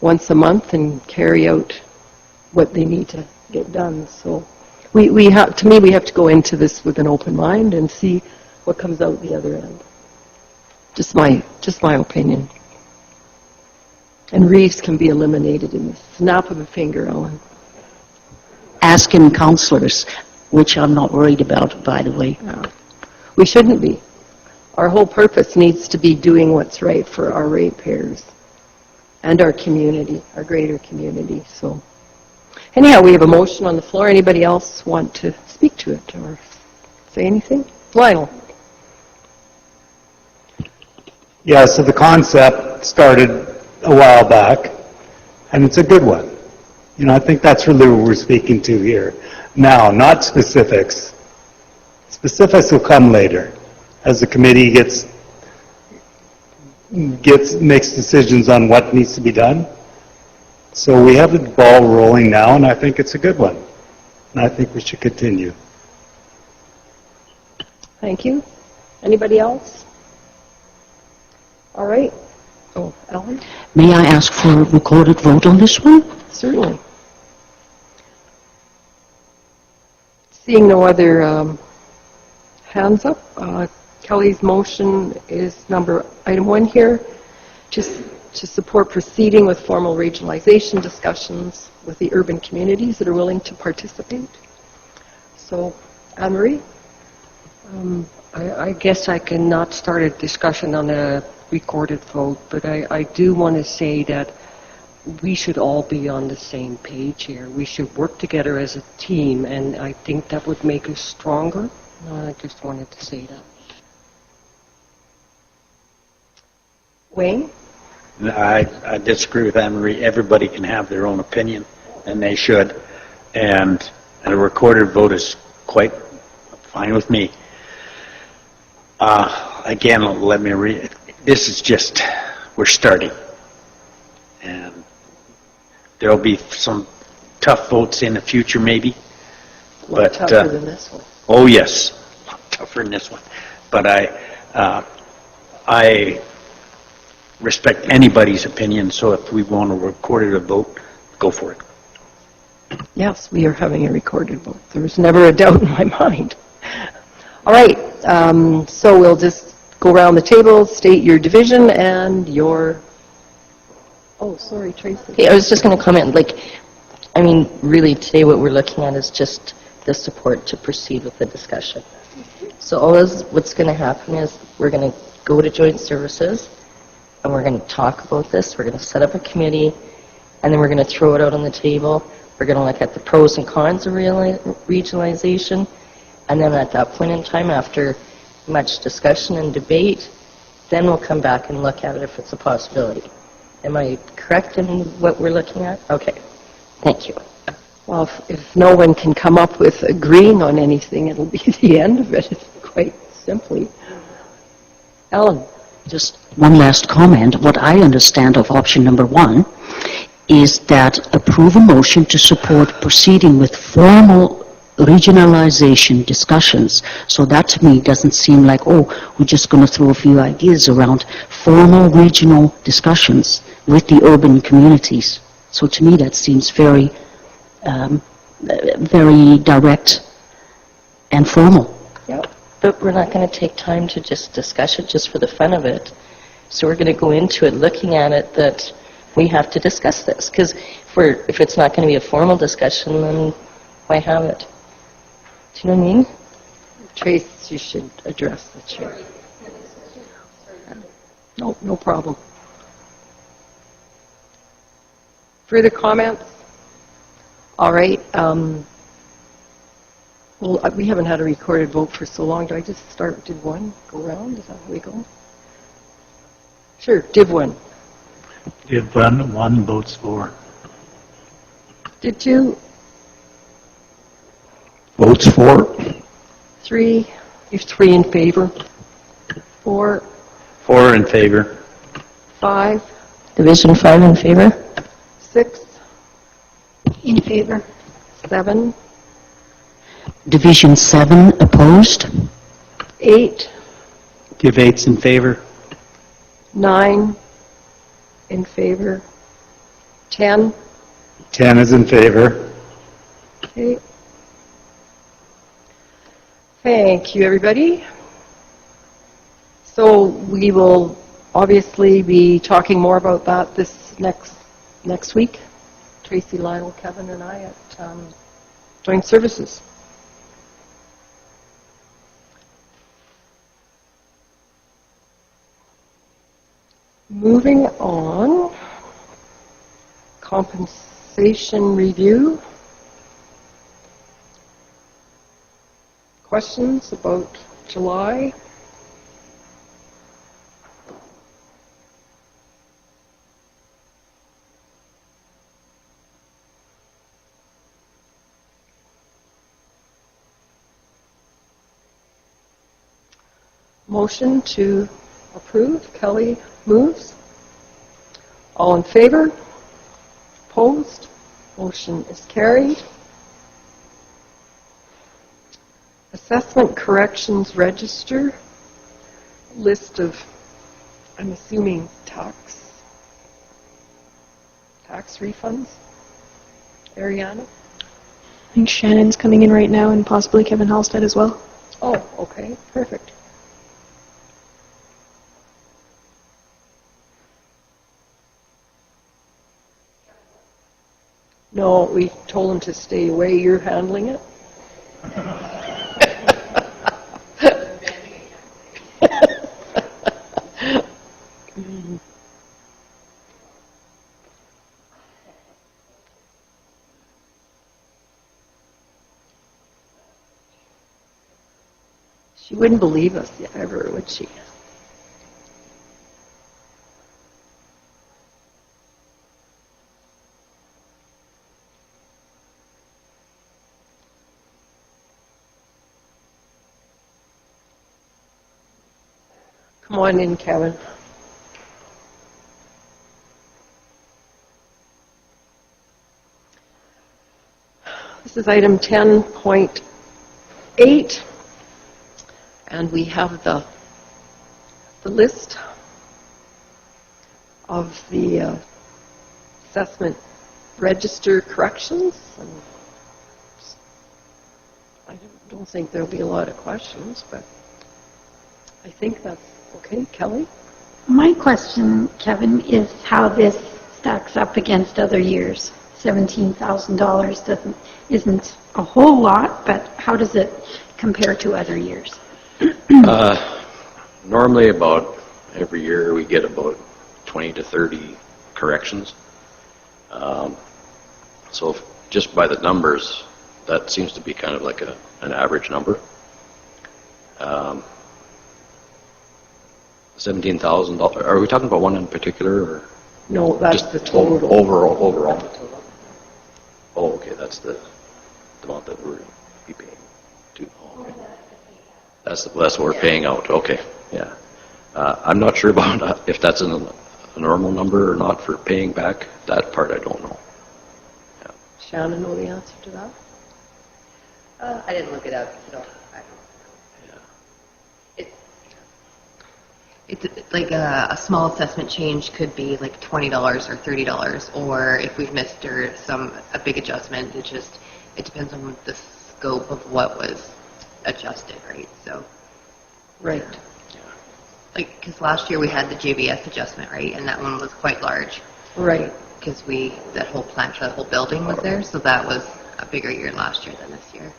once a month and carry out what they need to get done. So we have to go into this with an open mind and see what comes out the other end. Just my opinion. And reefs can be eliminated in the snap of a finger, Ellen. Asking councillors, which I'm not worried about, by the way. No. We shouldn't be. Our whole purpose needs to be doing what's right for our ratepayers and our community, our greater community. So, anyhow, we have a motion on the floor. Anybody else want to speak to it or say anything? Lionel. Yeah, so the concept started a while back, and it's a good one. You know, I think that's really what we're speaking to here. Now, not specifics. Specifics will come later as the committee makes decisions on what needs to be done. So we have the ball rolling now, and I think it's a good one. And I think we should continue. Thank you. Anybody else? All right. Oh, Ellen? May I ask for a recorded vote on this one? Certainly. Seeing no other hands up, Kelly's motion is item 1 here. Just to support proceeding with formal regionalization discussions with the urban communities that are willing to participate. So, Anne-Marie? I guess I cannot start a discussion on a recorded vote, but I do want to say that we should all be on the same page here. We should work together as a team, and I think that would make us stronger. I just wanted to say that. Wayne? I disagree with Anne-Marie. Everybody can have their own opinion, and they should. And a recorded vote is quite fine with me. Again, let me read. This is just, we're starting. And there'll be some tough votes in the future, maybe. But tougher than this one. Oh, yes. Tougher than this one. But I respect anybody's opinion, so if we want to record a vote, go for it. Yes, we are having a recorded vote. There's never a doubt in my mind. All right, so we'll just go around the table, state your division and your... Oh, sorry, Tracy. Hey, I was just going to comment, I mean, really today what we're looking at is just the support to proceed with the discussion. So what's going to happen is we're going to go to joint services and we're going to talk about this. We're going to set up a committee and then we're going to throw it out on the table. We're going to look at the pros and cons of regionalization. And then at that point in time, after much discussion and debate, then we'll come back and look at it if it's a possibility. Am I correct in what we're looking at? Okay. Thank you. Well, if no one can come up with agreeing on anything, it'll be the end of it, quite simply. Ellen? Just one last comment. What I understand of option number 1 is that approve a motion to support proceeding with formal regionalization discussions. So that to me doesn't seem like, oh, we're just going to throw a few ideas around. Formal regional discussions with the urban communities. So to me that seems very, very direct and formal. Yep. But we're not going to take time to just discuss it just for the fun of it. So we're going to go into it looking at it that we have to discuss this. Because if it's not going to be a formal discussion, then why have it? Do you know what I mean? Trace, you should address the chair. No problem. Further comments? All right. Well, we haven't had a recorded vote for so long. Do I just start Div 1? Go around? Is that how we go? Sure, Div 1. Div 1 votes for. Div 2? Votes for. 3? You're 3 in favor. 4? 4 in favor. 5? Division 5 in favor. 6? In favor. 7? Division 7 opposed. 8? Div 8's in favor. 9? In favor. 10? 10 is in favor. Okay. Thank you, everybody. So we will obviously be talking more about that this next week. Tracy, Lionel, Kevin, and I at Joint Services. Moving on, compensation review. Questions about July? Motion to approve. Kelly moves. All in favor? Opposed? Motion is carried. Assessment Corrections Register. List of, I'm assuming, tax refunds. Ariana? I think Shannon's coming in right now and possibly Kevin Halstead as well. Oh, okay. Perfect. No, we told him to stay away. You're handling it? She wouldn't believe us ever, would she? Come on in, Kevin. This is item 10.8, and we have the list of the assessment register corrections. And I don't think there'll be a lot of questions, but I think that's okay. Kelly? My question, Kevin, is how this stacks up against other years. $17,000 isn't a whole lot, but how does it compare to other years? Normally about every year we get about 20 to 30 corrections. So just by the numbers, that seems to be kind of like an average number. $17,000. Are we talking about one in particular, or no? That's just the total. Overall. Oh, okay. That's the amount that we're be paying. Oh, okay. That's what we're paying out. Okay. Yeah. I'm not sure about if that's a normal number or not for paying back. That part I don't know. Yeah. Shannon know the answer to that? I didn't look it up, so it's like a small assessment change could be like $20 or $30, or if we've missed or a big adjustment, it depends on the scope of what was adjusted, right? So, right. Like, because last year we had the JBS adjustment, right, and that one was quite large, right? Because that whole plant for the whole building was there, so that was a bigger year last year than this year.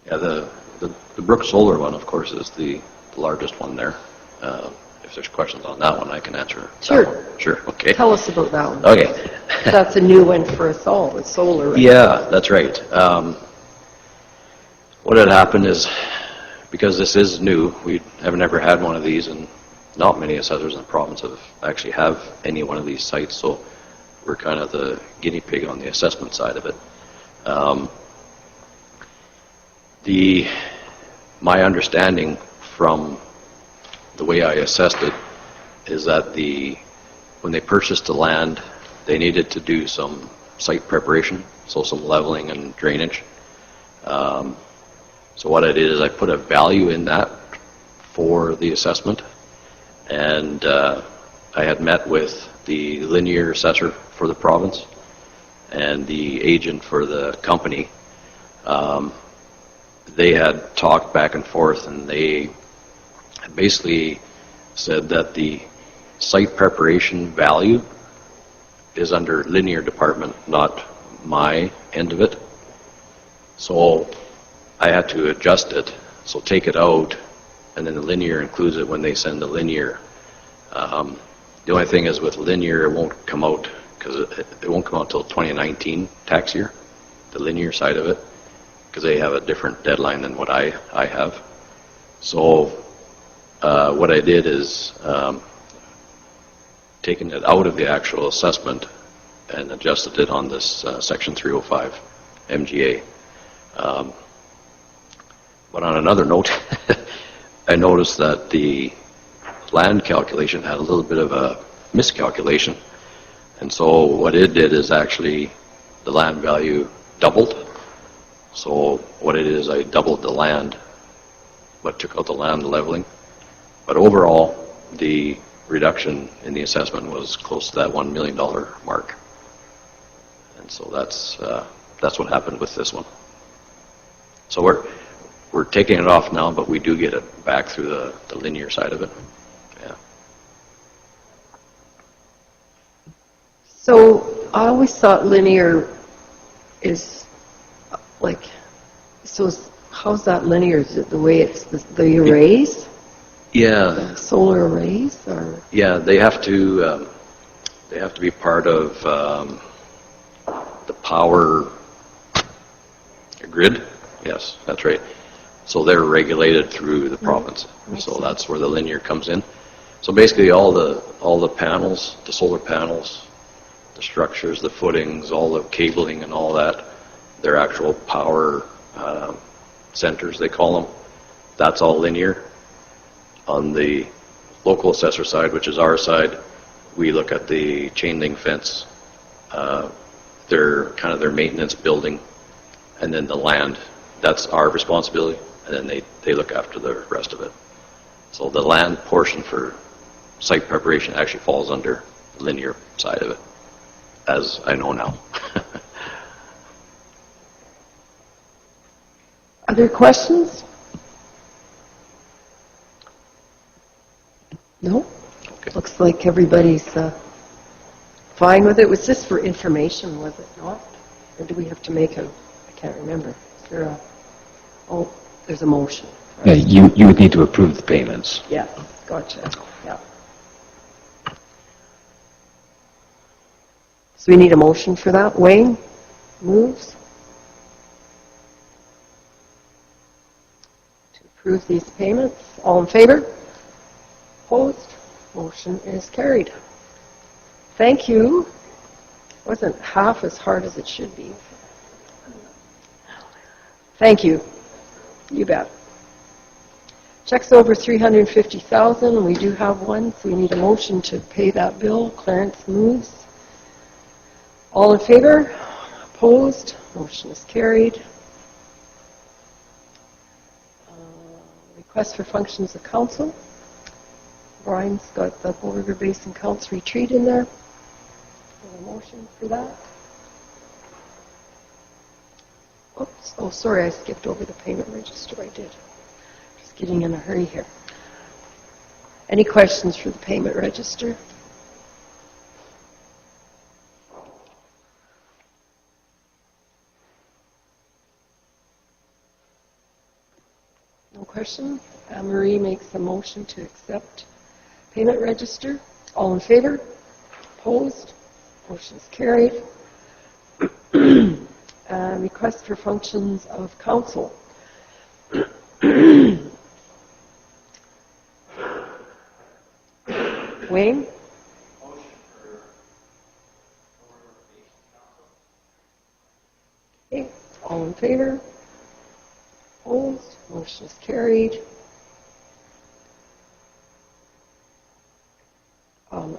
Yeah, the Brook Solar one, of course, is the largest one there. If there's questions on that one, I can answer. Sure. That one. Sure. Okay. Tell us about that one. Okay. That's a new one for us all with solar. Right? Yeah, that's right. What had happened is, because this is new, we have never had one of these, and not many assessors in the province actually have any one of these sites, so we're kind of the guinea pig on the assessment side of it. My understanding from the way I assessed it is that when they purchased the land, they needed to do some site preparation, so some leveling and drainage. So what I did is I put a value in that for the assessment, and I had met with the linear assessor for the province and the agent for the company. They had talked back and forth, and they basically said that the site preparation value is under linear department, not my end of it. So I had to adjust it, so take it out, and then the linear includes it when they send the linear. The only thing is with linear, it won't come out, because it won't come out until 2019 tax year, the linear side of it, because they have a different deadline than what I have. So what I did is taken it out of the actual assessment and adjusted it on this Section 305 MGA. But on another note, I noticed that the land calculation had a little bit of a miscalculation. And so what it did is actually the land value doubled. So what it is, I doubled the land, but took out the land leveling. But overall, the reduction in the assessment was close to that $1 million mark. And so that's what happened with this one. So we're taking it off now, but we do get it back through the linear side of it. Yeah. So I always thought linear is like, so how's that linear? Is it the way it's the arrays? Yeah. The solar arrays, or? Yeah, they have to be part of the power grid. Yes, that's right. So they're regulated through the province. So that's where the linear comes in. So basically all the panels, the solar panels, the structures, the footings, all the cabling and all that, their actual power centers, they call them, that's all linear. On the local assessor side, which is our side, we look at the chain link fence, their maintenance building, and then the land. That's our responsibility, and then they look after the rest of it. So the land portion for site preparation actually falls under the linear side of it, as I know now. Other questions? No? Okay. Looks like everybody's fine with it. Was this for information, was it not? Or do we have to make I can't remember. Is there there's a motion. Right? Yeah, you would need to approve the payments. Yeah, gotcha. Yeah. So we need a motion for that. Wayne moves to approve these payments. All in favor? Opposed? Motion is carried. Thank you. Wasn't half as hard as it should be. Thank you. You bet. Checks over $350,000. We do have one, so we need a motion to pay that bill. Clarence moves. All in favor? Opposed? Motion is carried. Request for functions of council. Brian's got the Bow River Basin Council retreat in there. A motion for that. Oops. Oh, sorry, I skipped over the payment register. I did. Just getting in a hurry here. Any questions for the payment register? No question. Anne-Marie makes a motion to accept payment register. All in favor? Opposed? Motion is carried. Request for functions of council. Wayne? Okay. All in favor? Opposed? Motion is carried.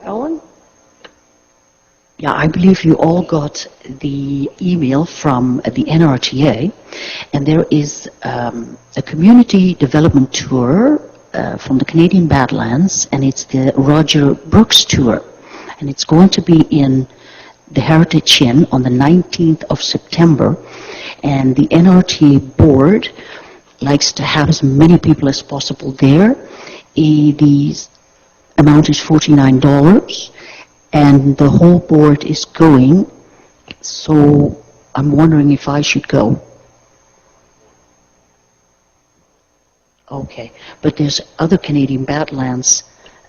Ellen? Yeah, I believe you all got the email from the NRTA, and there is a community development tour from the Canadian Badlands, and it's the Roger Brooks tour, and it's going to be in the Heritage Inn on the 19th of September, and the NRTA board likes to have as many people as possible there. The amount is $49. And the whole board is going, so I'm wondering if I should go. Okay, but there's other Canadian Badlands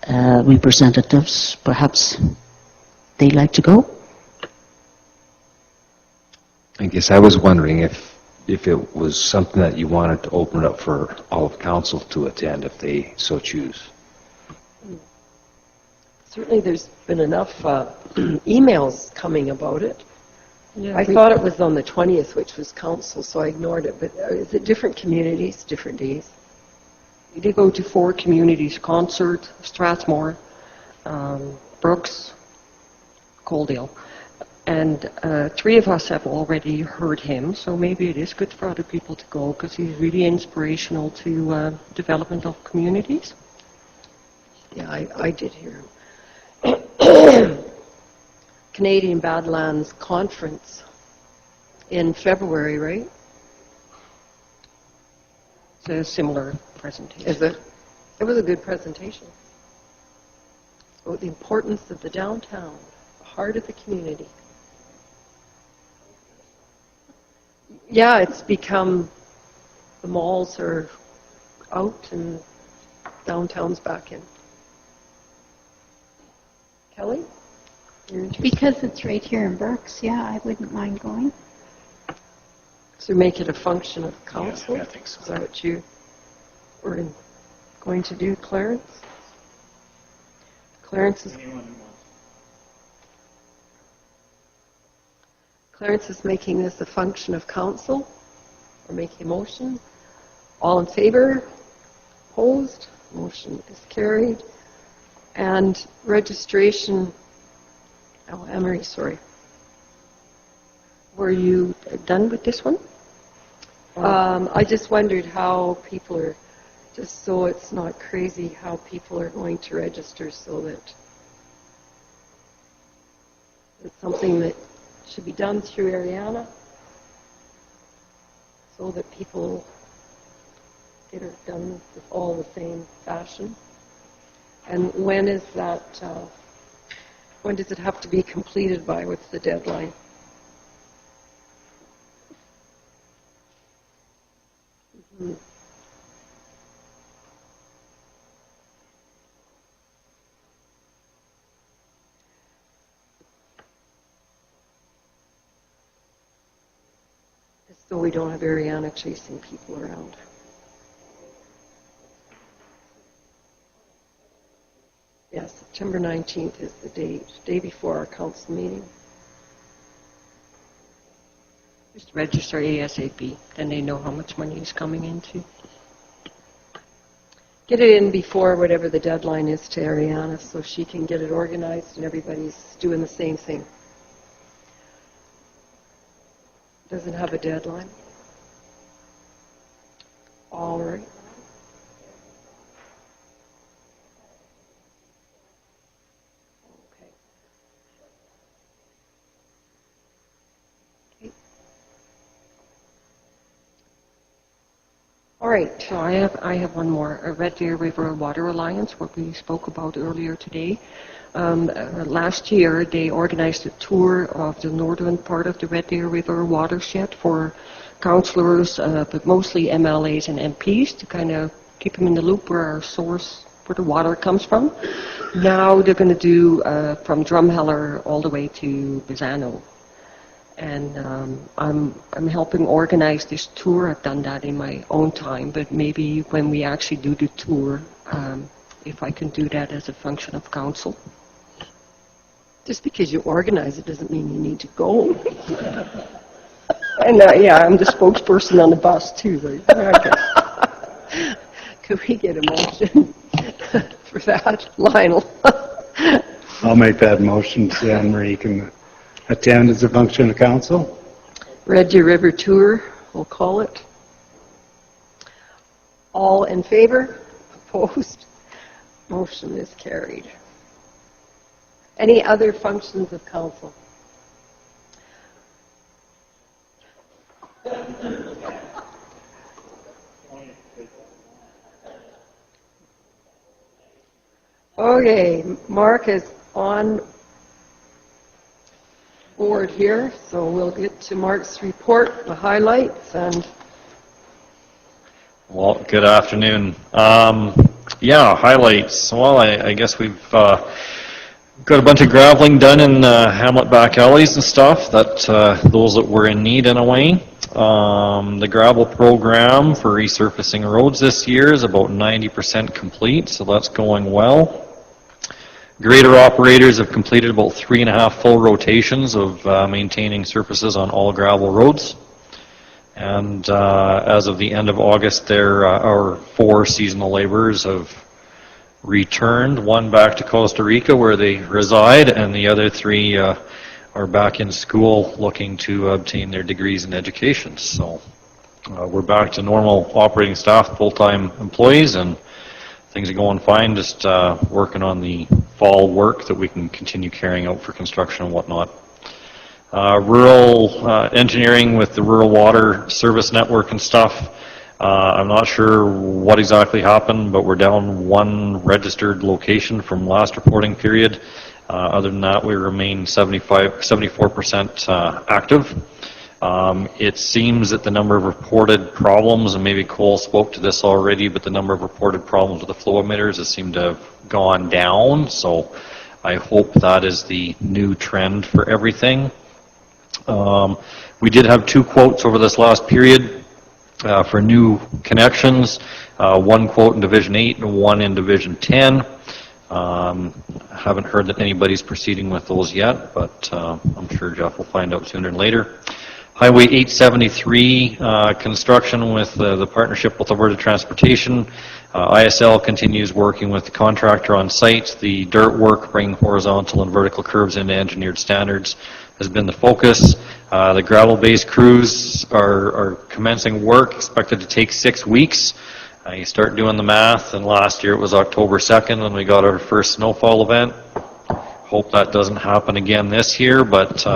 representatives. Perhaps they'd like to go? I guess I was wondering if it was something that you wanted to open up for all of council to attend if they so choose. Certainly there's been enough emails coming about it. Yeah, I thought it was on the 20th, which was council, so I ignored it. But is it different communities, different days? We did go to 4 communities: Concert, Strathmore, Brooks, Coaldale. And 3 of us have already heard him, so maybe it is good for other people to go because he's really inspirational to development of communities. Yeah, I did hear him. Canadian Badlands Conference in February, right? It's a similar presentation. Is it? It was a good presentation. About the importance of the downtown, part of the community. Yeah, it's become, the malls are out and downtown's back in. Kelly? Because it's right here in Berks, yeah, I wouldn't mind going. So make it a function of council? Yeah, I think so. Is that what you were going to do, Clarence? Clarence is making this a function of council, or making a motion. All in favor? Opposed? Motion is carried. And registration, oh, Emery, sorry. Were you done with this one? I just wondered how people are, just so it's not crazy, how people are going to register so that it's something that should be done through Ariana so that people get it done with all the same fashion. And when is that, when does it have to be completed by? What's the deadline? Mm-hmm. So we don't have Ariana chasing people around. Yes, September 19th is the day before our council meeting. Just register ASAP, then they know how much money is coming into. Get it in before whatever the deadline is to Ariana so she can get it organized and everybody's doing the same thing. Doesn't have a deadline. All right. All right. So I have one more. Red Deer River Water Alliance, what we spoke about earlier today. Last year, they organized a tour of the northern part of the Red Deer River watershed for councillors, but mostly MLAs and MPs to kind of keep them in the loop where our source, where the water comes from. Now they're going to do from Drumheller all the way to Bizano. And I'm helping organize this tour. I've done that in my own time, but maybe when we actually do the tour, if I can do that as a function of council. Just because you organize it doesn't mean you need to go. And yeah, I'm the spokesperson on the bus too. Right? Okay. Could we get a motion for that, Lionel? I'll make that motion so Anne Marie can attend as a function of council. Red Deer River Tour, we'll call it. All in favor? Opposed? Motion is carried. Any other functions of council? Okay, Mark is on board here, so we'll get to Mark's report, the highlights, and well, good afternoon. Yeah, highlights. Well, I guess we've got a bunch of graveling done in Hamlet back alleys and stuff, that those that were in need in a way. The gravel program for resurfacing roads this year is about 90% complete, so that's going well. Grader operators have completed about 3.5 full rotations of maintaining surfaces on all gravel roads. And as of the end of August, our 4 seasonal laborers have returned, one back to Costa Rica where they reside, and the other 3 are back in school looking to obtain their degrees in education. So we're back to normal operating staff, full-time employees, and things are going fine, just working on the fall work that we can continue carrying out for construction and whatnot. Rural engineering with the rural water service network and stuff. I'm not sure what exactly happened, but we're down 1 registered location from last reporting period. Other than that, we remain 74% active. It seems that the number of reported problems, and maybe Cole spoke to this already, but the number of reported problems with the flow emitters has seemed to have gone down. So I hope that is the new trend for everything. We did have 2 quotes over this last period for new connections. 1 quote in Division 8 and 1 in Division 10. Haven't heard that anybody's proceeding with those yet, but I'm sure Jeff will find out sooner than later. Highway 873 construction with the partnership with Alberta Transportation. ISL continues working with the contractor on site. The dirt work, bringing horizontal and vertical curves into engineered standards, has been the focus. The gravel-based crews are commencing work, expected to take 6 weeks. You start doing the math, and last year it was October 2nd when we got our first snowfall event. Hope that doesn't happen again this year, but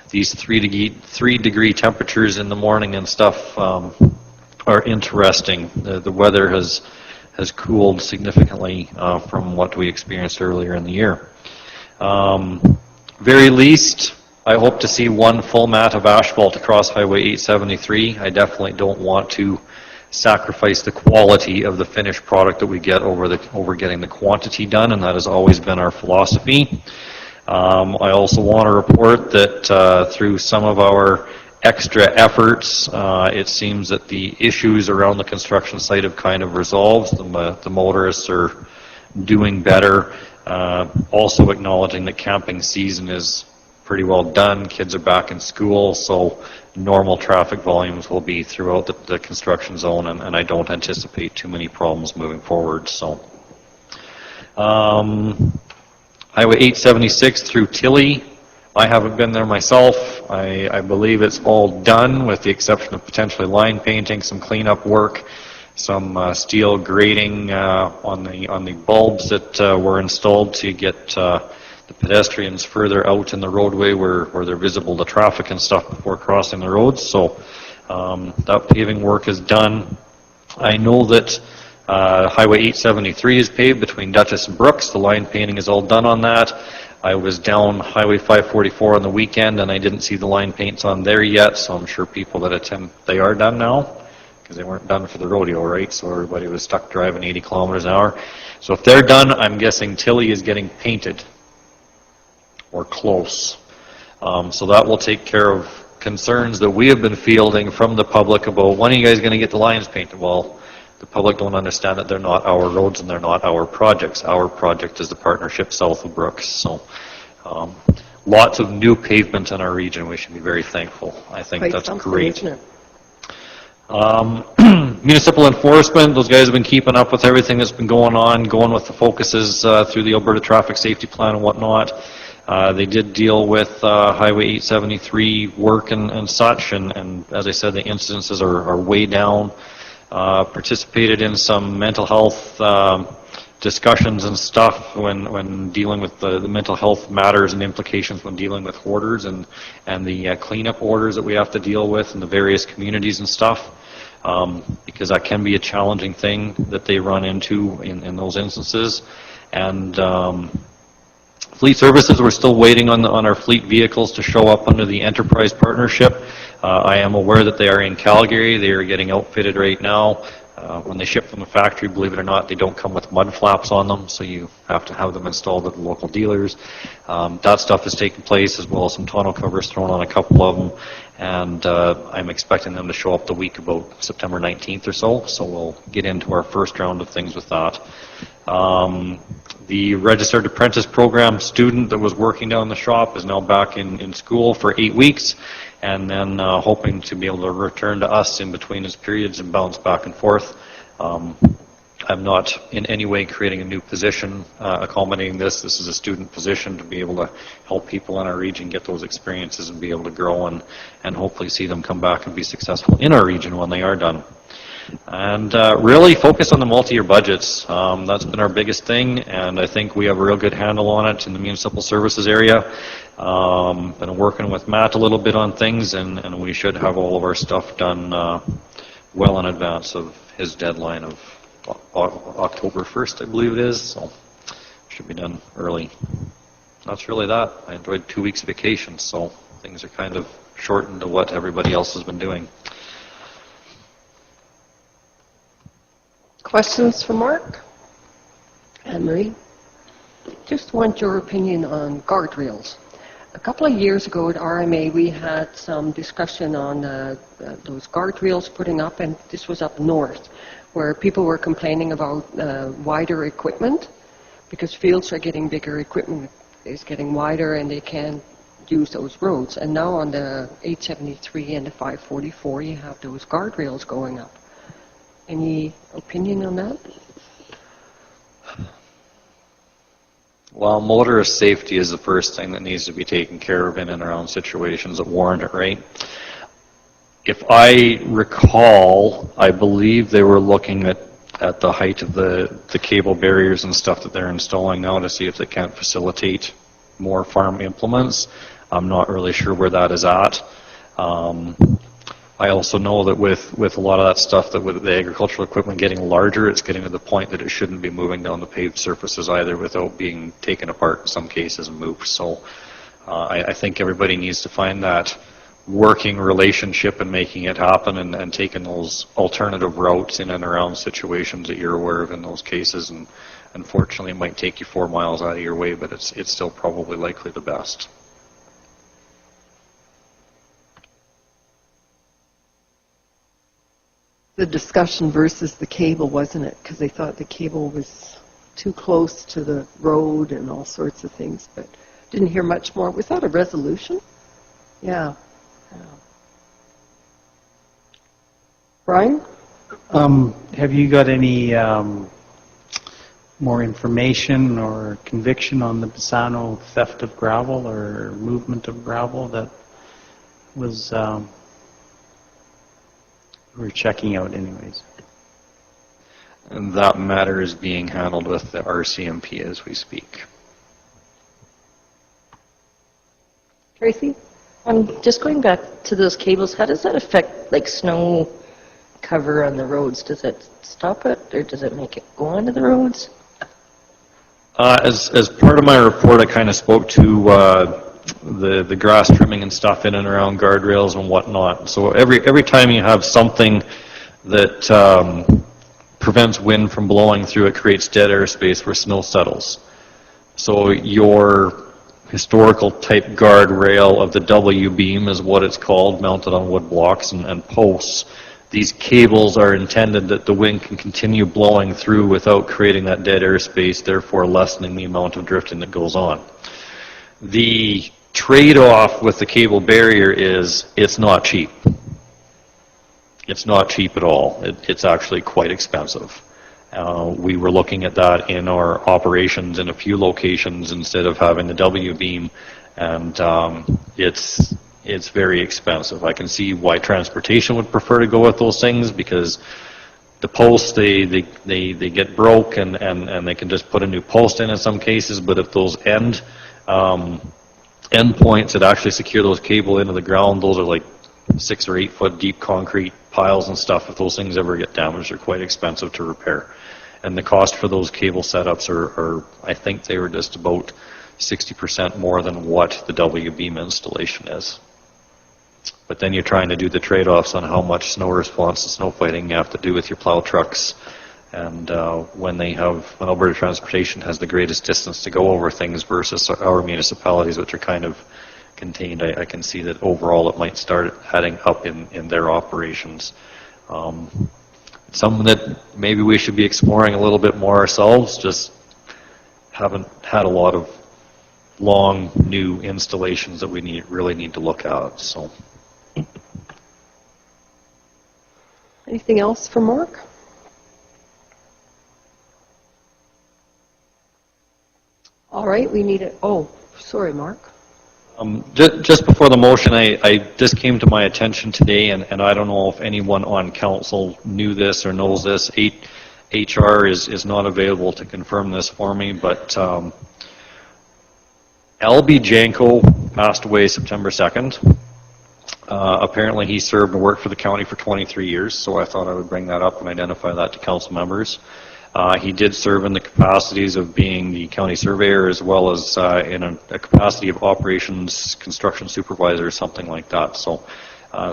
these 3-degree temperatures in the morning and stuff are interesting. The weather has cooled significantly from what we experienced earlier in the year. Very least, I hope to see 1 full mat of asphalt across Highway 873. I definitely don't want to sacrifice the quality of the finished product that we get over getting the quantity done, and that has always been our philosophy. I also want to report that through some of our extra efforts, it seems that the issues around the construction site have kind of resolved. The motorists are doing better. Also acknowledging that camping season is pretty well done. Kids are back in school, so normal traffic volumes will be throughout the construction zone, and I don't anticipate too many problems moving forward. So, Highway 876 through Tilly, I haven't been there myself. I believe it's all done with the exception of potentially line painting, some cleanup work, some steel grating on the bulbs that were installed to get the pedestrians further out in the roadway where they're visible to traffic and stuff before crossing the roads. So that paving work is done. I know that Highway 873 is paved between Dutchess and Brooks. The line painting is all done on that. I was down Highway 544 on the weekend and I didn't see the line paints on there yet, so I'm sure people that attend, they are done now, because they weren't done for the rodeo, right? So everybody was stuck driving 80 kilometers an hour. So if they're done, I'm guessing Tilly is getting painted, or close. So that will take care of concerns that we have been fielding from the public about, when are you guys going to get the lines painted? Well, the public don't understand that they're not our roads and they're not our projects. Our project is the partnership south of Brooks. So lots of new pavement in our region. We should be very thankful. I think that's great. Municipal enforcement, those guys have been keeping up with everything that's been going on, going with the focuses through the Alberta Traffic Safety Plan and whatnot. They did deal with Highway 873 work and such, and as I said, the incidences are way down. Participated in some mental health discussions and stuff when dealing with the mental health matters and implications when dealing with hoarders and the cleanup orders that we have to deal with in the various communities and stuff, because that can be a challenging thing that they run into in those instances. And fleet services, we're still waiting on our fleet vehicles to show up under the enterprise partnership. I am aware that they are in Calgary. They are getting outfitted right now. When they ship from the factory, believe it or not, they don't come with mud flaps on them, so you have to have them installed at the local dealers. That stuff is taking place, as well as some tonneau covers thrown on a couple of them, and I'm expecting them to show up the week about September 19th or so we'll get into our first round of things with that. The registered apprentice program student that was working down the shop is now back in school for 8 weeks, and then hoping to be able to return to us in between his periods and bounce back and forth. I'm not in any way creating a new position accommodating this. This is a student position to be able to help people in our region get those experiences and be able to grow and hopefully see them come back and be successful in our region when they are done. And really focus on the multi-year budgets. That's been our biggest thing, and I think we have a real good handle on it in the municipal services area. Been working with Matt a little bit on things, and we should have all of our stuff done well in advance of his deadline of October 1st, I believe it is, so should be done early. that's really that. I enjoyed 2 weeks vacation, so things are kind of shortened to what everybody else has been doing. Questions for Mark? Anne-Marie? Just want your opinion on guardrails. A couple of years ago at RMA, we had some discussion on those guardrails putting up, and this was up north, where people were complaining about wider equipment, because fields are getting bigger, equipment is getting wider, and they can't use those roads. And now on the 873 and the 544, you have those guardrails going up. Any opinion on that? Well, motorist safety is the first thing that needs to be taken care of in and around situations that warrant it, right? If I recall, I believe they were looking at the height of the cable barriers and stuff that they're installing now to see if they can't facilitate more farm implements. I'm not really sure where that is at. I also know that with a lot of that stuff, that with the agricultural equipment getting larger, it's getting to the point that it shouldn't be moving down the paved surfaces either without being taken apart in some cases and moved. So I think everybody needs to find that working relationship and making it happen, and taking those alternative routes in and around situations that you're aware of in those cases. And unfortunately, it might take you 4 miles out of your way, but it's still probably likely the best. The discussion versus the cable, wasn't it? Because they thought the cable was too close to the road and all sorts of things, but didn't hear much more. Was that a resolution? Yeah. Brian? Have you got any more information or conviction on the Pisano theft of gravel or movement of gravel that was we're checking out anyways? And that matter is being handled with the RCMP as we speak. Tracy? Just going back to those cables, how does that affect like snow cover on the roads? Does it stop it, or does it make it go onto the roads? As part of my report, I kind of spoke to the grass trimming and stuff in and around guardrails and whatnot. So every time you have something that prevents wind from blowing through, it creates dead airspace where snow settles. So your historical type guardrail of the W-beam is what it's called, mounted on wood blocks and posts. These cables are intended that the wind can continue blowing through without creating that dead airspace, therefore lessening the amount of drifting that goes on. The trade-off with the cable barrier is it's not cheap. It's not cheap at all. It's actually quite expensive. We were looking at that in our operations in a few locations instead of having the W-beam, and it's very expensive. I can see why transportation would prefer to go with those things, because the posts, they get broke and they can just put a new post in some cases, but if those end points that actually secure those cable into the ground, those are like 6 or 8 foot deep concrete piles and stuff. If those things ever get damaged, they're quite expensive to repair. And the cost for those cable setups are I think they were just about 60% more than what the W-beam installation is. But then you're trying to do the trade-offs on how much snow response and snow fighting you have to do with your plow trucks. And when Alberta Transportation has the greatest distance to go over things versus our municipalities, which are kind of contained, I can see that overall it might start adding up in their operations. It's something that maybe we should be exploring a little bit more ourselves, just haven't had a lot of long new installations that we really need to look at. So, anything else for Mark? All right, we need it. Oh, sorry, Mark. Just before the motion, I just came to my attention today, and I don't know if anyone on council knew this or knows this. HR is not available to confirm this for me, but L.B. Janko passed away September 2nd. Apparently he served and worked for the county for 23 years, so I thought I would bring that up and identify that to council members. He did serve in the capacities of being the county surveyor as well as in a capacity of operations construction supervisor or something like that. So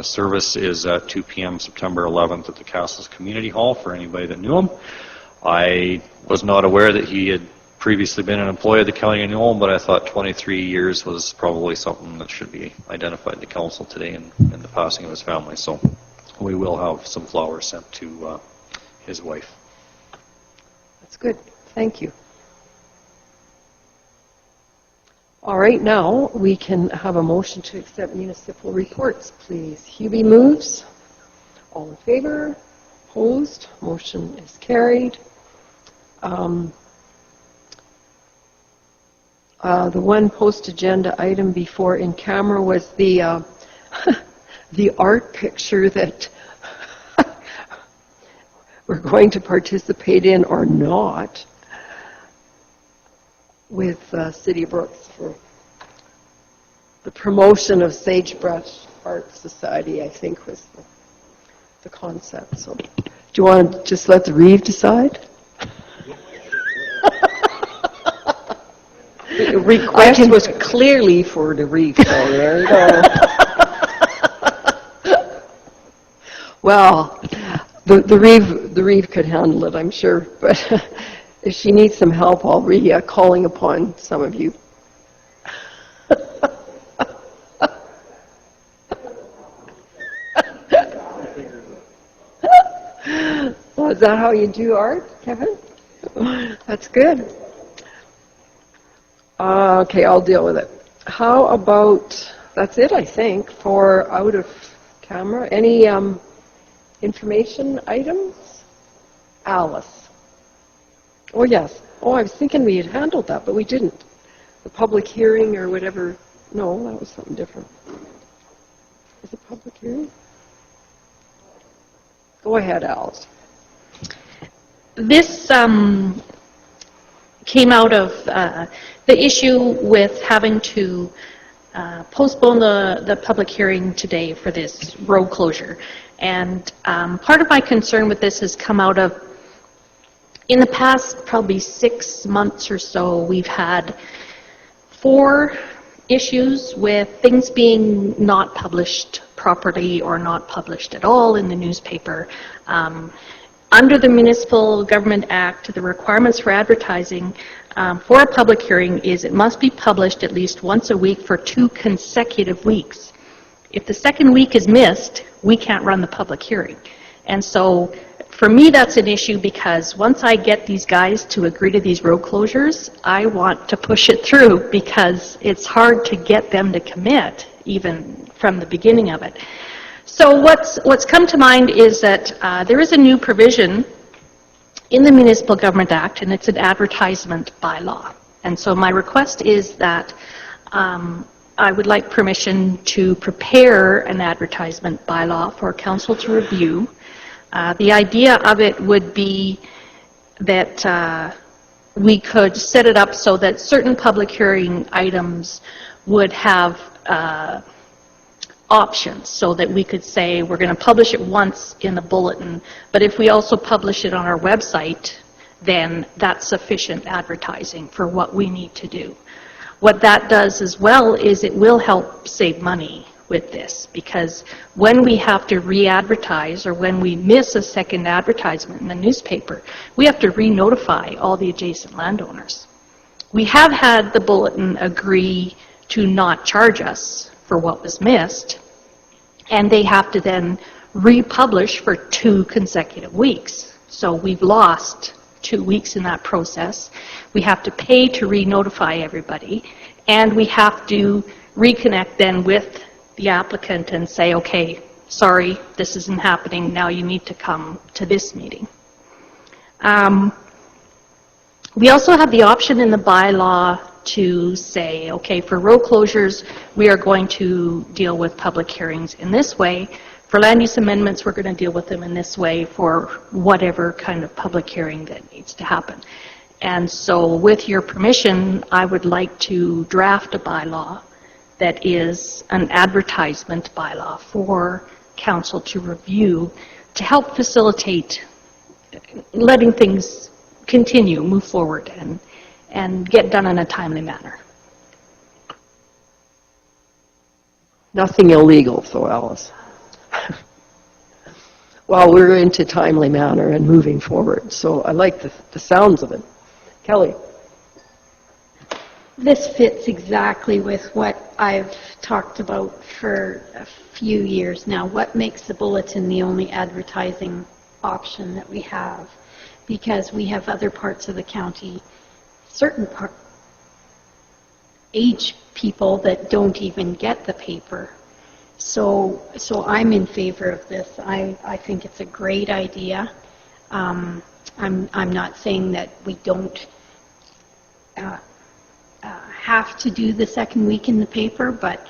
service is at 2 p.m. September 11th at the Castles Community Hall for anybody that knew him. I was not aware that he had previously been an employee of the County of Newell, but I thought 23 years was probably something that should be identified to council today in the passing of his family. So we will have some flowers sent to his wife. That's good. Thank you. All right, now we can have a motion to accept municipal reports, please. Hubie moves. All in favor? Opposed? Motion is carried. The one post-agenda item before in camera was the the art picture that we're going to participate in or not with City of Brooks for the promotion of Sagebrush Art Society, I think was the concept. So do you want to just let the Reeve decide? The request was clearly for the reef, so there you go. Well, the Reeve could handle it, I'm sure, but if she needs some help, I'll be calling upon some of you. Well, is that how you do art, Kevin? That's good. Okay, I'll deal with it. How about, that's it, I think, for out of camera. Any information items? Alice. Oh, yes. Oh, I was thinking we had handled that, but we didn't. The public hearing or whatever. No, that was something different. Is it public hearing? Go ahead, Alice. This came out of the issue with having to postpone the public hearing today for this road closure. And part of my concern with this has come out of, in the past probably 6 months or so, we've had 4 issues with things being not published properly or not published at all in the newspaper. Under the Municipal Government Act, the requirements for advertising for a public hearing is it must be published at least once a week for 2 consecutive weeks. If the second week is missed, we can't run the public hearing. And so for me, that's an issue because once I get these guys to agree to these road closures, I want to push it through because it's hard to get them to commit even from the beginning of it. So what's come to mind is that there is a new provision in the Municipal Government Act, and it's an advertisement bylaw. And so my request is that I would like permission to prepare an advertisement bylaw for council to review. The idea of it would be that we could set it up so that certain public hearing items would have options, so that we could say we're going to publish it once in the bulletin, but if we also publish it on our website, then that's sufficient advertising for what we need to do. What that does as well is it will help save money with this, because when we have to re-advertise or when we miss a second advertisement in the newspaper, we have to re-notify all the adjacent landowners. We have had the bulletin agree to not charge us for what was missed, and they have to then republish for 2 consecutive weeks. So we've lost 2 weeks in that process. We have to pay to re-notify everybody, and we have to reconnect then with the applicant and say, okay, sorry, this isn't happening, now you need to come to this meeting. We also have the option in the bylaw to say, okay, for road closures, we are going to deal with public hearings in this way. For land use amendments, we're going to deal with them in this way for whatever kind of public hearing that needs to happen. And so with your permission, I would like to draft a bylaw that is an advertisement bylaw for council to review to help facilitate letting things continue, move forward, and get done in a timely manner. Nothing illegal, so Alice. Well, we're into timely manner and moving forward, so I like the sounds of it. Kelly. This fits exactly with what I've talked about for a few years now. What makes the bulletin the only advertising option that we have? Because we have other parts of the county, certain age people that don't even get the paper. So I'm in favor of this. I think it's a great idea. I'm not saying that we don't have to do the second week in the paper, but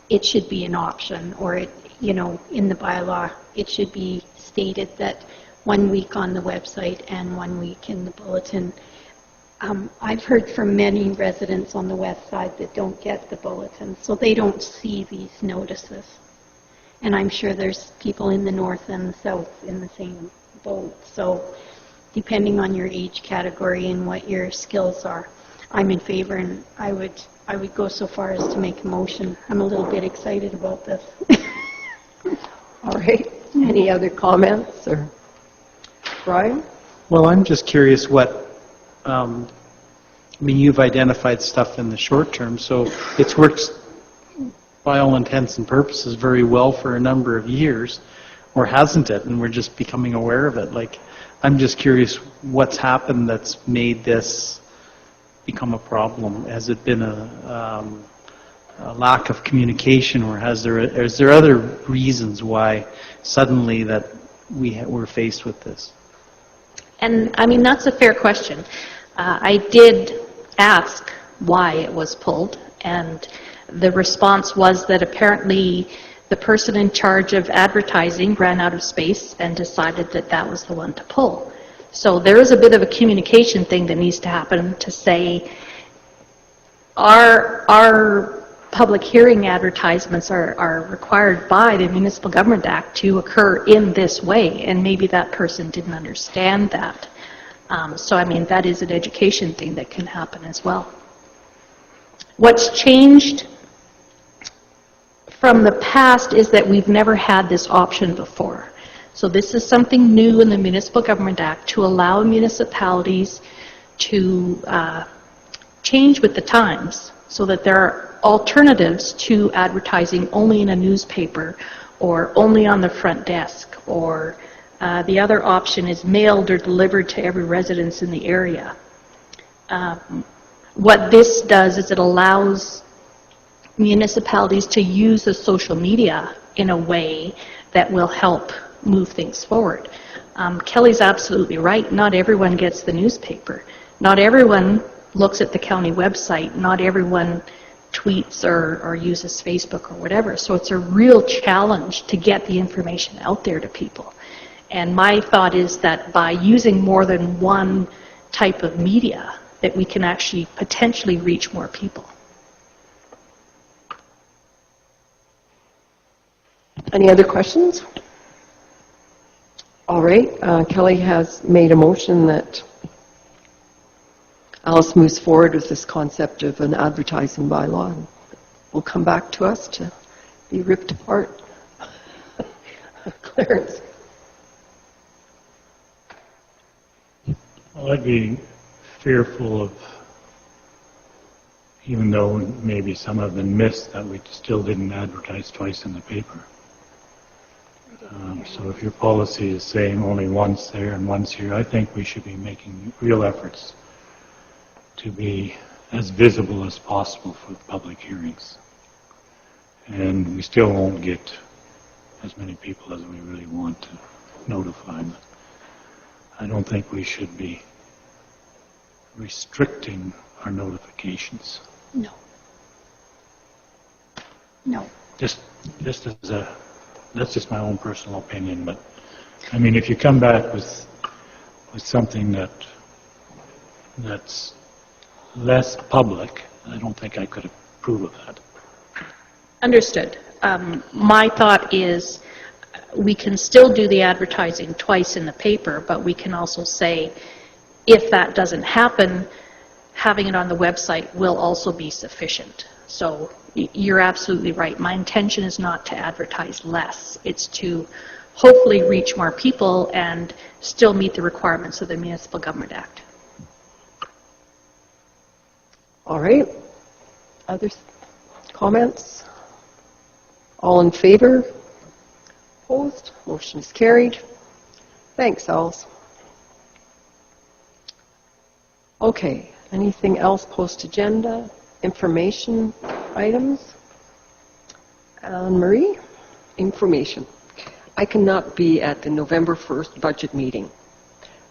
it should be an option, or it, you know, in the bylaw, it should be stated that 1 week on the website and 1 week in the bulletin. I've heard from many residents on the west side that don't get the bulletin, so they don't see these notices. And I'm sure there's people in the north and the south in the same boat. So depending on your age category and what your skills are, I'm in favor, and I would go so far as to make a motion. I'm a little bit excited about this. All right. Any other comments? Or Brian? Well, I'm just curious what, I mean, you've identified stuff in the short term, so it's worked by all intents and purposes very well for a number of years, or hasn't it? And we're just becoming aware of it. Like, I'm just curious what's happened that's made this become a problem. Has it been a lack of communication, or is there other reasons why suddenly that we're faced with this? And I mean, that's a fair question. I did ask why it was pulled, and the response was that apparently the person in charge of advertising ran out of space and decided that that was the one to pull. So there is a bit of a communication thing that needs to happen to say our public hearing advertisements are required by the Municipal Government Act to occur in this way, and maybe that person didn't understand that. So I mean, that is an education thing that can happen as well. What's changed from the past is that we've never had this option before. So this is something new in the Municipal Government Act to allow municipalities to change with the times so that there are alternatives to advertising only in a newspaper or only on the front desk, or the other option is mailed or delivered to every residence in the area. What this does is it allows municipalities to use the social media in a way that will help move things forward. Kelly's absolutely right. Not everyone gets the newspaper. Not everyone looks at the county website. Not everyone tweets or uses Facebook or whatever. So it's a real challenge to get the information out there to people. And my thought is that by using more than one type of media, that we can actually potentially reach more people. Any other questions? All right. Kelly has made a motion that Alice moves forward with this concept of an advertising bylaw. And will come back to us to be ripped apart. Clarence. Well, I'd be fearful of, even though maybe some have been missed, that we still didn't advertise twice in the paper. So if your policy is saying only once there and once here, I think we should be making real efforts to be as visible as possible for the public hearings. And we still won't get as many people as we really want to notify, but I don't think we should be restricting our notifications. No. No. Just as a, that's just my own personal opinion, but I mean, if you come back with something that's less public, I don't think I could approve of that. Understood. My thought is we can still do the advertising twice in the paper, but we can also say If that doesn't happen, having it on the website will also be sufficient. So you're absolutely right. My intention is not to advertise less. It's to hopefully reach more people and still meet the requirements of the Municipal Government Act. All right. Other comments? All in favor? Opposed? Motion is carried. Thanks, Alice. Okay. Anything else post-agenda? Information items? Anne-Marie? Information. I cannot be at the November 1st budget meeting.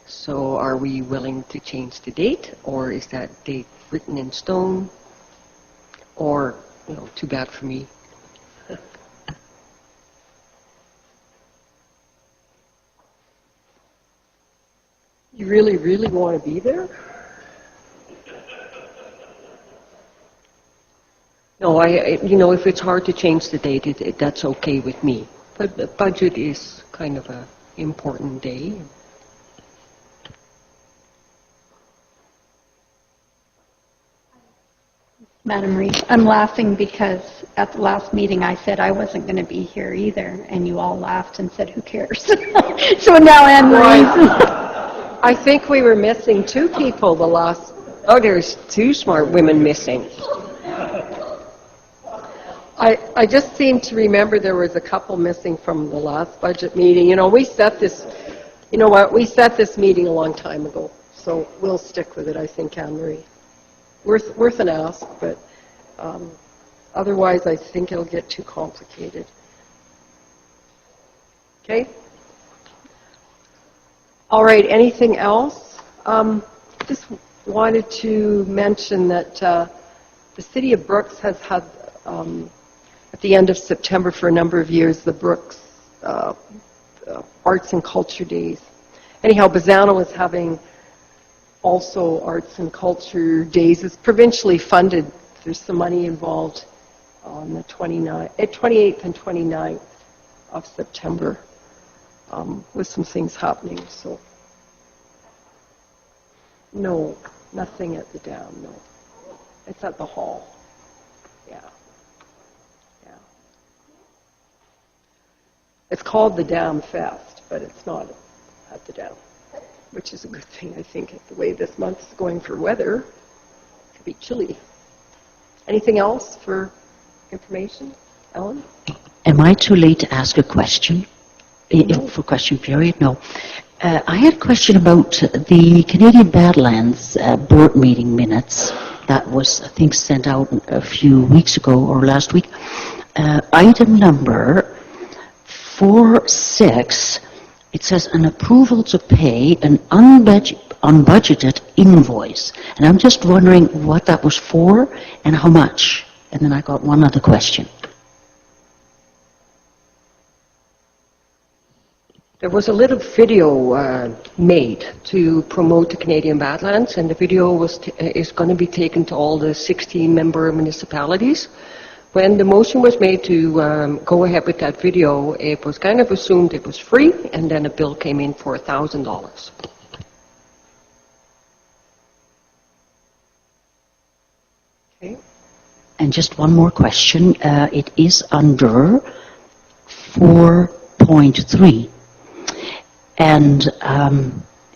So are we willing to change the date, or is that date written in stone? Or, you know, too bad for me. You really, really want to be there? No, you know, if it's hard to change the date, that's okay with me. But the budget is kind of an important day. Madam Reed, I'm laughing because at the last meeting I said I wasn't going to be here either, and you all laughed and said, who cares? So now Anne-Marie's. I think we were missing two people the last... Oh, there's two smart women missing. I just seem to remember there was a couple missing from the last budget meeting. You know, we set this, you know what, we set this meeting a long time ago, so we'll stick with it, I think, Anne-Marie. Worth an ask, but otherwise I think it'll get too complicated. Okay? All right, anything else? Just wanted to mention that the City of Brooks has had at the end of September for a number of years, the Brooks Arts and Culture Days. Anyhow, Bazano is having also Arts and Culture Days. It's provincially funded. There's some money involved on the 28th and 29th of September with some things happening. So, no, nothing at the Dam, no. It's at the hall. Yeah. It's called the Dam Fest, but it's not at the Dam, which is a good thing, I think, the way this month is going for weather. It could be chilly. Anything else for information? Ellen? Am I too late to ask a question? No. For question period? No. I had a question about the Canadian Badlands board meeting minutes that was, I think, sent out a few weeks ago or last week. Item number 4.6, it says an approval to pay an unbudgeted invoice. And I'm just wondering what that was for and how much. And then I got one other question. There was a little video made to promote the Canadian Badlands, and the video is going to be taken to all the 16-member municipalities. When the motion was made to go ahead with that video, it was kind of assumed it was free, and then a bill came in for $1,000. Okay. And just one more question. It is under 4.3. And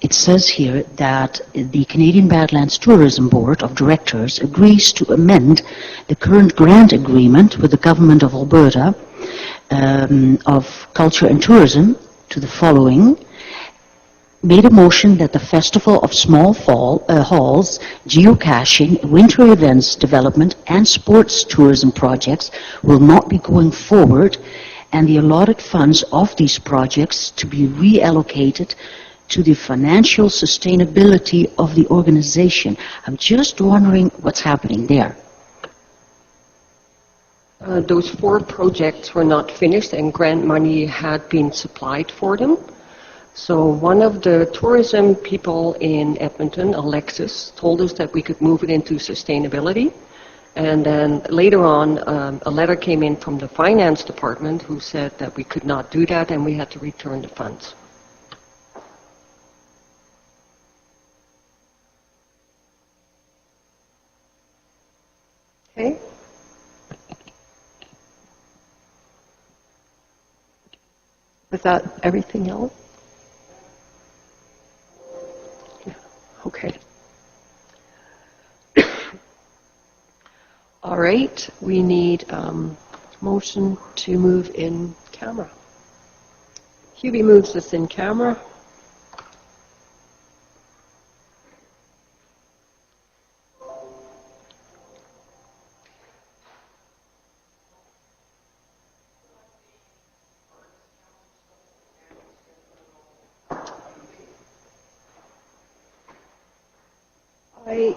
it says here that the Canadian Badlands Tourism Board of Directors agrees to amend the current grant agreement with the Government of Alberta of Culture and Tourism to the following. Made a motion that the Festival of Small Halls, geocaching, winter events development, and sports tourism projects will not be going forward, and the allotted funds of these projects to be reallocated to the financial sustainability of the organization. I'm just wondering what's happening there. Those 4 projects were not finished, and grant money had been supplied for them. So one of the tourism people in Edmonton, Alexis, told us that we could move it into sustainability. And then later on, a letter came in from the finance department who said that we could not do that and we had to return the funds. Okay. Was that everything else? Yeah. Okay. All right, we need motion to move in camera. Hubie moves us in camera. I